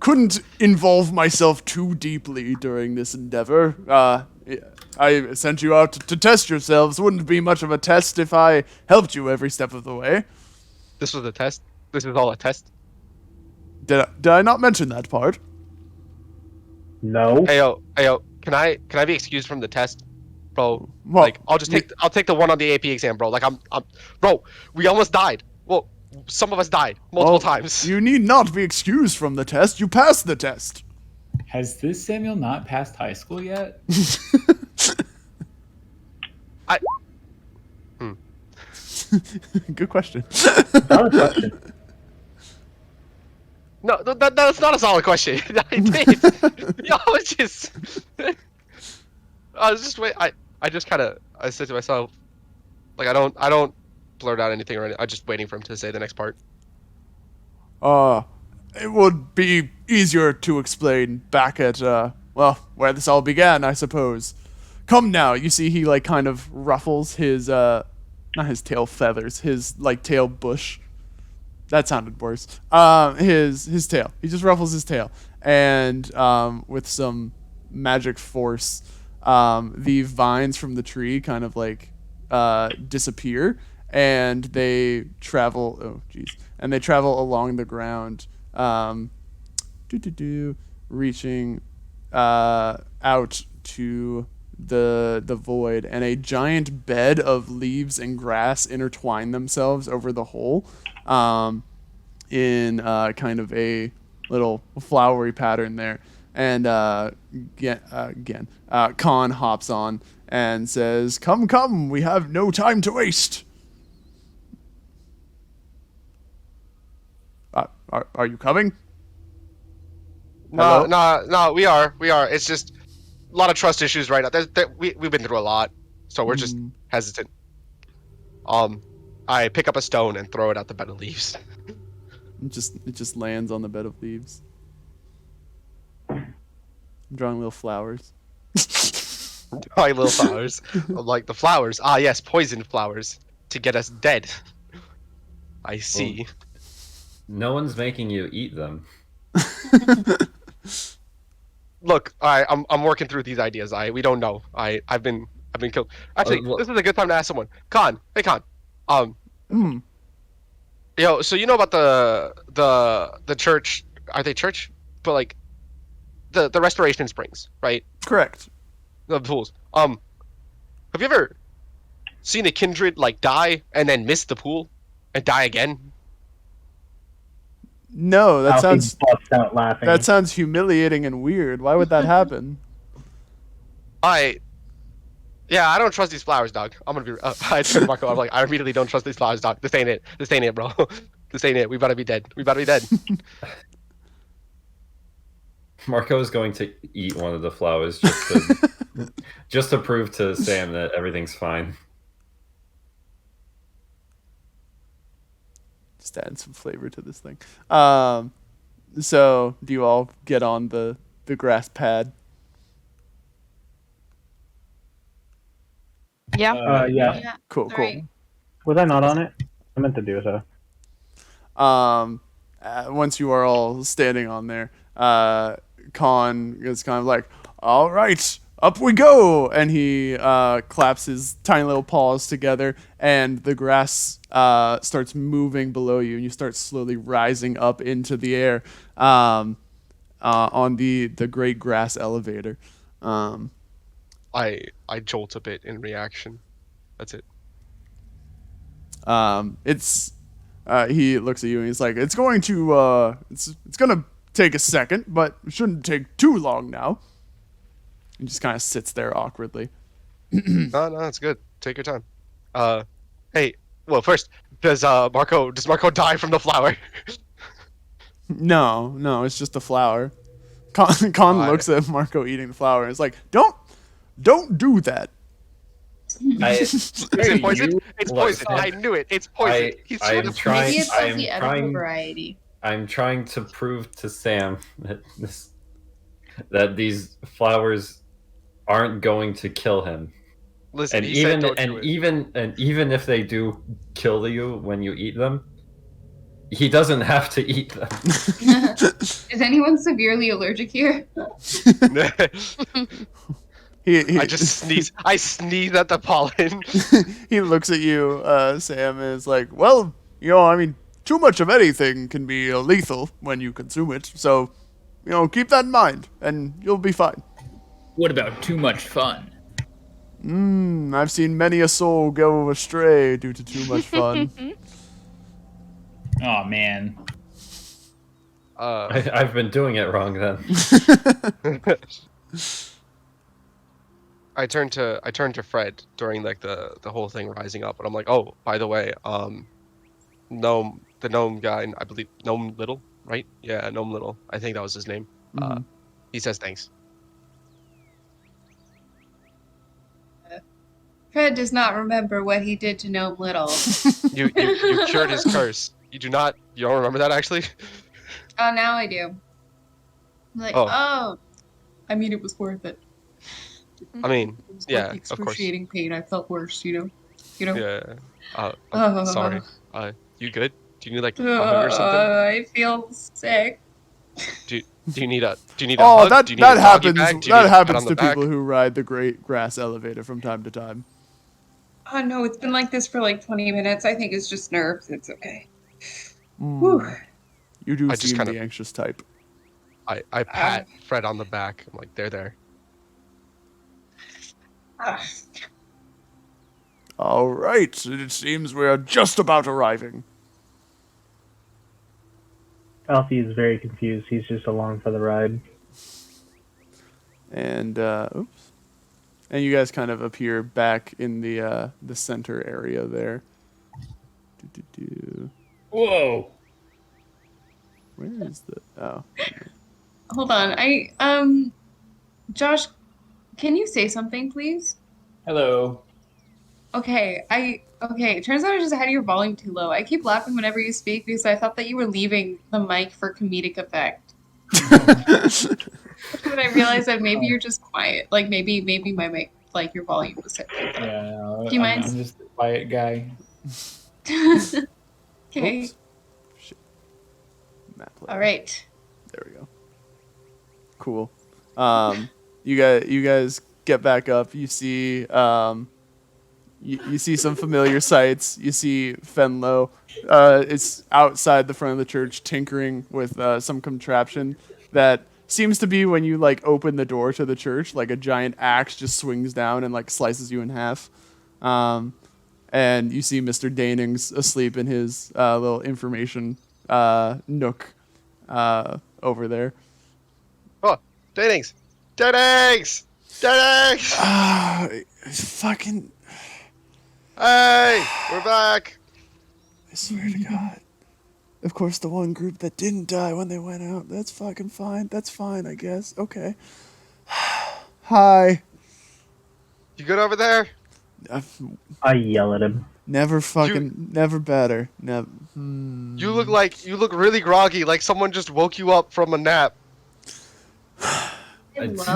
S1: couldn't involve myself too deeply during this endeavor. I sent you out to test yourselves. Wouldn't be much of a test if I helped you every step of the way.
S4: this was a test. This is all a test.
S1: Did I not mention that part?
S9: No.
S4: Hey yo, can I be excused from the test, bro?
S1: Well,
S4: Like, I'll take the one on the AP exam, bro. Like, bro, we almost died. Well, some of us died multiple times.
S1: You need not be excused from the test. You passed the test.
S3: Has this Samuel not passed high school yet?
S1: Good question.
S9: Valid question.
S4: No, that's not a solid question. I did. Yo, it's just. I was just wait. I just kind of. I said to myself, like, I don't blurt out anything or anything. I'm just waiting for him to say the next part.
S1: It would be easier to explain back at, where this all began, I suppose. Come now, you see he, like, kind of ruffles his, not his tail feathers, his, like, tail bush. That sounded worse. His tail. He just ruffles his tail. And, with some magic force, the vines from the tree kind of, like, disappear. And they travel, and they travel along the ground, reaching out to the void, and a giant bed of leaves and grass intertwine themselves over the hole, in kind of a little flowery pattern there. And again, Cawn hops on and says, "Come, we have no time to waste." Are you coming?
S4: No, we are. It's just a lot of trust issues right now. We've been through a lot, so we're just hesitant. I pick up a stone and throw it at the bed of leaves.
S1: It just lands on the bed of leaves. I'm drawing little flowers.
S4: My little flowers. I'm like, the flowers. Ah, yes, poisoned flowers to get us dead. I see.
S8: Well, no one's making you eat them.
S4: Look, I'm working through these ideas. We don't know. I've been killed. Actually, this is a good time to ask someone. Cawn, hey Cawn. Yo, so you know about the church? Are they church? But like, the Restoration Springs, right?
S1: Correct.
S4: The pools. Have you ever seen a kindred like die and then miss the pool and die again?
S1: No, that
S9: Alfie
S1: sounds
S9: busts out laughing.
S1: that sounds humiliating and weird. Why would that happen?
S4: I don't trust these flowers, dog. I'm gonna be. I turned to Marco. I'm like, I immediately don't trust these flowers, dog. This ain't it, bro. This ain't it. We better be dead.
S8: Marco is going to eat one of the flowers just to prove to Sam that everything's fine.
S1: Just add some flavor to this thing. So do you all get on the grass pad?
S7: Yeah.
S9: Yeah.
S1: Cool.
S7: Right.
S9: Was I not on it? I meant to do so.
S1: Once you are all standing on there, Cawn is kind of like, all right, up we go, and he claps his tiny little paws together, and the grass starts moving below you, and you start slowly rising up into the air on the great grass elevator.
S4: I jolt a bit in reaction. That's it.
S1: It's he looks at you and he's like, it's going to take a second, but it shouldn't take too long now. He just kind of sits there awkwardly.
S4: No, it's good. Take your time. Hey, well, first, does Marco die from the flower?
S1: No, it's just a flower. Cawn looks at Marco eating the flower and is like, don't do that.
S4: Is it poison? It's poison. I knew it. It's poison.
S8: I'm trying.
S2: Maybe it's of the edible variety.
S8: I'm trying to prove to Sam that these flowers aren't going to kill him.
S4: Listen,
S8: and even if they do kill you when you eat them, he doesn't have to eat them.
S2: Is anyone severely allergic here?
S4: I just sneeze. I sneeze at the pollen.
S1: He looks at you, Sam, and is like, well, I mean, too much of anything can be lethal when you consume it. So, keep that in mind, and you'll be fine.
S3: What about too much fun?
S1: I've seen many a soul go astray due to too much fun.
S3: Oh man.
S8: I've been doing it wrong then.
S4: I turned to Fred during like the whole thing rising up, and I'm like, oh, by the way, the gnome guy, I believe Gnome Little, right? Yeah, Gnome Little. I think that was his name.
S1: Mm-hmm.
S4: He says thanks.
S2: Fred does not remember what he did to Gnome Little.
S4: You cured his curse. You don't remember that actually?
S2: Oh, now I do. I'm like, oh. I mean, it was worth it.
S4: I mean,
S2: it was
S4: yeah,
S2: worth the excruciating pain. I felt worse, you know.
S4: Yeah. Sorry. You good? Do you need like a hug or something?
S2: I feel sick.
S4: Do you need a hug?
S1: That
S4: Do you need a doggy
S1: happens.
S4: bag? Do you
S1: That
S4: need a pat
S1: happens
S4: on
S1: to
S4: the back?
S1: people who ride the great grass elevator from time to time.
S2: Oh no, it's been like this for like 20 minutes. I think it's just nerves. It's okay. Whew.
S1: You do
S4: I just
S1: seem
S4: kinda-
S1: the anxious type.
S4: I pat Fred on the back. I'm like, there.
S1: All right, it seems we are just about arriving.
S9: Alfie is very confused. He's just along for the ride.
S1: And oops. And you guys kind of appear back in the center area there.
S3: Whoa.
S1: Where is the? Oh.
S2: Hold on. Josh, can you say something, please?
S3: Hello.
S2: Okay. It turns out I just had your volume too low. I keep laughing whenever you speak because I thought that you were leaving the mic for comedic effect. But I realized that maybe you're just quiet. Like maybe my mic, like your volume was set.
S3: Yeah, no,
S2: Do you mind?
S3: I'm just a quiet guy.
S2: Okay.
S1: Oops. Shit. Map player.
S2: All right.
S1: There we go. Cool. You guys get back up. You see you see some familiar sights. You see Fenlo. It's outside the front of the church tinkering with some contraption that seems to be when you like open the door to the church, like a giant axe just swings down and like slices you in half. And you see Mr. Danings asleep in his little information nook over there.
S4: Oh, Danings!
S1: Fucking.
S4: Hey, we're back.
S1: I swear to God. Of course, the one group that didn't die when they went out. That's fucking fine. That's fine, I guess. Okay. Hi.
S4: You good over there?
S9: I yell at him.
S1: Never better. Never.
S4: You look really groggy, like someone just woke you up from a nap.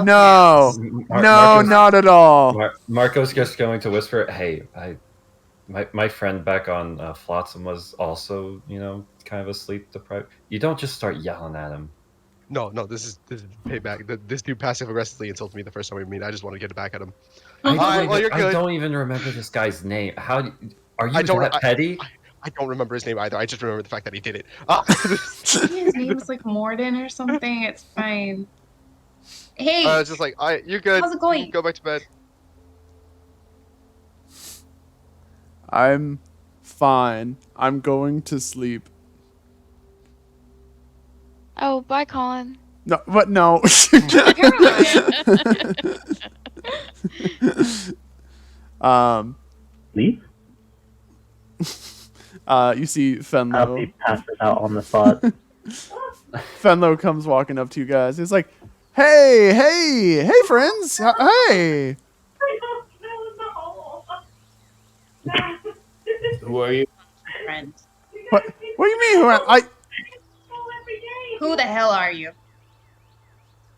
S1: No,
S8: Marco's,
S1: not at all.
S8: Marco's just going to whisper, "Hey, my friend back on Flotsam was also, kind of asleep deprived. You don't just start yelling at him.
S4: No, this is payback. This dude passive aggressively insulted me the first time we meet. I just want to get it back at him.
S8: I don't even remember this guy's name. Are you that petty?
S4: I don't remember his name either. I just remember the fact that he did it.
S2: Maybe his name was like Morden or something. It's fine. Hey,
S4: It's just like, you're good.
S2: how's it going?
S4: You can go back to bed.
S1: I'm fine. I'm going to sleep.
S7: Oh, bye, Colin.
S1: No, but no.
S9: Leave?
S1: You see Fenlo.
S9: Alfie passes out on the spot.
S1: Fenlo comes walking up to you guys. He's like, hey, friends. Hey.
S3: Who are you?
S2: Friend.
S1: What do you mean?
S2: Who the hell are you?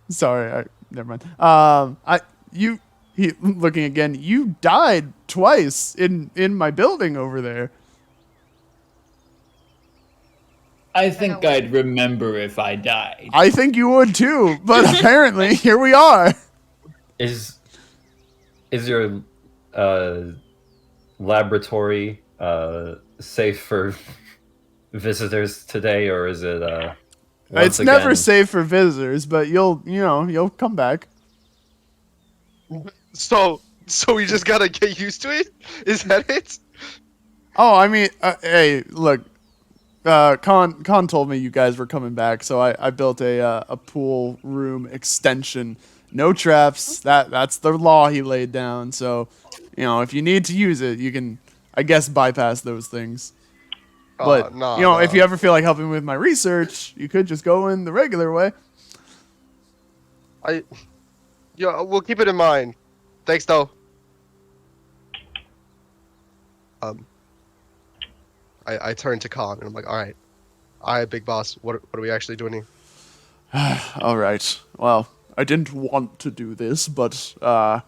S1: Sorry, never mind. He looking again. You died twice in my building over there.
S3: I think I'd remember if I died.
S1: I think you would too, but apparently here we are.
S8: Is your laboratory safe for visitors today, or is it
S1: It's never safe for visitors, but you'll come back.
S4: So we just gotta get used to it? Is that it?
S1: Oh, I mean, hey, look, Cawn told me you guys were coming back, so I built a pool room extension. No traps. That's the law he laid down. So, if you need to use it, you can, I guess, bypass those things. But if you ever feel like helping with my research, you could just go in the regular way.
S4: We'll keep it in mind. Thanks, though. I turn to Cawn and I'm like, all right, big boss. What are we actually doing here?
S1: All right. Well, I didn't want to do this, but
S4: Hey,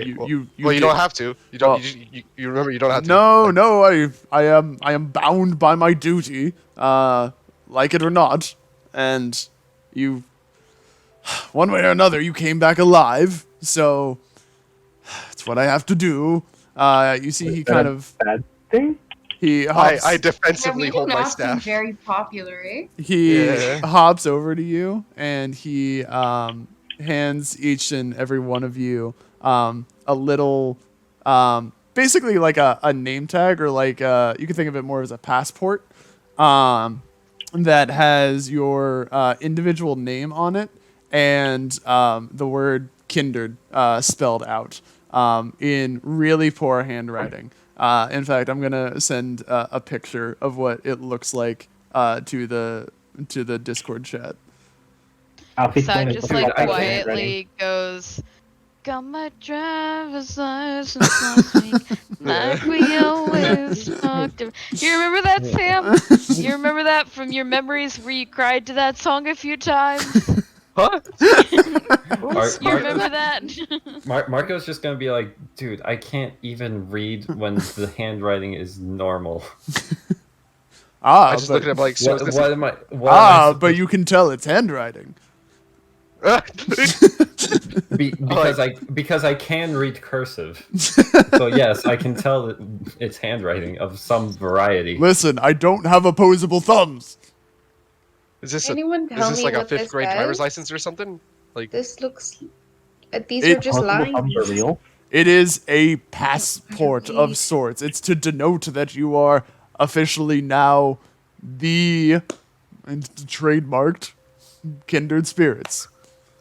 S1: you
S4: don't have to. You don't. You remember you don't have to.
S1: No. I am bound by my duty, like it or not, and you. One way or another, you came back alive, so it's what I have to do. You see, he kind of
S9: bad thing.
S1: He hops,
S4: I defensively hold my
S2: not
S4: staff.
S2: very popular, eh?
S1: He hops over to you and he hands each and every one of you a little, basically like a name tag, or like you can think of it more as a passport, that has your individual name on it and the word Kindred spelled out in really poor handwriting. In fact, I'm gonna send a picture of what it looks like to the Discord chat.
S7: Sam just like quietly goes, "Got my driver's license last week, like we always talked about." You remember that, Sam? You remember that from your memories where you cried to that song a few times?
S4: What?
S7: You remember that?
S8: Marco's just gonna be like, dude, I can't even read when the handwriting is normal.
S4: I just look at him like, so
S8: what am I?
S1: But you can tell it's handwriting.
S8: Because I can read cursive. So yes, I can tell that it's handwriting of some variety.
S1: Listen, I don't have opposable thumbs.
S4: Is this like a 5th grade driver's license or something? Like
S2: this looks. These are just lines.
S9: Are real?
S1: It is a passport of sorts. It's to denote that you are officially now the trademarked Kindred spirits.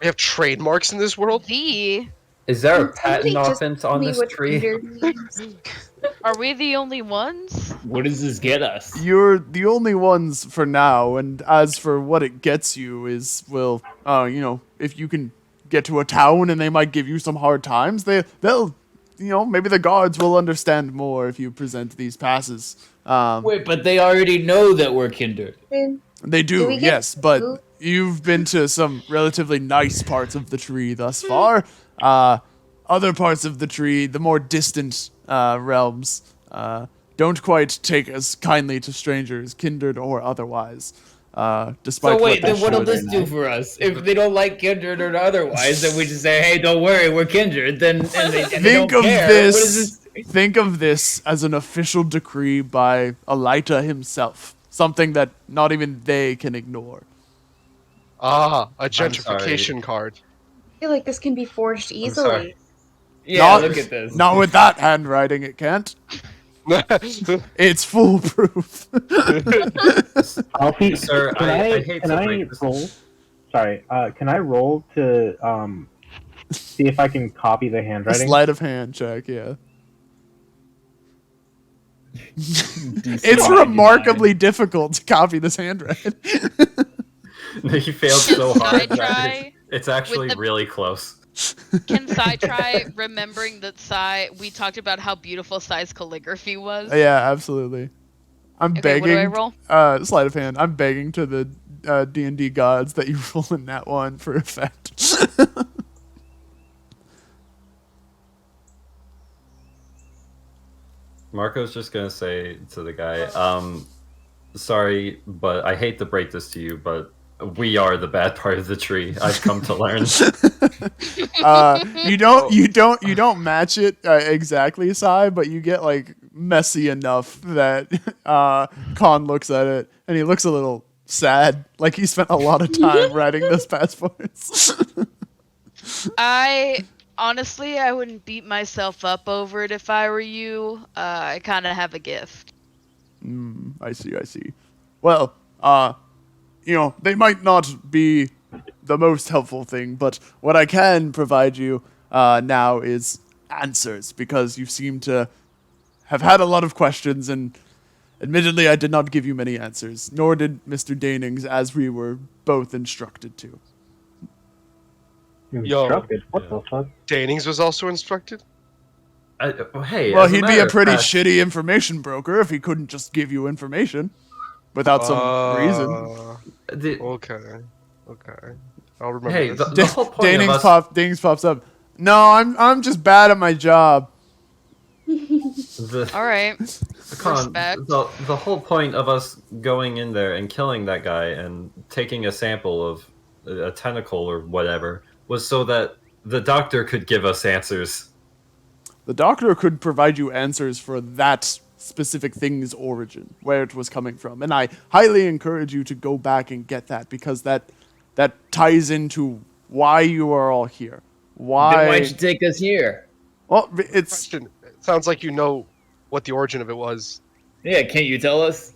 S4: We have trademarks in this world?
S8: Is there a patent office on this tree?
S7: Are we the only ones?
S3: What does this get us?
S1: You're the only ones for now, and as for what it gets you is, well, if you can get to a town and they might give you some hard times, they'll, maybe the guards will understand more if you present these passes.
S3: Wait, but they already know that we're Kindred.
S1: They do, yes, but you've been to some relatively nice parts of the tree thus far. Other parts of the tree, the more distant realms, don't quite take as kindly to strangers, kindred or otherwise. Despite
S3: So wait,
S1: what they
S3: then what'll
S1: showed.
S3: this do for us? If they don't like Kindred or otherwise, then we just say, "Hey, don't worry, we're Kindred." Then they
S1: Think
S3: don't
S1: of
S3: care.
S1: this.
S3: What is this?
S1: Think of this as an official decree by Alita himself. Something that not even they can ignore.
S4: Ah, a
S8: I'm
S4: gentrification
S8: sorry.
S4: card.
S2: I feel like this can be forged
S8: sorry.
S2: easily.
S3: Yeah,
S1: Not-
S3: look at this.
S1: Not with that handwriting, it can't. It's foolproof.
S9: Alfie,
S8: Sir,
S9: can
S8: I hate
S9: can
S8: to
S9: I
S8: break this.
S9: roll? Sorry, can I roll to see if I can copy the
S1: A
S9: handwriting?
S1: sleight of hand check, yeah.
S3: DC
S1: It's
S3: by
S1: remarkably difficult to copy this handwriting.
S8: He failed so
S7: Can
S8: hard.
S7: I
S8: that
S7: try
S8: it's actually
S7: with the-
S8: really close.
S7: Can Sai try remembering that Sai? We talked about how beautiful Sai's calligraphy was.
S1: Yeah, absolutely. I'm
S7: Okay,
S1: begging.
S7: what do I roll?
S1: Sleight of hand. I'm begging to the D&D gods that you roll in that one for effect.
S8: Marco's just gonna say to the guy, sorry, but I hate to break this to you, but we are the bad part of the tree. I've come to learn.
S1: You don't match it exactly, Sai, but you get like messy enough that Cawn looks at it and he looks a little sad, like he spent a lot of time writing those passports.
S7: Honestly, I wouldn't beat myself up over it if I were you. I kind of have a gift.
S1: I see. Well, they might not be the most helpful thing, but what I can provide you now is answers, because you seem to have had a lot of questions, and admittedly, I did not give you many answers, nor did Mr. Danings, as we were both instructed to.
S9: Instructed? What the fuck?
S4: Danings was also instructed?
S8: Hey,
S1: Well,
S8: as
S1: he'd be
S8: matter
S1: a
S8: of
S1: pretty
S8: fact-
S1: shitty information broker if he couldn't just give you information without some reason.
S4: Okay. I'll remember
S8: Hey,
S4: this.
S8: the whole point of us...
S1: Danings pops up. No, I'm just bad at my job.
S7: All right.
S8: Con,
S7: Respect.
S8: the whole point of us going in there and killing that guy and taking a sample of a tentacle or whatever was so that the doctor could give us answers.
S1: The doctor could provide you answers for that specific thing's origin, where it was coming from. And I highly encourage you to go back and get that, because that ties into why you are all here.
S3: Then why'd you
S1: Why?
S3: take us here?
S1: Well, it's...
S4: Question. It sounds like you know what the origin of it was.
S3: Yeah, can't you tell us?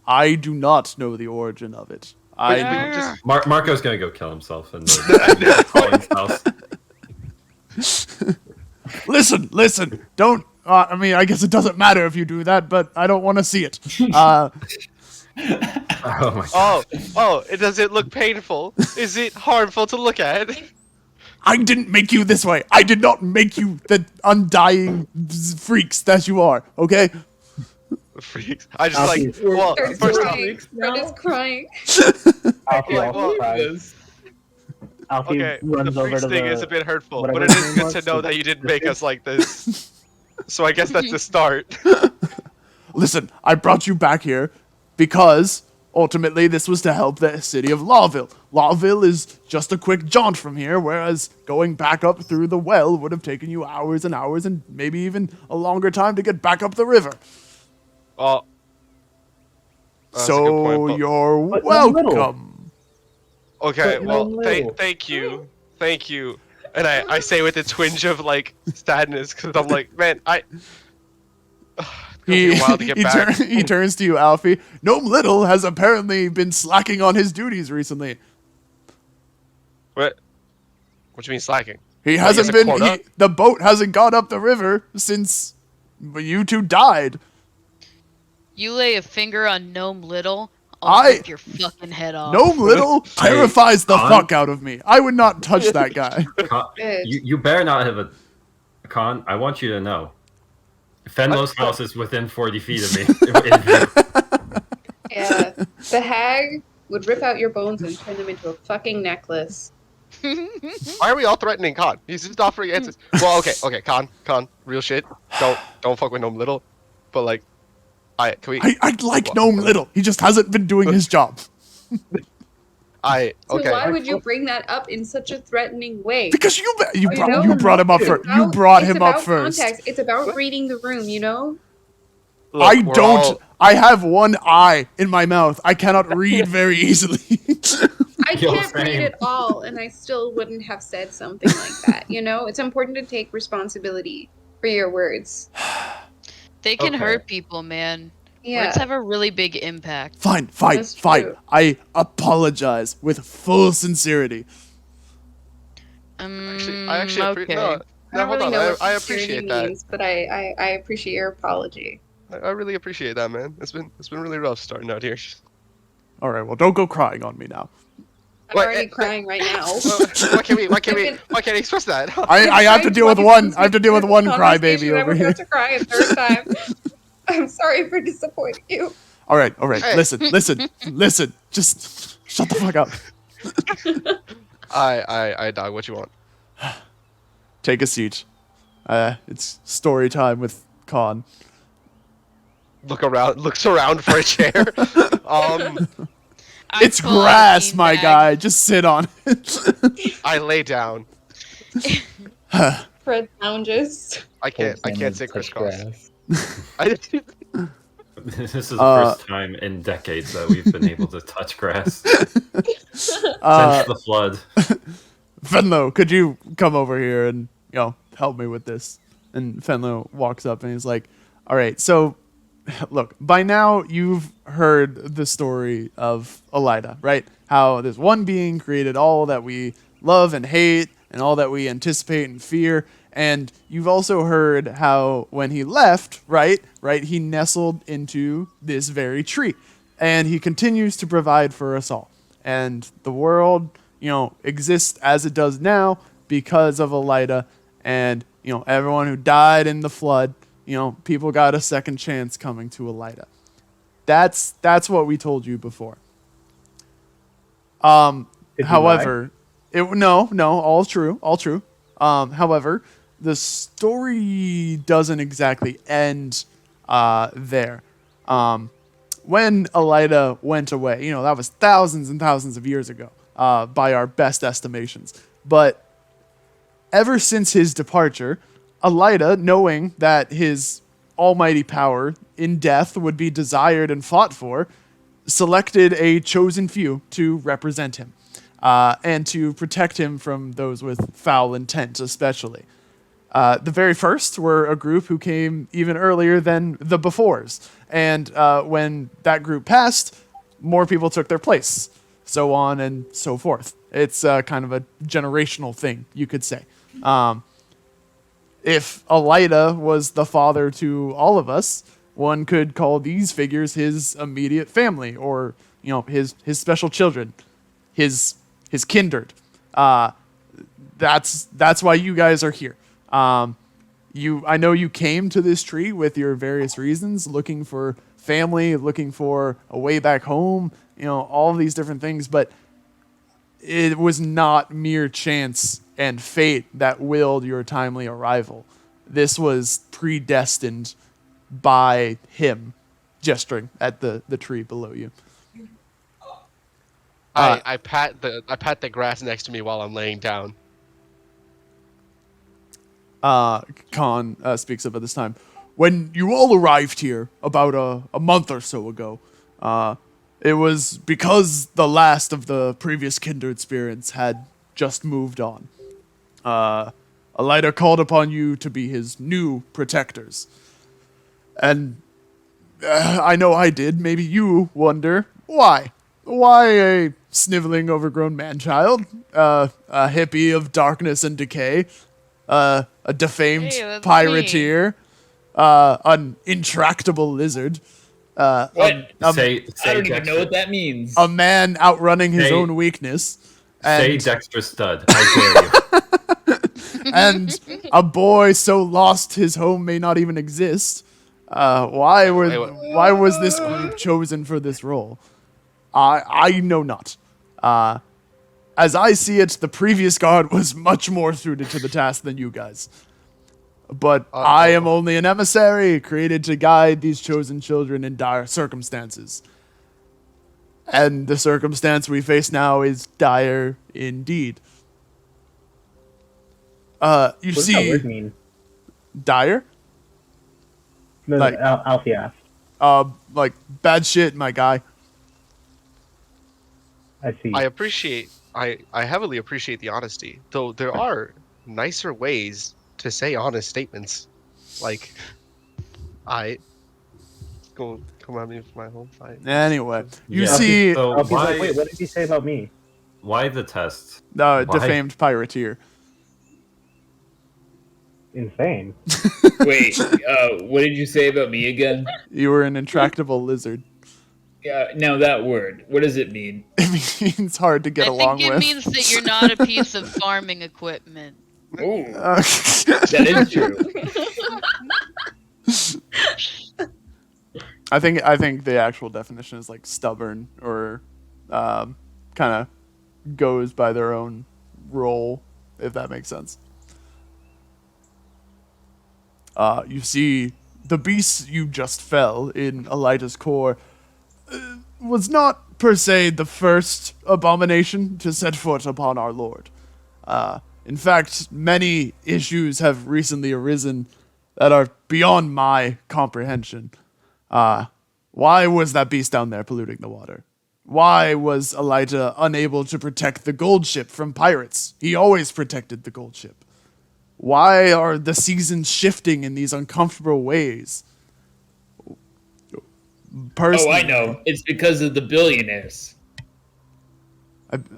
S1: I do not know the origin of it.
S8: Marco's gonna go kill himself in the Colin's house.
S1: Listen, don't... I mean, I guess it doesn't matter if you do that, but I don't want to see it.
S8: Oh my god.
S4: Does it look painful? Is it harmful to look at?
S1: I didn't make you this way. I did not make you the undying freaks that you are, okay?
S4: Freaks. I just
S9: Alfie.
S4: like, well,
S2: Starts
S4: first off,
S2: crying. Fred is crying.
S9: Alfie
S4: like,
S9: also
S4: well,
S9: cries. Alfie
S4: okay, the
S9: runs over
S4: freaks
S9: to
S4: thing
S9: the...
S4: is a bit hurtful,
S9: whatever
S4: but it
S9: his
S4: is
S9: name
S4: good
S9: was,
S4: to know
S9: the-
S4: that you didn't
S9: the
S4: make
S9: thing.
S4: us like this. So I guess that's the start.
S1: Listen, I brought you back here because ultimately this was to help the city of Lawville. Lawville is just a quick jaunt from here, whereas going back up through the well would have taken you hours and hours and maybe even a longer time to get back up the river.
S4: Oh. That's a
S1: So
S4: good point, but-
S1: you're
S9: But no little.
S1: welcome.
S4: Okay,
S9: But no
S4: well,
S9: little.
S4: thank you. And I say with a twinge of, like, sadness, because I'm like, man, it's gonna be a while to get back.
S1: He turns to you, Alfie. Gnome Little has apparently been slacking on his duties recently.
S4: What do you mean slacking?
S1: He
S4: has
S1: hasn't
S4: a
S1: been.
S4: quota?
S1: The boat hasn't gone up the river since you two died.
S7: You lay a finger on Gnome Little, I'll rip your fucking head off.
S1: Gnome Little terrifies the
S8: Cawn?
S1: fuck out of me. I would not touch that guy.
S2: Good.
S8: You better not have a Con. I want you to know. Fenlo's house is within 40 feet of me.
S2: Yeah, the hag would rip out your bones and turn them into a fucking necklace.
S4: Why are we all threatening Cawn? He's just offering answers. Well, okay, Cawn, real shit. Don't fuck with Gnome Little. But like, can we?
S1: I like Gnome Little. He just hasn't been doing his job.
S2: So
S4: Okay.
S2: why would you bring that up in such a threatening way?
S1: Because you
S2: know,
S1: brought him up
S2: It's
S1: first. You
S2: about-
S1: brought
S2: it's
S1: him up
S2: about
S1: first.
S2: Context. It's about reading the room, you know?
S4: Look,
S1: I
S4: we're
S1: don't.
S4: all-
S1: I have one eye in my mouth. I cannot read very easily.
S2: I
S8: Yo,
S2: can't read
S8: same.
S2: it all, and I still wouldn't have said something like that, you know? It's important to take responsibility for your words.
S7: They can
S8: Okay.
S7: hurt people, man.
S2: Yeah.
S7: Words have a really big impact.
S1: Fine.
S2: That's true.
S1: I apologize with full sincerity.
S4: I actually
S7: okay.
S4: no.
S2: I don't
S4: Hold
S2: really
S4: on.
S2: know what
S4: I
S2: sincerity
S4: appreciate that.
S2: means, but I appreciate your apology.
S4: I really appreciate that, man. It's been really rough starting out here.
S1: All right. Well, don't go crying on me now.
S2: I'm
S4: What,
S2: already crying right now.
S4: Why can't we express that?
S1: I have to deal with one. I have to deal with one crybaby over
S2: I'm
S1: here.
S2: about to cry a third time. I'm sorry for disappointing you.
S1: All right.
S4: Hey.
S1: Listen. Just shut the fuck up.
S4: I dog. What you want?
S1: Take a seat. It's story time with Cawn.
S4: Looks around for a chair.
S1: It's
S7: pull out a
S1: grass,
S7: bean
S1: my
S7: bag.
S1: guy. Just sit on it.
S4: I lay down.
S2: Fred lounges.
S4: I can't sit
S3: Touch
S4: crisscross.
S3: grass.
S8: This is the
S1: Uh,
S8: first time in decades that we've been able to touch grass since
S1: Uh,
S8: the flood.
S1: Fenlo, could you come over here and help me with this? And Fenlo walks up and he's like, "All right, so look, by now you've heard the story of Elida, right? How this one being created all that we love and hate and all that we anticipate and fear. And you've also heard how when he left, right, he nestled into this very tree. And he continues to provide for us all. And the world, exists as it does now because of Elida. And, everyone who died in the flood, people got a second chance coming to Elida. That's what we told you before.
S9: Did you
S1: However, no, all true. However, the story doesn't exactly end there. When Elida went away, that was thousands and thousands of years ago, by our best estimations. But ever since his departure, Elida, knowing that his almighty power in death would be desired and fought for, selected a chosen few to represent him, and to protect him from those with foul intent, especially. The very first were a group who came even earlier than the befores, and when that group passed, more people took their place, so on and so forth. It's kind of a generational thing, you could say. If Elida was the father to all of us, one could call these figures his immediate family, or his special children, his kindred. That's why you guys are here. I know you came to this tree with your various reasons, looking for family, looking for a way back home, all of these different things, but it was not mere chance and fate that willed your timely arrival. This was predestined by him, gesturing at the tree below you.
S4: I pat the grass next to me while I'm laying down.
S1: Cawn speaks up at this time. When you all arrived here about a month or so ago, it was because the last of the previous kindred spirits had just moved on. Elida called upon you to be his new protectors. And I know I did. Maybe you wonder, why? Why a sniveling, overgrown man-child? A hippie of darkness and decay? A defamed
S7: Hey, that's
S1: pirateer? An intractable lizard?
S3: What?
S8: Say
S3: I don't even
S8: Dexter,
S3: know what that means.
S1: A man outrunning his
S8: Say-
S1: own weakness?
S8: say
S1: And,
S8: Dexter Stud. I dare you.
S1: and a boy so lost his home may not even exist. Why was this group chosen for this role? I know not. As I see it, the previous guard was much more suited to the task than you guys. But I am only an emissary, created to guide these chosen children in dire circumstances. And the circumstance we face now is dire indeed. You
S9: What does that
S1: see,
S9: word mean?
S1: dire?
S9: No,
S1: Like-
S9: Alfie asked.
S1: Like bad shit, my guy.
S9: I see.
S4: I heavily appreciate the honesty, though there are nicer ways to say honest statements. Like, come at me with my whole fight.
S1: Anyway, you
S8: Yeah.
S1: see,
S8: So
S9: Alfie's like,
S8: why,
S9: wait, what did he say about me?
S8: why the test?
S1: no,
S8: Why?
S1: defamed pirateer.
S9: Insane.
S3: Wait, what did you say about me again?
S1: You were an intractable lizard.
S3: Now that word, what does it mean?
S1: It means hard to get
S7: I
S1: along
S7: think it
S1: with.
S7: means that you're not a piece of farming equipment.
S3: Ooh,
S1: Uh,
S3: that is true.
S1: I think the actual definition is like stubborn or kind of goes by their own role, if that makes sense. You see, the beast you just fell in Elita's core was not per se the first abomination to set foot upon our lord. In fact, many issues have recently arisen that are beyond my comprehension. Why was that beast down there polluting the water? Why was Elita unable to protect the gold ship from pirates? He always protected the gold ship. Why are the seasons shifting in these uncomfortable ways?
S3: Oh,
S1: Personally,
S3: I know. It's because of the billionaires.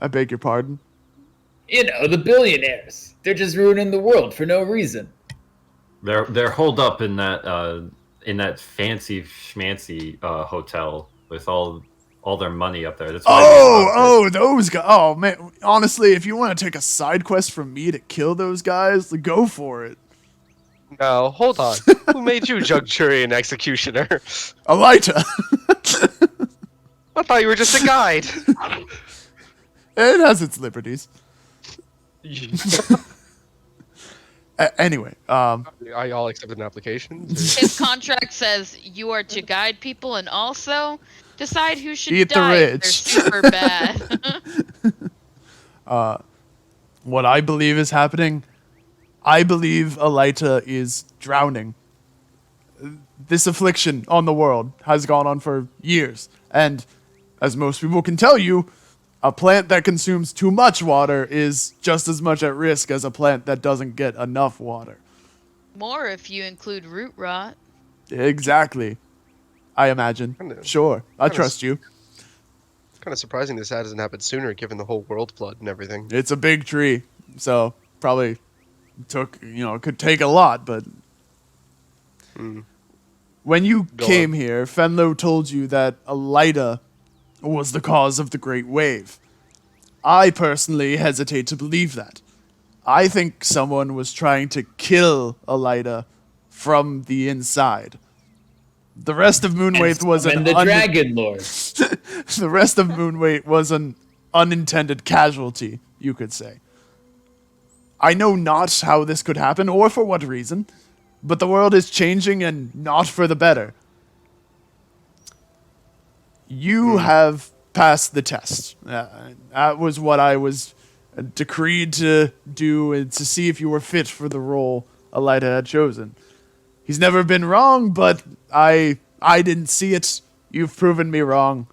S1: I beg your pardon?
S3: You know, the billionaires. They're just ruining the world for no reason.
S8: They're holed up in that fancy schmancy hotel with all their money up there. That's why
S1: Those guys. Oh, man. Honestly, if you want to take a side quest from me to kill those guys, go for it.
S4: No, hold on. Who made you judge, jury, and executioner?
S1: Elita.
S4: I thought you were just a guide.
S1: It has its liberties. Anyway,
S4: Are y'all accepting applications?
S7: His contract says you are to guide people and also decide who should
S1: Eat the
S7: die if
S1: rich.
S7: they're super bad.
S1: what I believe is happening, I believe Elita is drowning. This affliction on the world has gone on for years, and as most people can tell you, a plant that consumes too much water is just as much at risk as a plant that doesn't get enough water.
S7: More if you include root rot.
S1: Exactly. I imagine. Sure. I trust you.
S4: It's kind of surprising this hasn't happened sooner, given the whole world flood and everything.
S1: It's a big tree, so probably could take a lot, but when you came here, Fenlo told you that Elita was the cause of the Great Wave. I personally hesitate to believe that. I think someone was trying to kill Elita from the inside. The rest of Moonwraith was
S3: Dragon Lord.
S1: The rest of Moonwraith was an unintended casualty, you could say. I know not how this could happen or for what reason, but the world is changing and not for the better. You have passed the test. That was what I was decreed to do, and to see if you were fit for the role Elita had chosen. He's never been wrong, but I didn't see it. You've proven me wrong.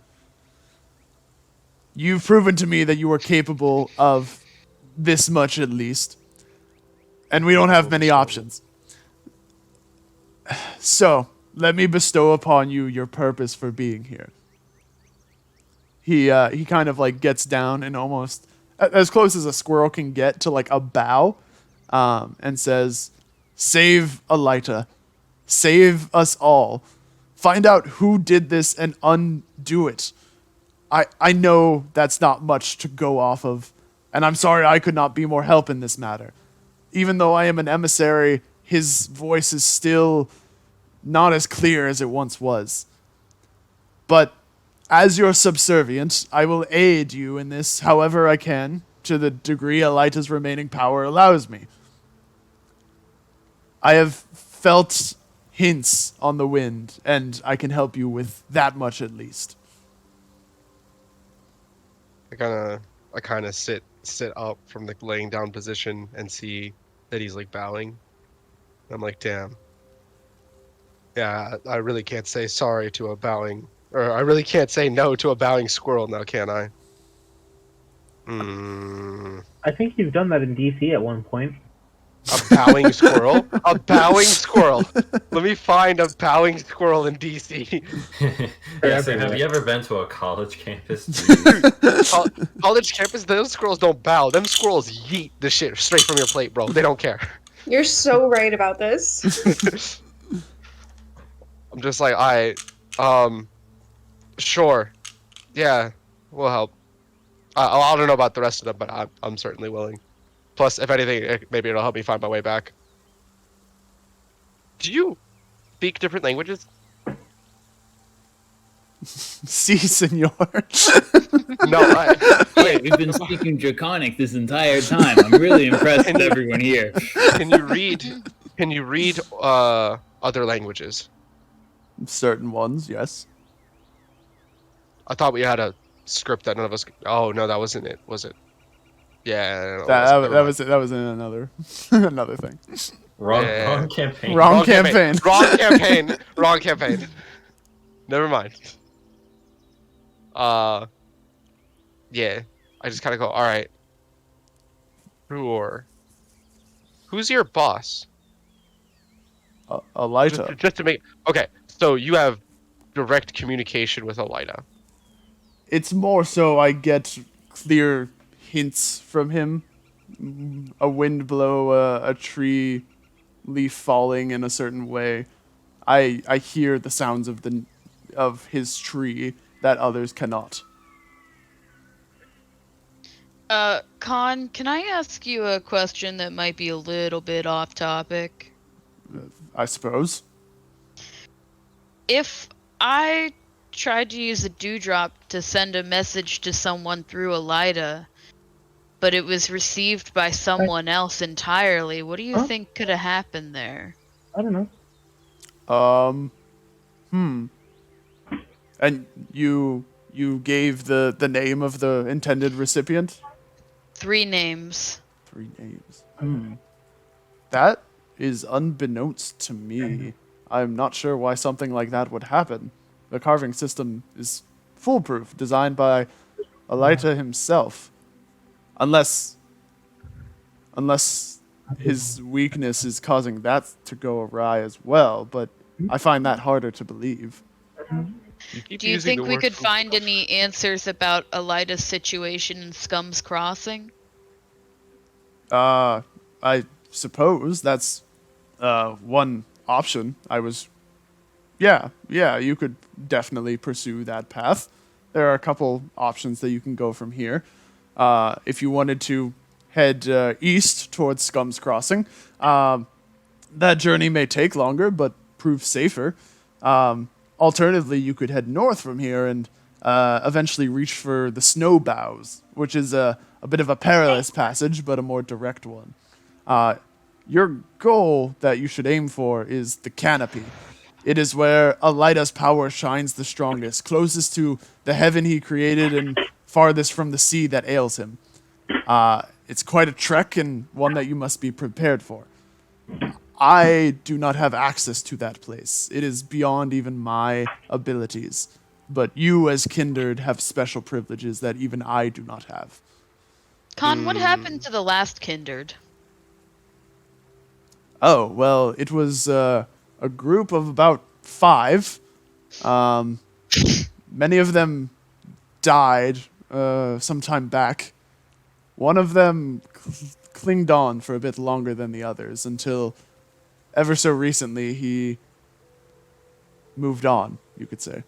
S1: You've proven to me that you are capable of this much at least. And we don't have many options. So, let me bestow upon you your purpose for being here. He kind of gets down and almost as close as a squirrel can get to a bow, and says, "Save Elita. Save us all. Find out who did this and undo it." I know that's not much to go off of, and I'm sorry I could not be more help in this matter. Even though I am an emissary, his voice is still not as clear as it once was. But as your subservient, I will aid you in this however I can, to the degree Elita's remaining power allows me. I have felt hints on the wind, and I can help you with that much at least.
S4: I kind of sit up from the laying down position and see that he's like bowing. I'm like, damn. Yeah, I really can't say sorry to a bowing, or I really can't say no to a bowing squirrel now, can I?
S9: I think you've done that in DC at one point.
S4: A bowing squirrel? A bowing squirrel. Let me find a bowing squirrel in DC.
S8: Yeah, so have you ever been to a college campus?
S4: College campus, those squirrels don't bow. Them squirrels yeet the shit straight from your plate, bro. They don't care.
S2: You're so right about this.
S4: I'm just like, sure. Yeah, we'll help. I don't know about the rest of them, but I'm certainly willing. Plus, if anything, maybe it'll help me find my way back. Do you speak different languages?
S1: Si, senor.
S4: No,
S3: Wait, we've been speaking Draconic this entire time. I'm really impressed with everyone here.
S4: Can you read other languages?
S1: Certain ones, yes.
S4: I thought we had a script that none of us. Oh no, that wasn't it, was it? Yeah, no,
S1: that was in another another thing.
S8: Wrong campaign.
S1: Wrong campaign.
S4: Wrong campaign. Wrong campaign. Never mind. Yeah. I just kind of go, all right. Who's your boss?
S1: Alita.
S4: Just to make. Okay, so you have direct communication with Alita.
S1: It's more so I get clear hints from him. A wind blow, a tree leaf falling in a certain way. I hear the sounds of his tree that others cannot.
S7: Cawn, can I ask you a question that might be a little bit off topic?
S1: I suppose.
S7: If I tried to use a dewdrop to send a message to someone through Alita, but it was received by someone else entirely, what do you think could have happened there?
S9: I don't know.
S1: And you gave the name of the intended recipient?
S7: 3 names.
S1: 3 names. That is unbeknownst to me. I'm not sure why something like that would happen. The carving system is foolproof, designed by Alita himself. Unless his weakness is causing that to go awry as well, but I find that harder to believe.
S7: Do you think we could find any answers about Alita's situation in Scum's Crossing?
S1: I suppose that's one option. Yeah, you could definitely pursue that path. There are a couple options that you can go from here. If you wanted to head east towards Scum's Crossing, that journey may take longer, but prove safer. Alternatively, you could head north from here and eventually reach for the Snow Boughs, which is a bit of a perilous passage, but a more direct one. Your goal that you should aim for is the Canopy. It is where Alita's power shines the strongest, closest to the heaven he created and farthest from the sea that ails him. It's quite a trek and one that you must be prepared for. I do not have access to that place. It is beyond even my abilities. But you, as Kindred, have special privileges that even I do not have.
S7: Cawn, what happened to the last Kindred?
S1: Oh, well, it was a group of about 5. Many of them died some time back. One of them clinged on for a bit longer than the others until ever so recently he moved on, you could say.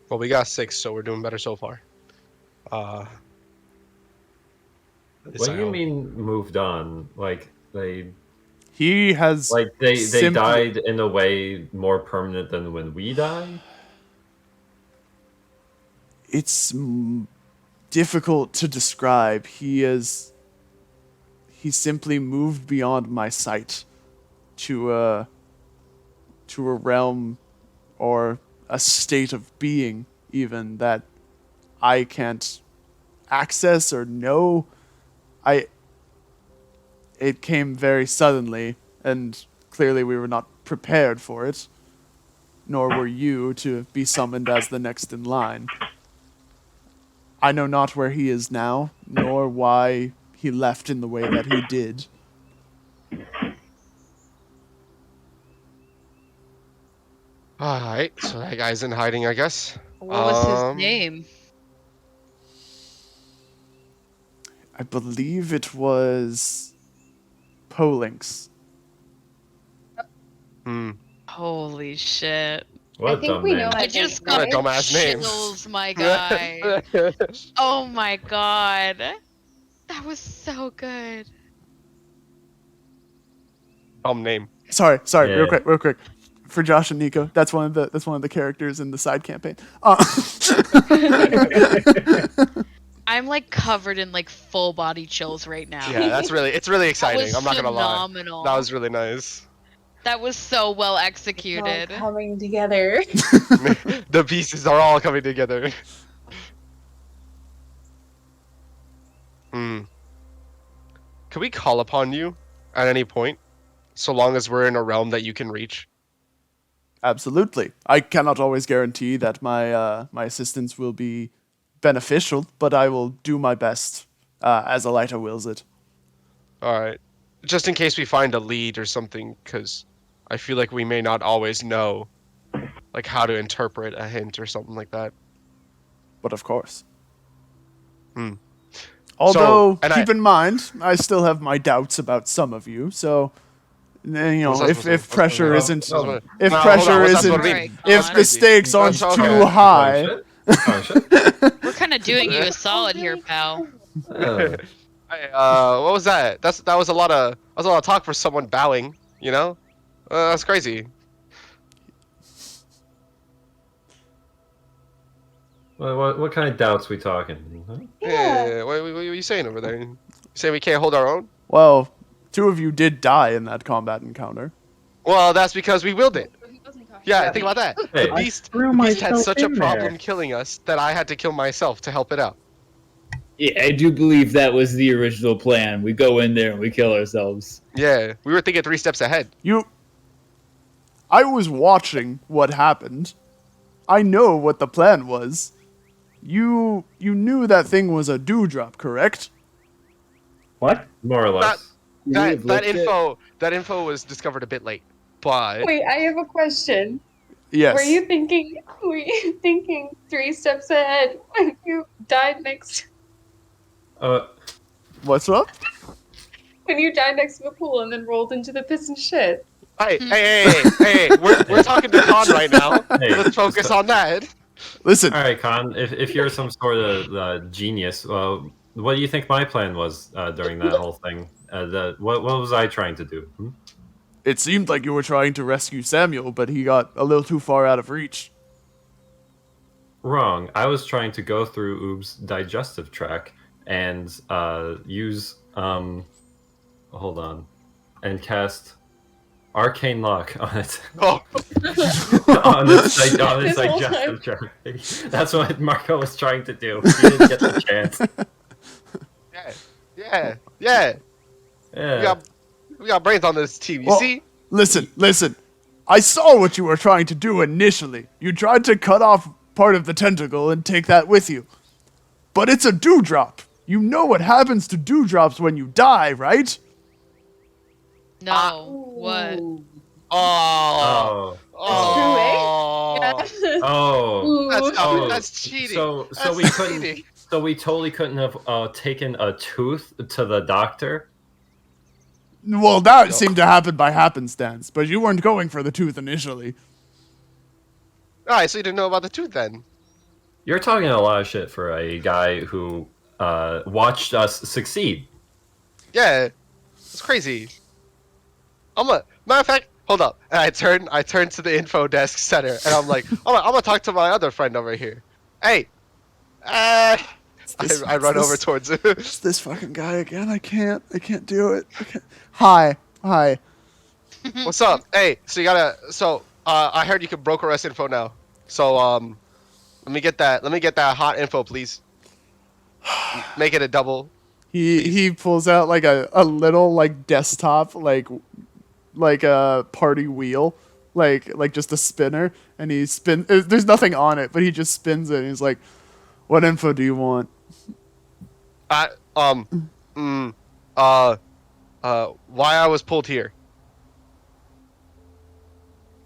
S4: Well, we got 6, so we're doing better so far.
S8: What do you mean moved on? Like
S1: he has
S8: they died in a way more permanent than when we died?
S1: It's difficult to describe. He simply moved beyond my sight to a realm or a state of being even that I can't access or know. It came very suddenly, and clearly we were not prepared for it, nor were you to be summoned as the next in line. I know not where he is now, nor why he left in the way that he did.
S4: Alright, so that guy's in hiding, I guess.
S7: What was his name?
S1: I believe it was Polinx.
S4: Hmm.
S7: Holy shit.
S8: What
S2: I think
S8: dumb
S2: we
S8: name.
S2: know
S7: I
S2: that
S7: just
S2: name,
S7: got
S4: What a dumbass name.
S7: chills, my guy. Oh my god. That was so good.
S4: Dumb name.
S1: Sorry,
S8: Yeah.
S1: real quick. For Josh and Nico, that's one of the characters in the side campaign.
S7: I'm like covered in like full body chills right now.
S4: Yeah, it's really
S7: That
S4: exciting.
S7: was
S4: I'm not gonna lie.
S7: phenomenal.
S4: That was really nice.
S7: That was so well
S2: all
S7: executed.
S2: coming together.
S4: The pieces are all coming together. Hmm. Can we call upon you at any point, so long as we're in a realm that you can reach?
S1: Absolutely. I cannot always guarantee that my assistance will be beneficial, but I will do my best as Elita wills it.
S4: All right. Just in case we find a lead or something, because I feel like we may not always know, like, how to interpret a hint or something like that.
S1: But of course.
S4: Hmm.
S1: Although,
S4: So, and
S1: keep in mind, I still have my doubts about some of you, so... if pressure isn't...
S8: No,
S1: If
S4: no,
S1: pressure
S4: hold on, what's that
S1: isn't...
S4: supposed to
S7: Alright,
S4: mean?
S1: If
S7: Colin.
S1: the stakes aren't
S4: That's
S1: too
S4: okay.
S1: high...
S8: Oh, shit.
S7: We're kind of doing you a solid here, pal.
S8: Oh.
S4: Hey, what was that? That was a lot of talk for someone bowing. You know, that's crazy.
S8: What kind of doubts we talking? Huh?
S4: Yeah. What are you saying over there? You saying we can't hold our own?
S1: Well, 2 of you did die in that combat encounter.
S4: Well, that's because we willed it. Yeah, think about that.
S8: Hey.
S4: The beast
S9: threw
S4: had
S9: myself
S4: such a
S9: in
S4: problem
S9: there.
S4: killing us that I had to kill myself to help it out.
S3: Yeah, I do believe that was the original plan. We go in there and we kill ourselves.
S4: Yeah, we were thinking 3 steps ahead.
S1: I was watching what happened. I know what the plan was. You knew that thing was a dewdrop, correct?
S9: What?
S8: More or less.
S4: That info was discovered a bit late, but
S2: Wait, I have a question.
S1: Yes.
S2: Were you thinking 3 steps ahead when you died next
S1: What's up?
S2: when you died next to the pool and then rolled into the piss and shit?
S4: Hey, we're talking to Cawn right now.
S8: Hey,
S4: Let's focus on that.
S1: Listen,
S8: All right, Cawn. If you're some sort of genius, what do you think my plan was during that whole thing? What was I trying to do? Hmm?
S1: it seemed like you were trying to rescue Samuel, but he got a little too far out of reach.
S8: Wrong. I was trying to go through Oobe's digestive tract and use hold on, and cast arcane lock on it.
S4: Oh,
S8: on its
S2: This whole
S8: digestive tract. That's what Marco was trying to do. He didn't get the chance.
S4: yeah.
S8: Yeah.
S4: We got brains on this team. You
S1: Well,
S4: see?
S1: Listen. I saw what you were trying to do initially. You tried to cut off part of the tentacle and take that with you. But it's a dewdrop. You know what happens to dewdrops when you die, right?
S7: No. What?
S4: Oh.
S8: Oh. Oh.
S4: That's cheating.
S8: So
S4: That's
S8: we couldn't.
S4: cheating.
S8: So we totally couldn't have taken a tooth to the doctor.
S1: Well, that seemed to happen by happenstance, but you weren't going for the tooth initially.
S4: Alright, so you didn't know about the tooth then.
S8: You're talking a lot of shit for a guy who watched us succeed.
S4: Yeah. It's crazy. Matter of fact, hold up. And I turn to the info desk center and I'm like, I'm gonna talk to my other friend over here. Hey. I run over towards him.
S1: It's this fucking guy again. I can't do it. Hi.
S4: What's up? Hey, so I heard you can broker us info now. So Let me get that hot info, please. Make it a double.
S1: He pulls out like a little like desktop like a party wheel, like just a spinner, and he spin. There's nothing on it, but he just spins it. And he's like, "What info do you want?"
S4: Why I was pulled here.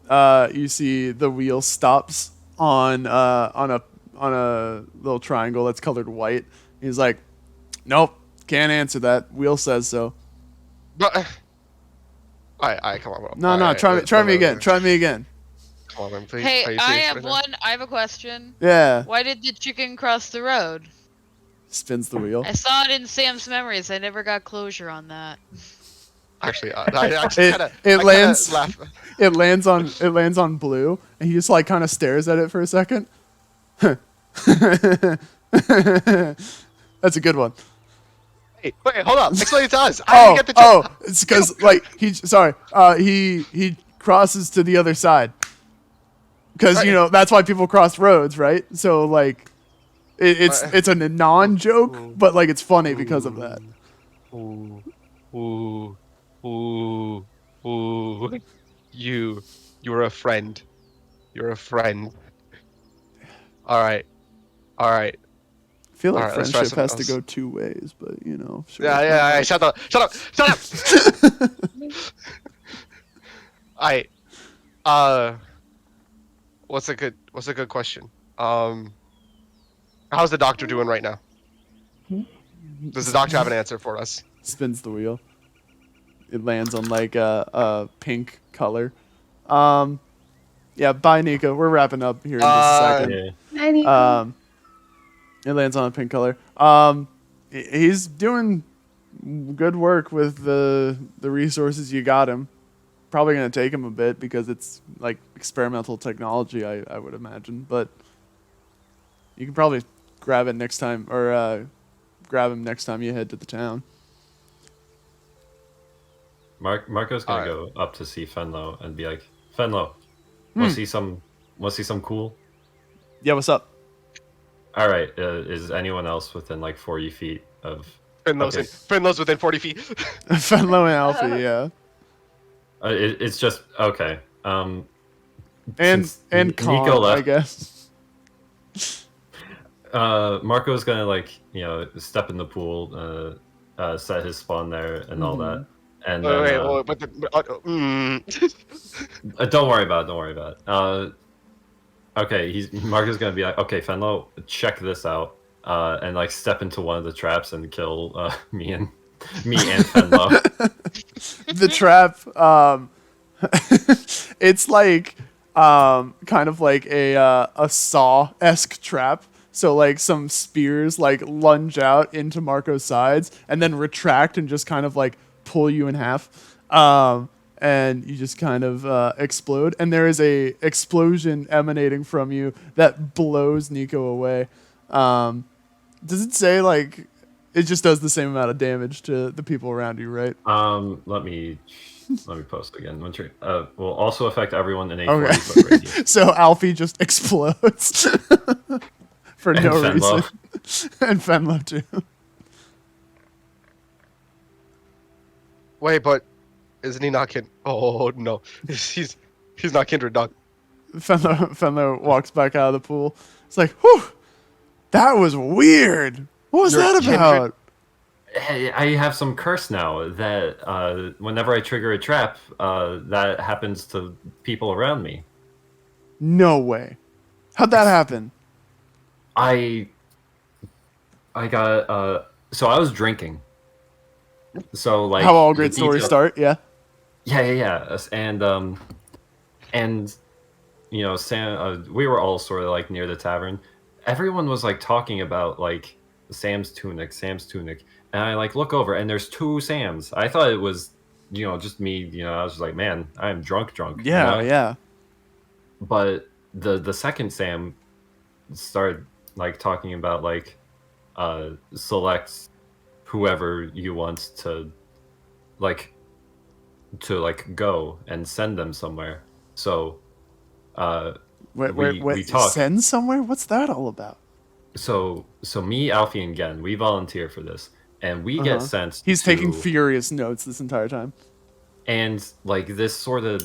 S1: You see the wheel stops on a little triangle that's colored white. He's like, "Nope, can't answer that. Wheel says so."
S4: But, alright, come on, bro.
S1: No, try me again. Try me again.
S4: Come on, man, please.
S7: Hey,
S4: Are you
S7: I
S4: serious
S7: have
S4: right now?
S7: one. I have a question.
S1: Yeah.
S7: Why did the chicken cross the road?
S1: Spins the wheel.
S7: I saw it in Sam's memories. I never got closure on that.
S4: Actually, I actually
S1: It lands.
S4: laugh.
S1: It lands on Blue, and he just like kind of stares at it for a second. That's a good one.
S4: Hey, wait, hold up. Explain it to us. How did you get the chicken?
S1: It's because like he crosses to the other side. Because you know that's why people cross roads, right? So like, it's a non-joke, but like it's funny because of that.
S4: Ooh. You're a friend. You're a friend. All right.
S1: I feel like
S4: Alright, let's try
S1: friendship has
S4: something
S1: to
S4: else.
S1: go two ways, but you know. Sure.
S4: Yeah. Shut up. What's a good question? How's the doctor doing right now? Does the doctor have an answer for us?
S1: Spins the wheel. It lands on like a pink color. Yeah, bye Nico. We're wrapping up here in just a second.
S8: Yeah.
S2: Hi, Nico.
S1: It lands on a pink color. He's doing good work with the resources you got him. Probably gonna take him a bit because it's like experimental technology, I would imagine. But you can probably grab it next time, or grab him next time you head to the town.
S8: Marco's gonna go up to see Fenlo and be like, Fenlo, want to see some cool?
S1: Yeah, what's up?
S8: All right, is anyone else within like 40 feet of?
S4: Finlow's within 40 feet.
S1: Fenlo and Alfie, yeah.
S8: It's just okay.
S1: And
S8: Nico
S1: Cawn,
S8: left.
S1: I guess.
S8: Marco's gonna like step in the pool, set his spawn there and all that, and don't worry about it. Okay, Marco's gonna be like, okay, Fenlo, check this out, and like step into one of the traps and kill me and Fenlo.
S1: The trap, it's like kind of like a Saw-esque trap. So like some spears like lunge out into Marco's sides and then retract and just kind of like pull you in half. And you just kind of explode. And there is a explosion emanating from you that blows Nico away. Does it say like it just does the same amount of damage to the people around you, right?
S8: Let me post again. Will also affect everyone in a 40
S1: Okay.
S8: foot radius.
S1: So Alfie just explodes for no reason. And Fenlo too.
S4: Wait, but isn't he not Kindred? Oh no, he's not Kindred, dog.
S1: Fenlo walks back out of the pool. It's like, whew, that was weird. What was that about?
S8: Hey, I have some curse now that whenever I trigger a trap, that happens to people around me.
S1: No way. How'd that happen?
S8: I got so I was drinking. So like
S1: how all great stories start, yeah.
S8: Yeah. And Sam, we were all sort of like near the tavern. Everyone was like talking about like Sam's tunic, and I like look over and there's two Sams. I thought it was just me. I was just like, man, I am drunk.
S1: Yeah, yeah.
S8: But the second Sam started like talking about like select whoever you want to go and send them somewhere. So we talk.
S1: Send somewhere? What's that all about?
S8: So me, Alfie, and Gen, we volunteer for this, and we get sent.
S1: He's taking furious notes this entire time.
S8: And like this sort of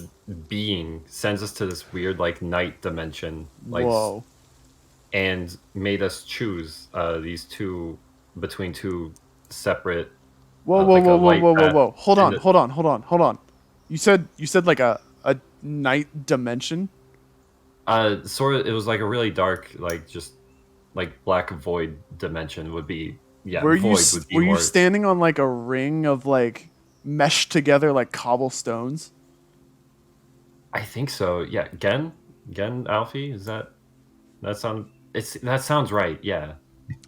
S8: being sends us to this weird like night dimension, like,
S1: whoa,
S8: and made us choose these two between two separate.
S1: Whoa! Hold on. You said like a night dimension.
S8: Sort of. It was like a really dark, like just like black void dimension would be. Yeah,
S1: were
S8: void
S1: you
S8: would be
S1: were you
S8: more...
S1: standing on like a ring of like meshed together like cobblestones?
S8: I think so. Yeah, Gen, Alfie, is that sound? That sounds right. Yeah.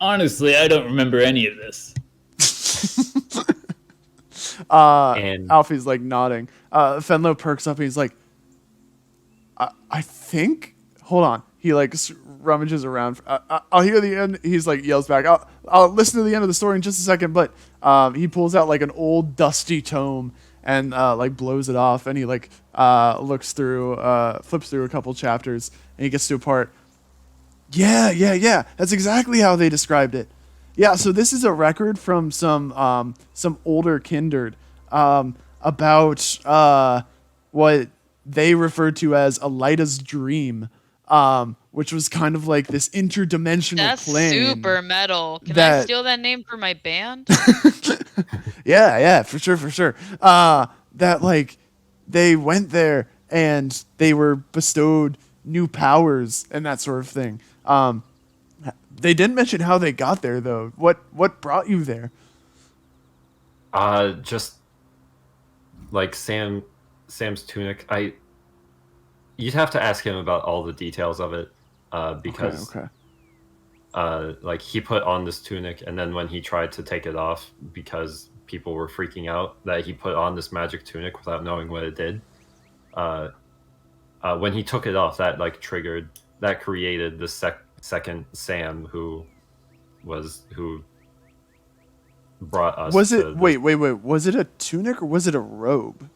S3: Honestly, I don't remember any of this.
S8: And
S1: Alfie's like nodding. Fenlo perks up and he's like, I think. Hold on. He like rummages around. I'll hear the end. He's like yells back. I'll listen to the end of the story in just a second. But he pulls out like an old dusty tome and like blows it off. And he like looks through, flips through a couple chapters, and he gets to a part. Yeah. That's exactly how they described it. Yeah. So this is a record from some older Kindred about what they referred to as Elida's dream. Which was kind of like this interdimensional
S7: That's
S1: plane.
S7: super metal. Can I steal that name for my band?
S1: yeah, for sure. That like they went there and they were bestowed new powers and that sort of thing. They didn't mention how they got there though. What brought you there?
S8: Just like Sam's tunic. You'd have to ask him about all the details of it, because like he put on this tunic, and then when he tried to take it off, because people were freaking out that he put on this magic tunic without knowing what it did. When he took it off, that like created the second Sam who brought us.
S1: Was it wait? Was it a tunic or was it a robe?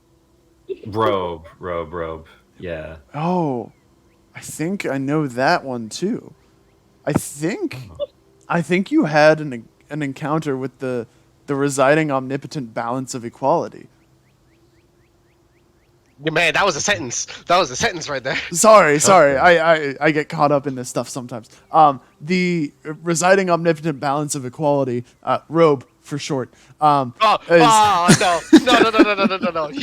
S8: Robe. Yeah.
S1: Oh, I think I know that one too. I think you had an encounter with the residing omnipotent balance of equality.
S4: Man, that was a sentence. That was a sentence right there.
S1: Sorry. I get caught up in this stuff sometimes. The residing omnipotent balance of equality, robe for short.
S4: No. You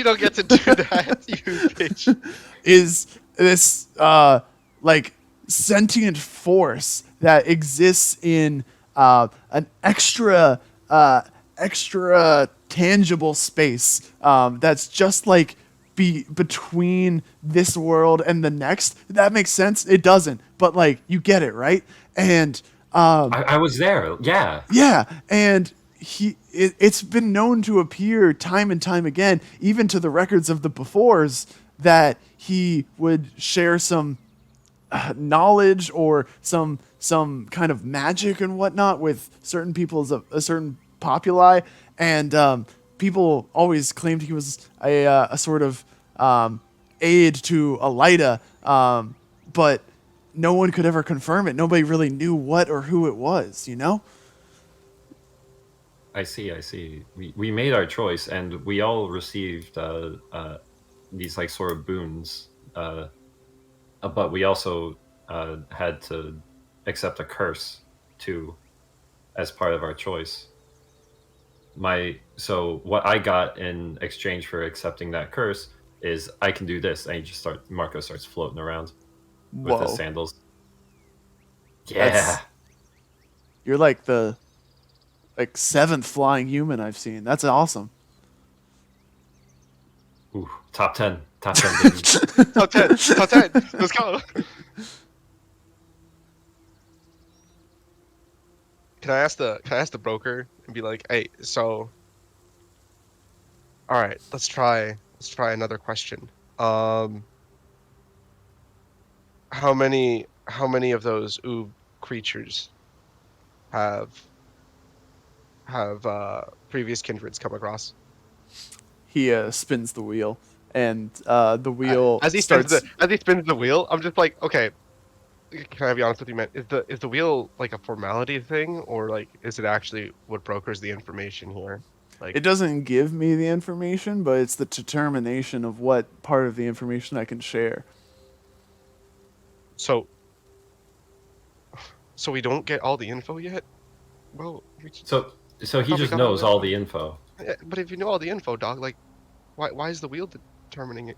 S4: don't get to do that, you bitch.
S1: Is this like sentient force that exists in an extra tangible space that's just like between this world and the next. That makes sense. It doesn't, but like you get it, right? And
S8: I was there.
S1: Yeah, and it's been known to appear time and time again, even to the records of the befores, that he would share some knowledge or some kind of magic and whatnot with certain people's a certain populi, and people always claimed he was a sort of aid to Elida, but no one could ever confirm it. Nobody really knew what or who it was, you know?
S8: I see. We made our choice, and we all received these like sort of boons, but we also had to accept a curse too as part of our choice. So what I got in exchange for accepting that curse is I can do this, and Marco starts floating around with his sandals. Yeah.
S1: You're like the seventh flying human I've seen. That's awesome.
S8: Ooh, top 10, baby.
S4: Top 10. Let's go. Can I ask the broker and be like, hey, so, all right, let's try another question. How many of those Oobe creatures have previous kindreds come across?
S1: He spins the wheel, and the wheel
S4: as he spins the wheel. I'm just like, okay, can I be honest with you, man? Is the wheel like a formality thing, or like is it actually what brokers the information here? Like,
S1: It doesn't give me the information, but it's the determination of what part of the information I can share.
S4: so we don't get all the info yet. Well,
S8: So he
S4: How we
S8: just
S4: got all
S8: knows
S4: the
S8: all the info.
S4: but if you know all the info, dog, like, why is the wheel determining it?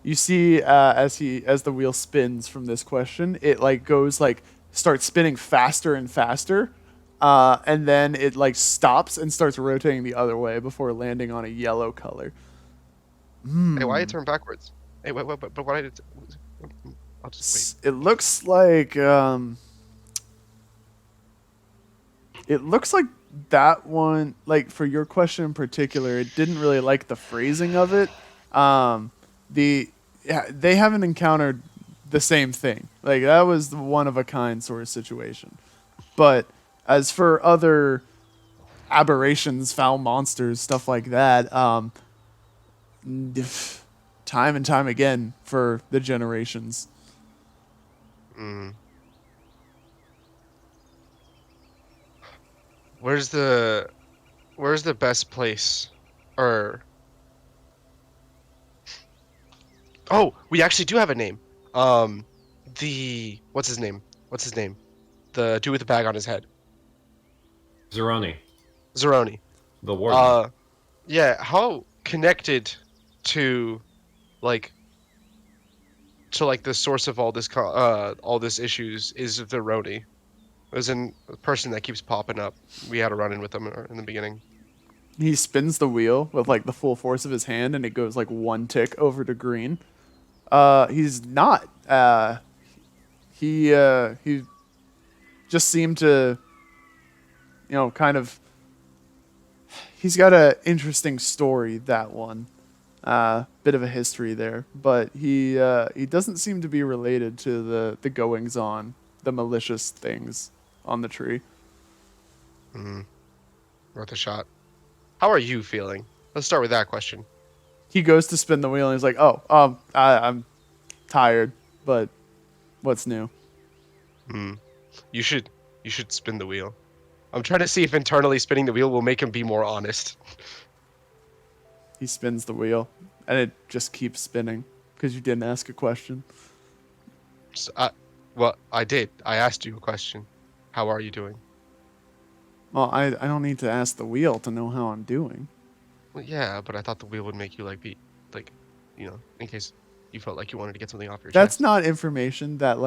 S1: You see, as the wheel spins from this question, it like goes like starts spinning faster and faster, and then it like stops and starts rotating the other way before landing on a yellow color.
S4: Hey, why it turn backwards? Hey, wait, but why did it? I'll just wait.
S1: It looks like that one, like for your question in particular, it didn't really like the phrasing of it. They haven't encountered the same thing. Like that was the one of a kind sort of situation. But as for other aberrations, foul monsters, stuff like that, time and time again for the generations.
S4: Mm. Where's the best place? Or oh, we actually do have a name. What's his name? The dude with the bag on his head.
S8: Zeroni,
S4: Zeroni.
S8: the warden.
S4: Yeah. How connected to, like, the source of all this issues is Zeroni. As in a person that keeps popping up. We had a run-in with him in the beginning.
S1: He spins the wheel with like the full force of his hand, and it goes like one tick over to green. He's not. He just seemed to, kind of. He's got a interesting story, that one. Bit of a history there, but he doesn't seem to be related to the goings on, the malicious things on the tree.
S4: Worth a shot. How are you feeling? Let's start with that question.
S1: He goes to spin the wheel and he's like, I'm tired, but what's new?
S4: You should spin the wheel. I'm trying to see if internally spinning the wheel will make him be more honest.
S1: He spins the wheel and it just keeps spinning because you didn't ask a question.
S4: Well, I did. I asked you a question. How are you doing?
S1: Well, I don't need to ask the wheel to know how I'm doing.
S4: Well, yeah, but I thought the wheel would make you in case you felt like you wanted to get something off your chest.
S1: That's not information that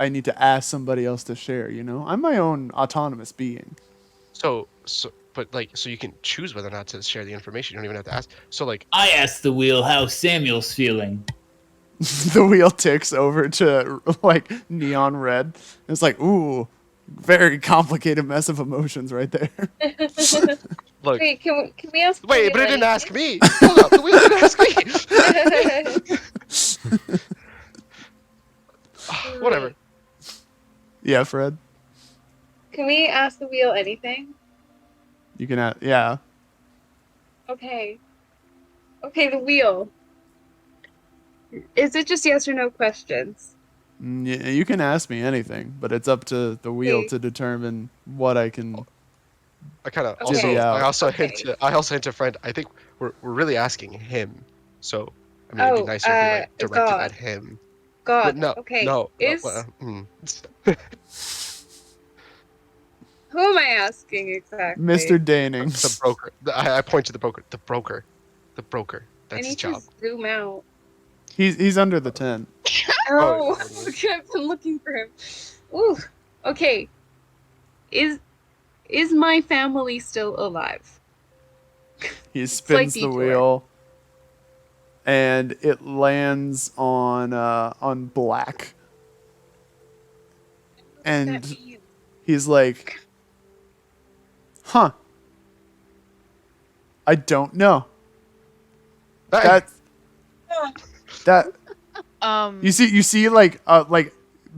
S1: I need to ask somebody else to share, I'm my own autonomous being.
S4: So you can choose whether or not to share the information. You don't even have to ask. So
S3: I asked the wheel how Samuel's feeling.
S1: The wheel ticks over to neon red. It's like, ooh, very complicated mess of emotions right there.
S4: Look.
S2: Wait, can we ask?
S4: Wait, but it didn't ask me. Hold up, the wheel didn't ask me. Whatever.
S1: Yeah, Fred.
S2: Can we ask the wheel anything?
S1: You can ask. Yeah.
S2: Okay, the wheel. Is it just yes or no questions?
S1: Yeah, you can ask me anything, but it's up to the wheel to determine what I can.
S4: I kind of
S1: divvy out.
S4: I also hint to Fred. I think we're really asking him. So I mean, it'd be nicer if we directed
S2: God.
S4: at him.
S2: God.
S4: But no.
S2: Okay.
S4: No.
S2: Who am I asking exactly?
S1: Mr. Daning.
S4: The broker. I point to the broker. The broker. That's his
S2: I need
S4: job.
S2: to zoom out.
S1: He's under the tent.
S2: Oh, okay, I've been looking for him. Ooh. Okay. Is my family still alive?
S1: He spins the wheel, and it lands on black. And he's like, "Huh? I don't know." That you see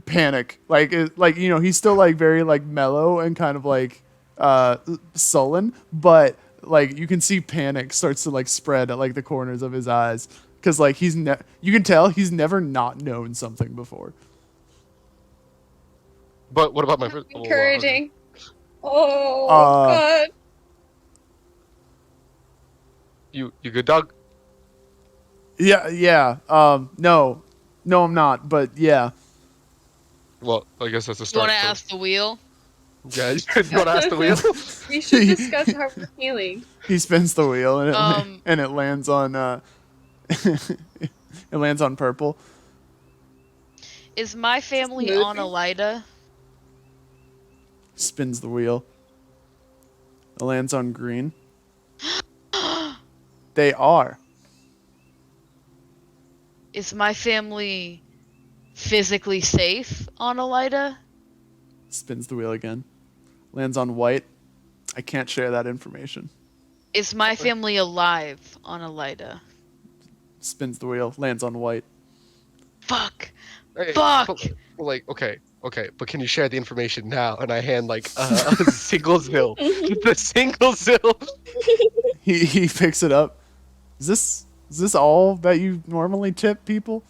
S1: panic, he's still very mellow and kind of sullen, but you can see panic starts to spread at the corners of his eyes because you can tell he's never not known something before.
S4: But what about my first?
S2: Encouraging. Oh
S1: Uh,
S2: God.
S4: You good, dog?
S1: Yeah. No, I'm not. But yeah,
S4: Well, I guess that's a
S7: You
S4: start.
S7: want to ask the wheel?
S4: Yeah, you want to ask the wheel?
S2: We should discuss how we're feeling.
S1: he spins the wheel and
S7: Um,
S1: and it lands on it lands on purple.
S7: Is my family
S2: Movie?
S7: on Elida?
S1: Spins the wheel. It lands on green. They are.
S7: Is my family physically safe on Elida?
S1: Spins the wheel again. Lands on white. I can't share that information.
S7: Is my family alive on Elida?
S1: Spins the wheel. Lands on white.
S7: Fuck.
S4: Hey,
S7: Fuck!
S4: but, like, okay, but can you share the information now? And I hand like a single zill, just a single zill.
S1: He picks it up. Is this all that you normally tip people?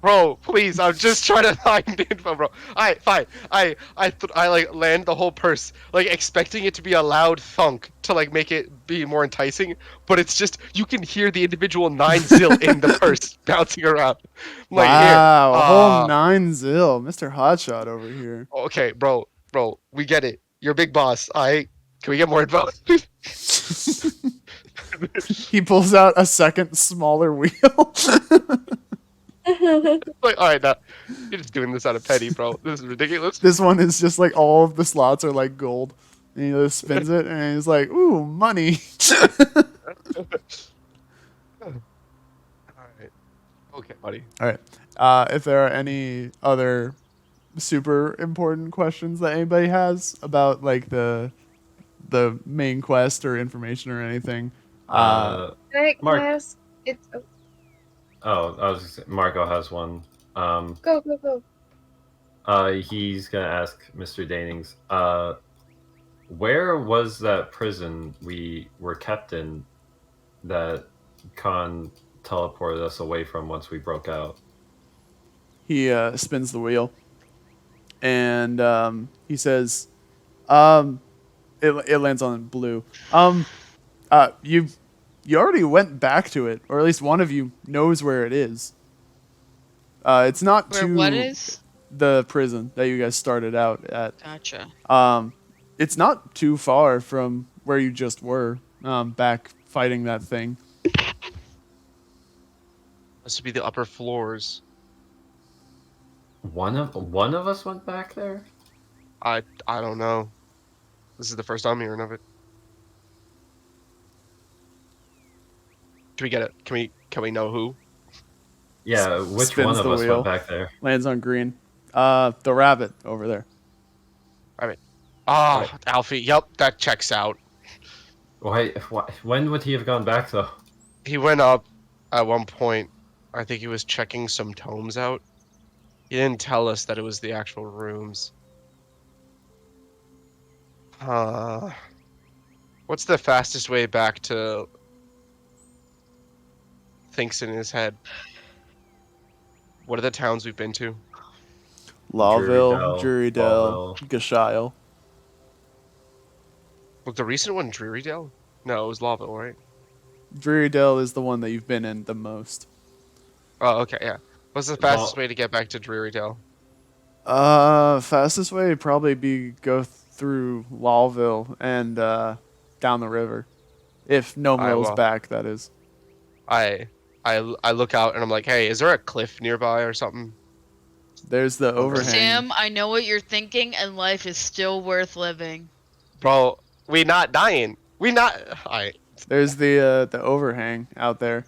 S4: Bro, please, I'm just trying to find info, bro. Alright, fine. I like land the whole purse, like expecting it to be a loud thunk to like make it be more enticing, but it's just you can hear the individual 9 zill in the purse bouncing around. I'm like,
S1: Wow, a whole
S4: here.
S1: 9 zill. Mr. Hotshot over here.
S4: Okay, bro, we get it. You're a big boss. Can we get more info?
S1: He pulls out a second smaller wheel.
S4: Like, alright, now you're just doing this out of petty, bro. This is ridiculous.
S1: This one is just like all of the slots are like gold. And he just spins it and he's like, ooh, money.
S4: Alright. Okay, buddy.
S1: Alright. If there are any other super important questions that anybody has about like the main quest or information or anything.
S2: Can I
S8: Mark.
S2: ask? It's
S8: Oh, I was gonna say, Marco has one.
S2: go.
S8: He's gonna ask Mr. Danings, where was that prison we were kept in that Cawn teleported us away from once we broke out?
S1: He spins the wheel, and he says, it lands on blue. You already went back to it, or at least one of you knows where it is. It's not
S7: Where
S1: to
S7: what is?
S1: the prison that you guys started out at.
S7: Gotcha.
S1: It's not too far from where you just were, back fighting that thing.
S4: This would be the upper floors.
S8: One of us went back there?
S4: I don't know. This is the first I'm hearing of it. Can we get it? Can we know who?
S8: Yeah, which
S1: Spins
S8: one of
S1: the
S8: us
S1: wheel.
S8: went back there?
S1: Lands on green. The rabbit over there.
S4: Alfie. Yep, that checks out.
S8: Why, when would he have gone back though?
S4: He went up at one point. I think he was checking some tomes out. He didn't tell us that it was the actual rooms. What's the fastest way back to thinks in his head? What are the towns we've been to?
S1: Lawville,
S8: Drurydale,
S1: Drurydale, Gashile.
S4: Was the recent one Drurydale? No, it was Lawville, right?
S1: Drurydale is the one that you've been in the most.
S4: Oh, okay, yeah. What's the fastest way to get back to Drurydale?
S1: Fastest way would probably be go through Lawville and down the river. If Nomel's back, that is.
S4: I look out and I'm like, hey, is there a cliff nearby or something?
S1: There's the overhang.
S7: Sam, I know what you're thinking, and life is still worth living.
S4: Bro, we not dying. We not. Alright.
S1: There's the overhang out there.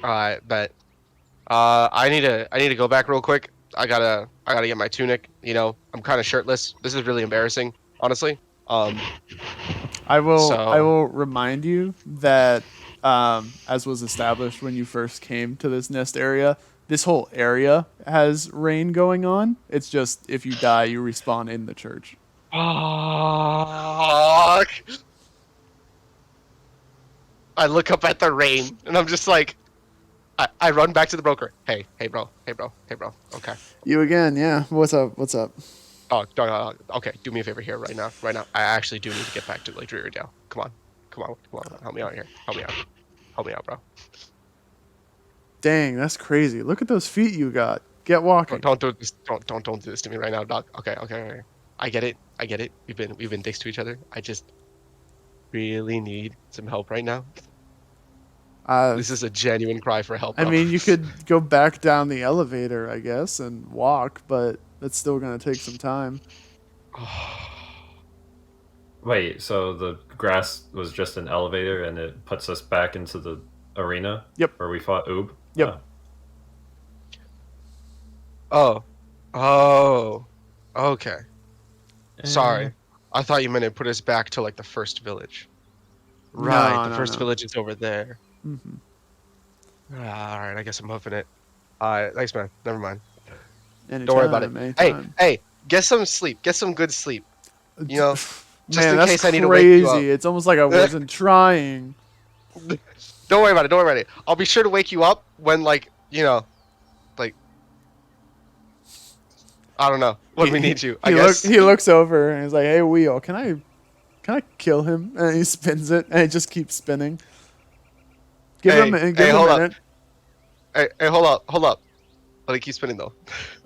S4: Alright, bet. I need to go back real quick. I gotta get my tunic. You know, I'm kind of shirtless. This is really embarrassing, honestly.
S1: I will remind you that as was established when you first came to this nest area, this whole area has rain going on. It's just if you die, you respawn in the church.
S4: Fuck. I look up at the rain and I'm just like, I run back to the broker. Hey, bro. Okay.
S1: You again, yeah. What's up?
S4: Oh, okay. Do me a favor here right now. I actually do need to get back to like Drearydale. Come on. Help me out here. Help me out, bro.
S1: Dang, that's crazy. Look at those feet you got. Get walking.
S4: Don't do this. Don't do this to me right now, dog. Okay. I get it. We've been dicks to each other. I just really need some help right now. This is a genuine cry for help, bro.
S1: I mean, you could go back down the elevator, I guess, and walk, but that's still going to take some time.
S8: Wait, so the grass was just an elevator and it puts us back into the arena?
S1: Yep.
S8: Where we fought Oobe?
S1: Yep.
S4: Oh. Okay. Sorry. I thought you meant it put us back to like the first village. Right, the first village is over there.
S1: Mm-hmm.
S4: Alright, I guess I'm huffing it. Thanks, man. Never mind.
S1: Anytime,
S4: Don't worry about it.
S1: Anytime.
S4: Hey, get some sleep. Get some good sleep. You know, just
S1: Man,
S4: in
S1: that's
S4: case I need
S1: crazy.
S4: to wake you up.
S1: It's almost like I wasn't trying.
S4: Don't worry about it. I'll be sure to wake you up when, like, you know, like, I don't know, when we need you. I guess.
S1: He looks over and he's like, "Hey, Wheel, can I kill him?" And he spins it, and it just keeps spinning. Give him a minute.
S4: Hey, hold up. Let it keep spinning though.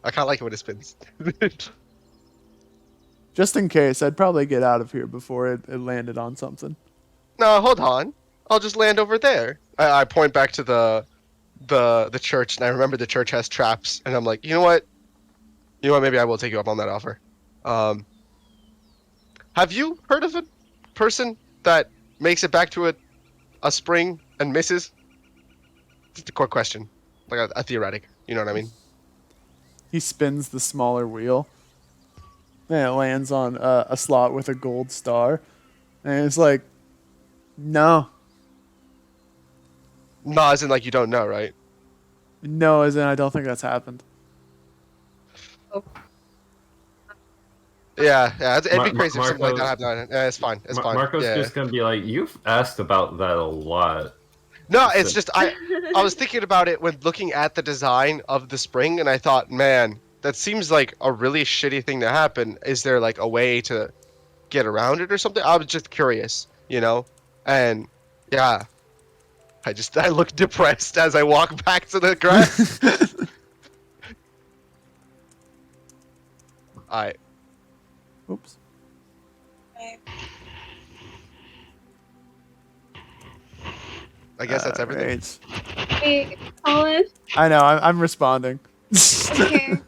S4: I kind of like it when it spins.
S1: Just in case, I'd probably get out of here before it landed on something.
S4: No, hold on. I'll just land over there. I point back to the church, and I remember the church has traps, and I'm like, you know what? Maybe I will take you up on that offer. Have you heard of a person that makes it back to a spring and misses? Just a quick question, like a theoretic. You know what I mean?
S1: He spins the smaller wheel, and it lands on a slot with a gold star, and it's like, no.
S4: No, as in like you don't know, right?
S1: No, as in I don't think that's happened.
S4: Yeah, it'd be crazy if something like that happened. Yeah, it's fine. It's fine.
S8: Marco's just gonna be like, you've asked about that a lot.
S4: No, it's just I was thinking about it when looking at the design of the spring, and I thought, man, that seems like a really shitty thing to happen. Is there like a way to get around it or something? I was just curious, you know? And yeah, I look depressed as I walk back to the grass.
S1: Oops.
S4: I guess that's everything.
S1: Right.
S2: Hey, Colin.
S1: I know. I'm responding.
S2: Okay.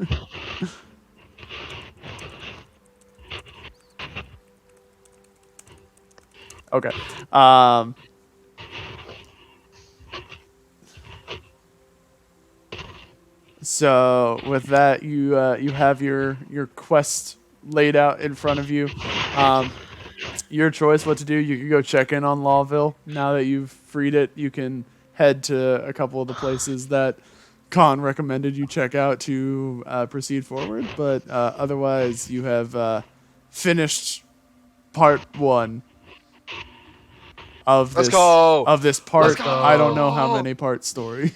S1: Okay. So with that, you have your quest laid out in front of you. Your choice what to do. You can go check in on Lawville. Now that you've freed it, you can head to a couple of the places that Cawn recommended you check out to proceed forward. But otherwise, you have finished part 1 of
S4: Let's go.
S1: of this part. I don't know how many part story.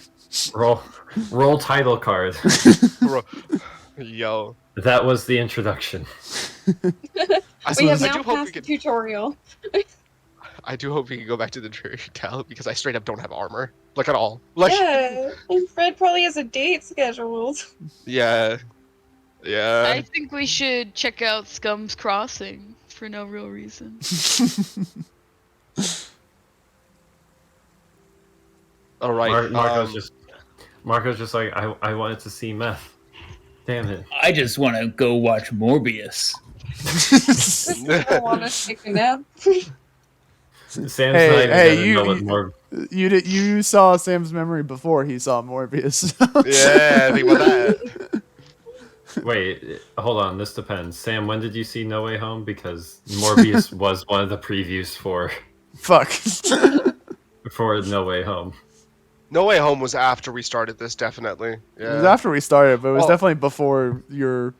S8: Roll title card.
S4: Yo.
S8: That was the introduction.
S2: We have now passed the tutorial.
S4: I do hope we can go back to the Drearydale because I straight up don't have armor, like at all. Like
S2: Yeah, and Fred probably has a date scheduled.
S4: yeah.
S7: I think we should check out Scum's Crossing for no real reason.
S4: All right.
S8: Marco's just like, I wanted to see meth. Damn it.
S3: I just want to go watch Morbius.
S2: I want to take a nap.
S8: Sam's not even gonna know what more.
S1: You saw Sam's memory before he saw Morbius.
S4: Yeah, think about that.
S8: Wait, hold on. This depends. Sam, when did you see No Way Home? Because Morbius was one of the previews for No Way Home.
S4: No Way Home was after we started this, definitely. Yeah.
S1: It was after we started, but it was definitely before your.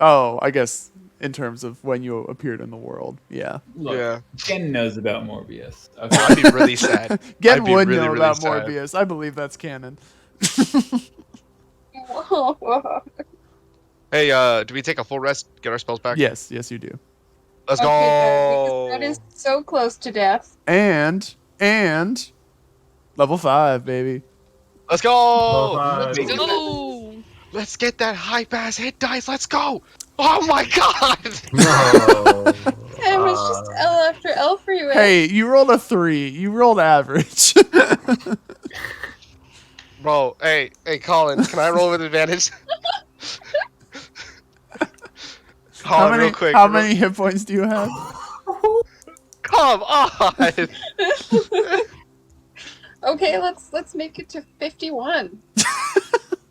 S1: Oh, I guess in terms of when you appeared in the world. Yeah.
S3: Look,
S4: yeah.
S3: Gen knows about Morbius. Okay.
S4: I'd be really sad.
S1: Gen would know about Morbius. I believe that's canon.
S4: Hey, do we take a full rest? Get our spells back?
S1: Yes, you do.
S4: Let's
S2: Okay,
S4: go.
S2: good, because that is so close to death.
S1: And level 5, baby.
S4: Let's go.
S8: Let's
S7: Let's go.
S4: Let's get that hype ass hit dice. Let's go. Oh my god.
S8: No.
S2: Sam, it's just L after L for you.
S1: Hey, you rolled a 3. You rolled average.
S4: Bro, hey, Colin, can I roll with advantage? Colin, real quick.
S1: How many hit points do you have?
S4: Come on.
S2: Okay, let's make it to 51.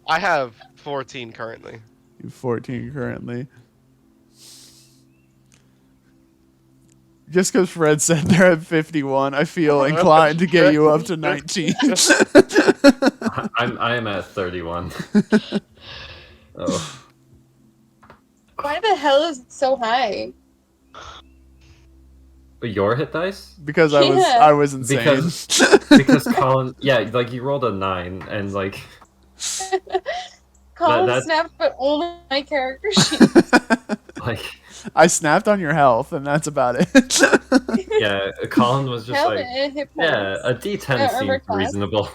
S4: I have 14 currently.
S1: You 14 currently. Just because Fred said they're at 51, I feel inclined to get you up to 19.
S8: I am at 31. Oh.
S2: Why the hell is it so high?
S8: Your hit dice?
S1: Because I was insane.
S8: Because Colin, yeah, like you rolled a 9 and like
S2: Colin snapped, but only my character sheet.
S8: like
S1: I snapped on your health, and that's about it.
S8: yeah, Colin was just
S2: Health
S8: like,
S2: and hit
S8: yeah, a
S2: points.
S8: D10 seems
S2: class.
S8: reasonable.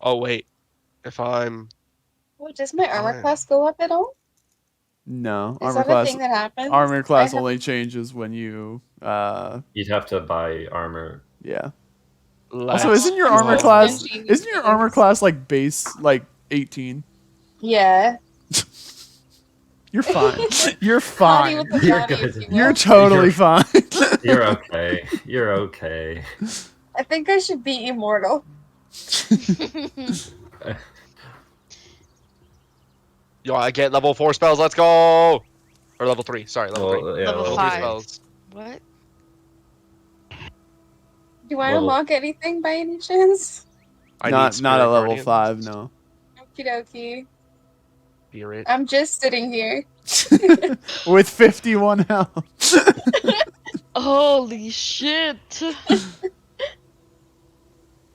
S4: Oh wait, if I'm
S2: Oh, does my armor
S4: Fine.
S2: class go up at all?
S1: No,
S2: Is that a thing that happens?
S1: armor class
S2: I have-
S1: only changes when you
S8: You'd have to buy armor.
S1: yeah.
S4: less.
S1: Also, isn't your
S2: Well,
S1: armor class
S2: Benji
S1: isn't your armor class like base like 18?
S2: Yeah.
S1: You're fine. You're
S2: Body
S1: fine.
S2: with the
S8: You're
S2: body,
S8: good.
S2: if you will.
S1: You're totally fine.
S8: You're okay. You're okay.
S2: I think I should be immortal.
S4: Yo, I get level 4 spells. Let's go. Or level 3. Sorry, level 3.
S8: Well, yeah,
S7: Level
S8: well,
S4: 3
S7: 5.
S4: spells.
S7: What?
S2: Do I
S8: Level-
S2: unlock anything by any chance?
S4: I need
S1: not at
S4: Spirit
S1: level
S4: Guardians.
S1: 5, no.
S2: Okie dokie.
S4: Spirit.
S2: I'm just sitting here.
S1: With 51 health.
S7: Holy shit.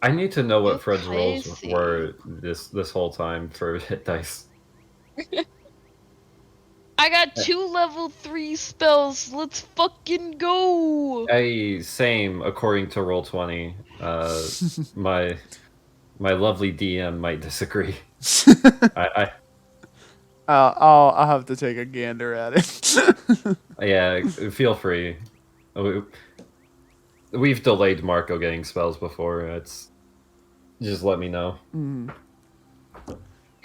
S8: I need to know what Fred's rolls
S7: Crazy.
S8: were this whole time for hit dice.
S7: I got 2 level 3 spells. Let's fucking go.
S8: Hey, same according to Roll20. My lovely DM might disagree.
S1: I'll have to take a gander at it.
S8: Yeah, feel free. We've delayed Marco getting spells before. It's just let me know.
S1: Mm.
S2: Do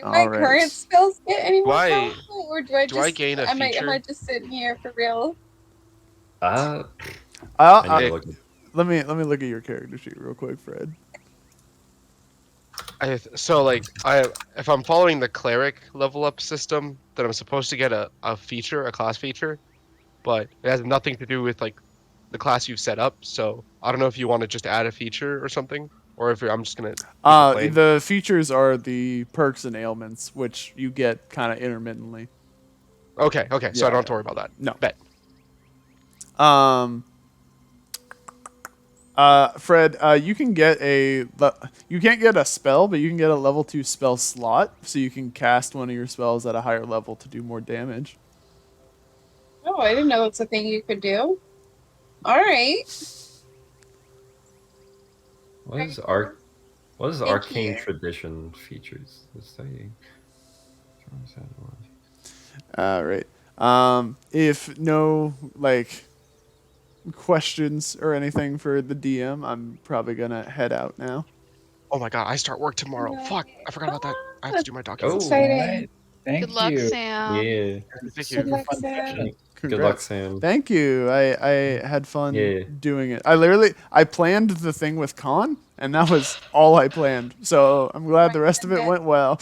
S2: my
S1: Alright.
S2: current spells get any more
S4: I-
S2: powerful, or do I
S4: do
S2: just
S4: I gain a
S2: am I
S4: feature?
S2: just sitting here for real?
S8: I
S1: I'll,
S8: need to look.
S1: let me look at your character sheet real quick, Fred.
S4: So like if I'm following the cleric level up system, then I'm supposed to get a feature, a class feature, but it has nothing to do with like the class you've set up. So I don't know if you want to just add a feature or something, or if I'm just gonna. plain.
S1: The features are the perks and ailments, which you get kind of intermittently.
S4: Okay, so I
S1: Yeah.
S4: don't have to worry about that.
S1: No.
S4: Bet.
S1: Fred, you can get you can't get a spell, but you can get a level 2 spell slot, so you can cast one of your spells at a higher level to do more damage.
S2: Oh, I didn't know it's a thing you could do. Alright.
S8: What is
S2: Thank
S8: arcane
S2: you.
S8: tradition features?
S1: All right. If no questions or anything for the DM, I'm probably gonna head out now.
S4: Oh my god, I start work tomorrow.
S2: No.
S4: Fuck, I forgot about that. I have to do my documents.
S2: exciting.
S3: Alright. Thank
S7: Good luck,
S3: you.
S7: Sam.
S8: Yeah.
S4: Thank
S2: Good
S4: you.
S2: luck,
S3: Fun
S2: Sam.
S3: session.
S8: Good luck,
S1: Congrats.
S8: Sam.
S1: Thank you. I had fun
S8: Yeah.
S1: doing it. I planned the thing with Cawn, and that was all I planned. So I'm glad the rest of it went well.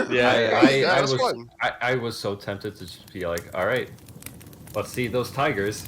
S4: Yeah,
S8: I
S4: was
S8: was
S4: fun.
S8: I was so tempted to just be like, all right, let's see those tigers.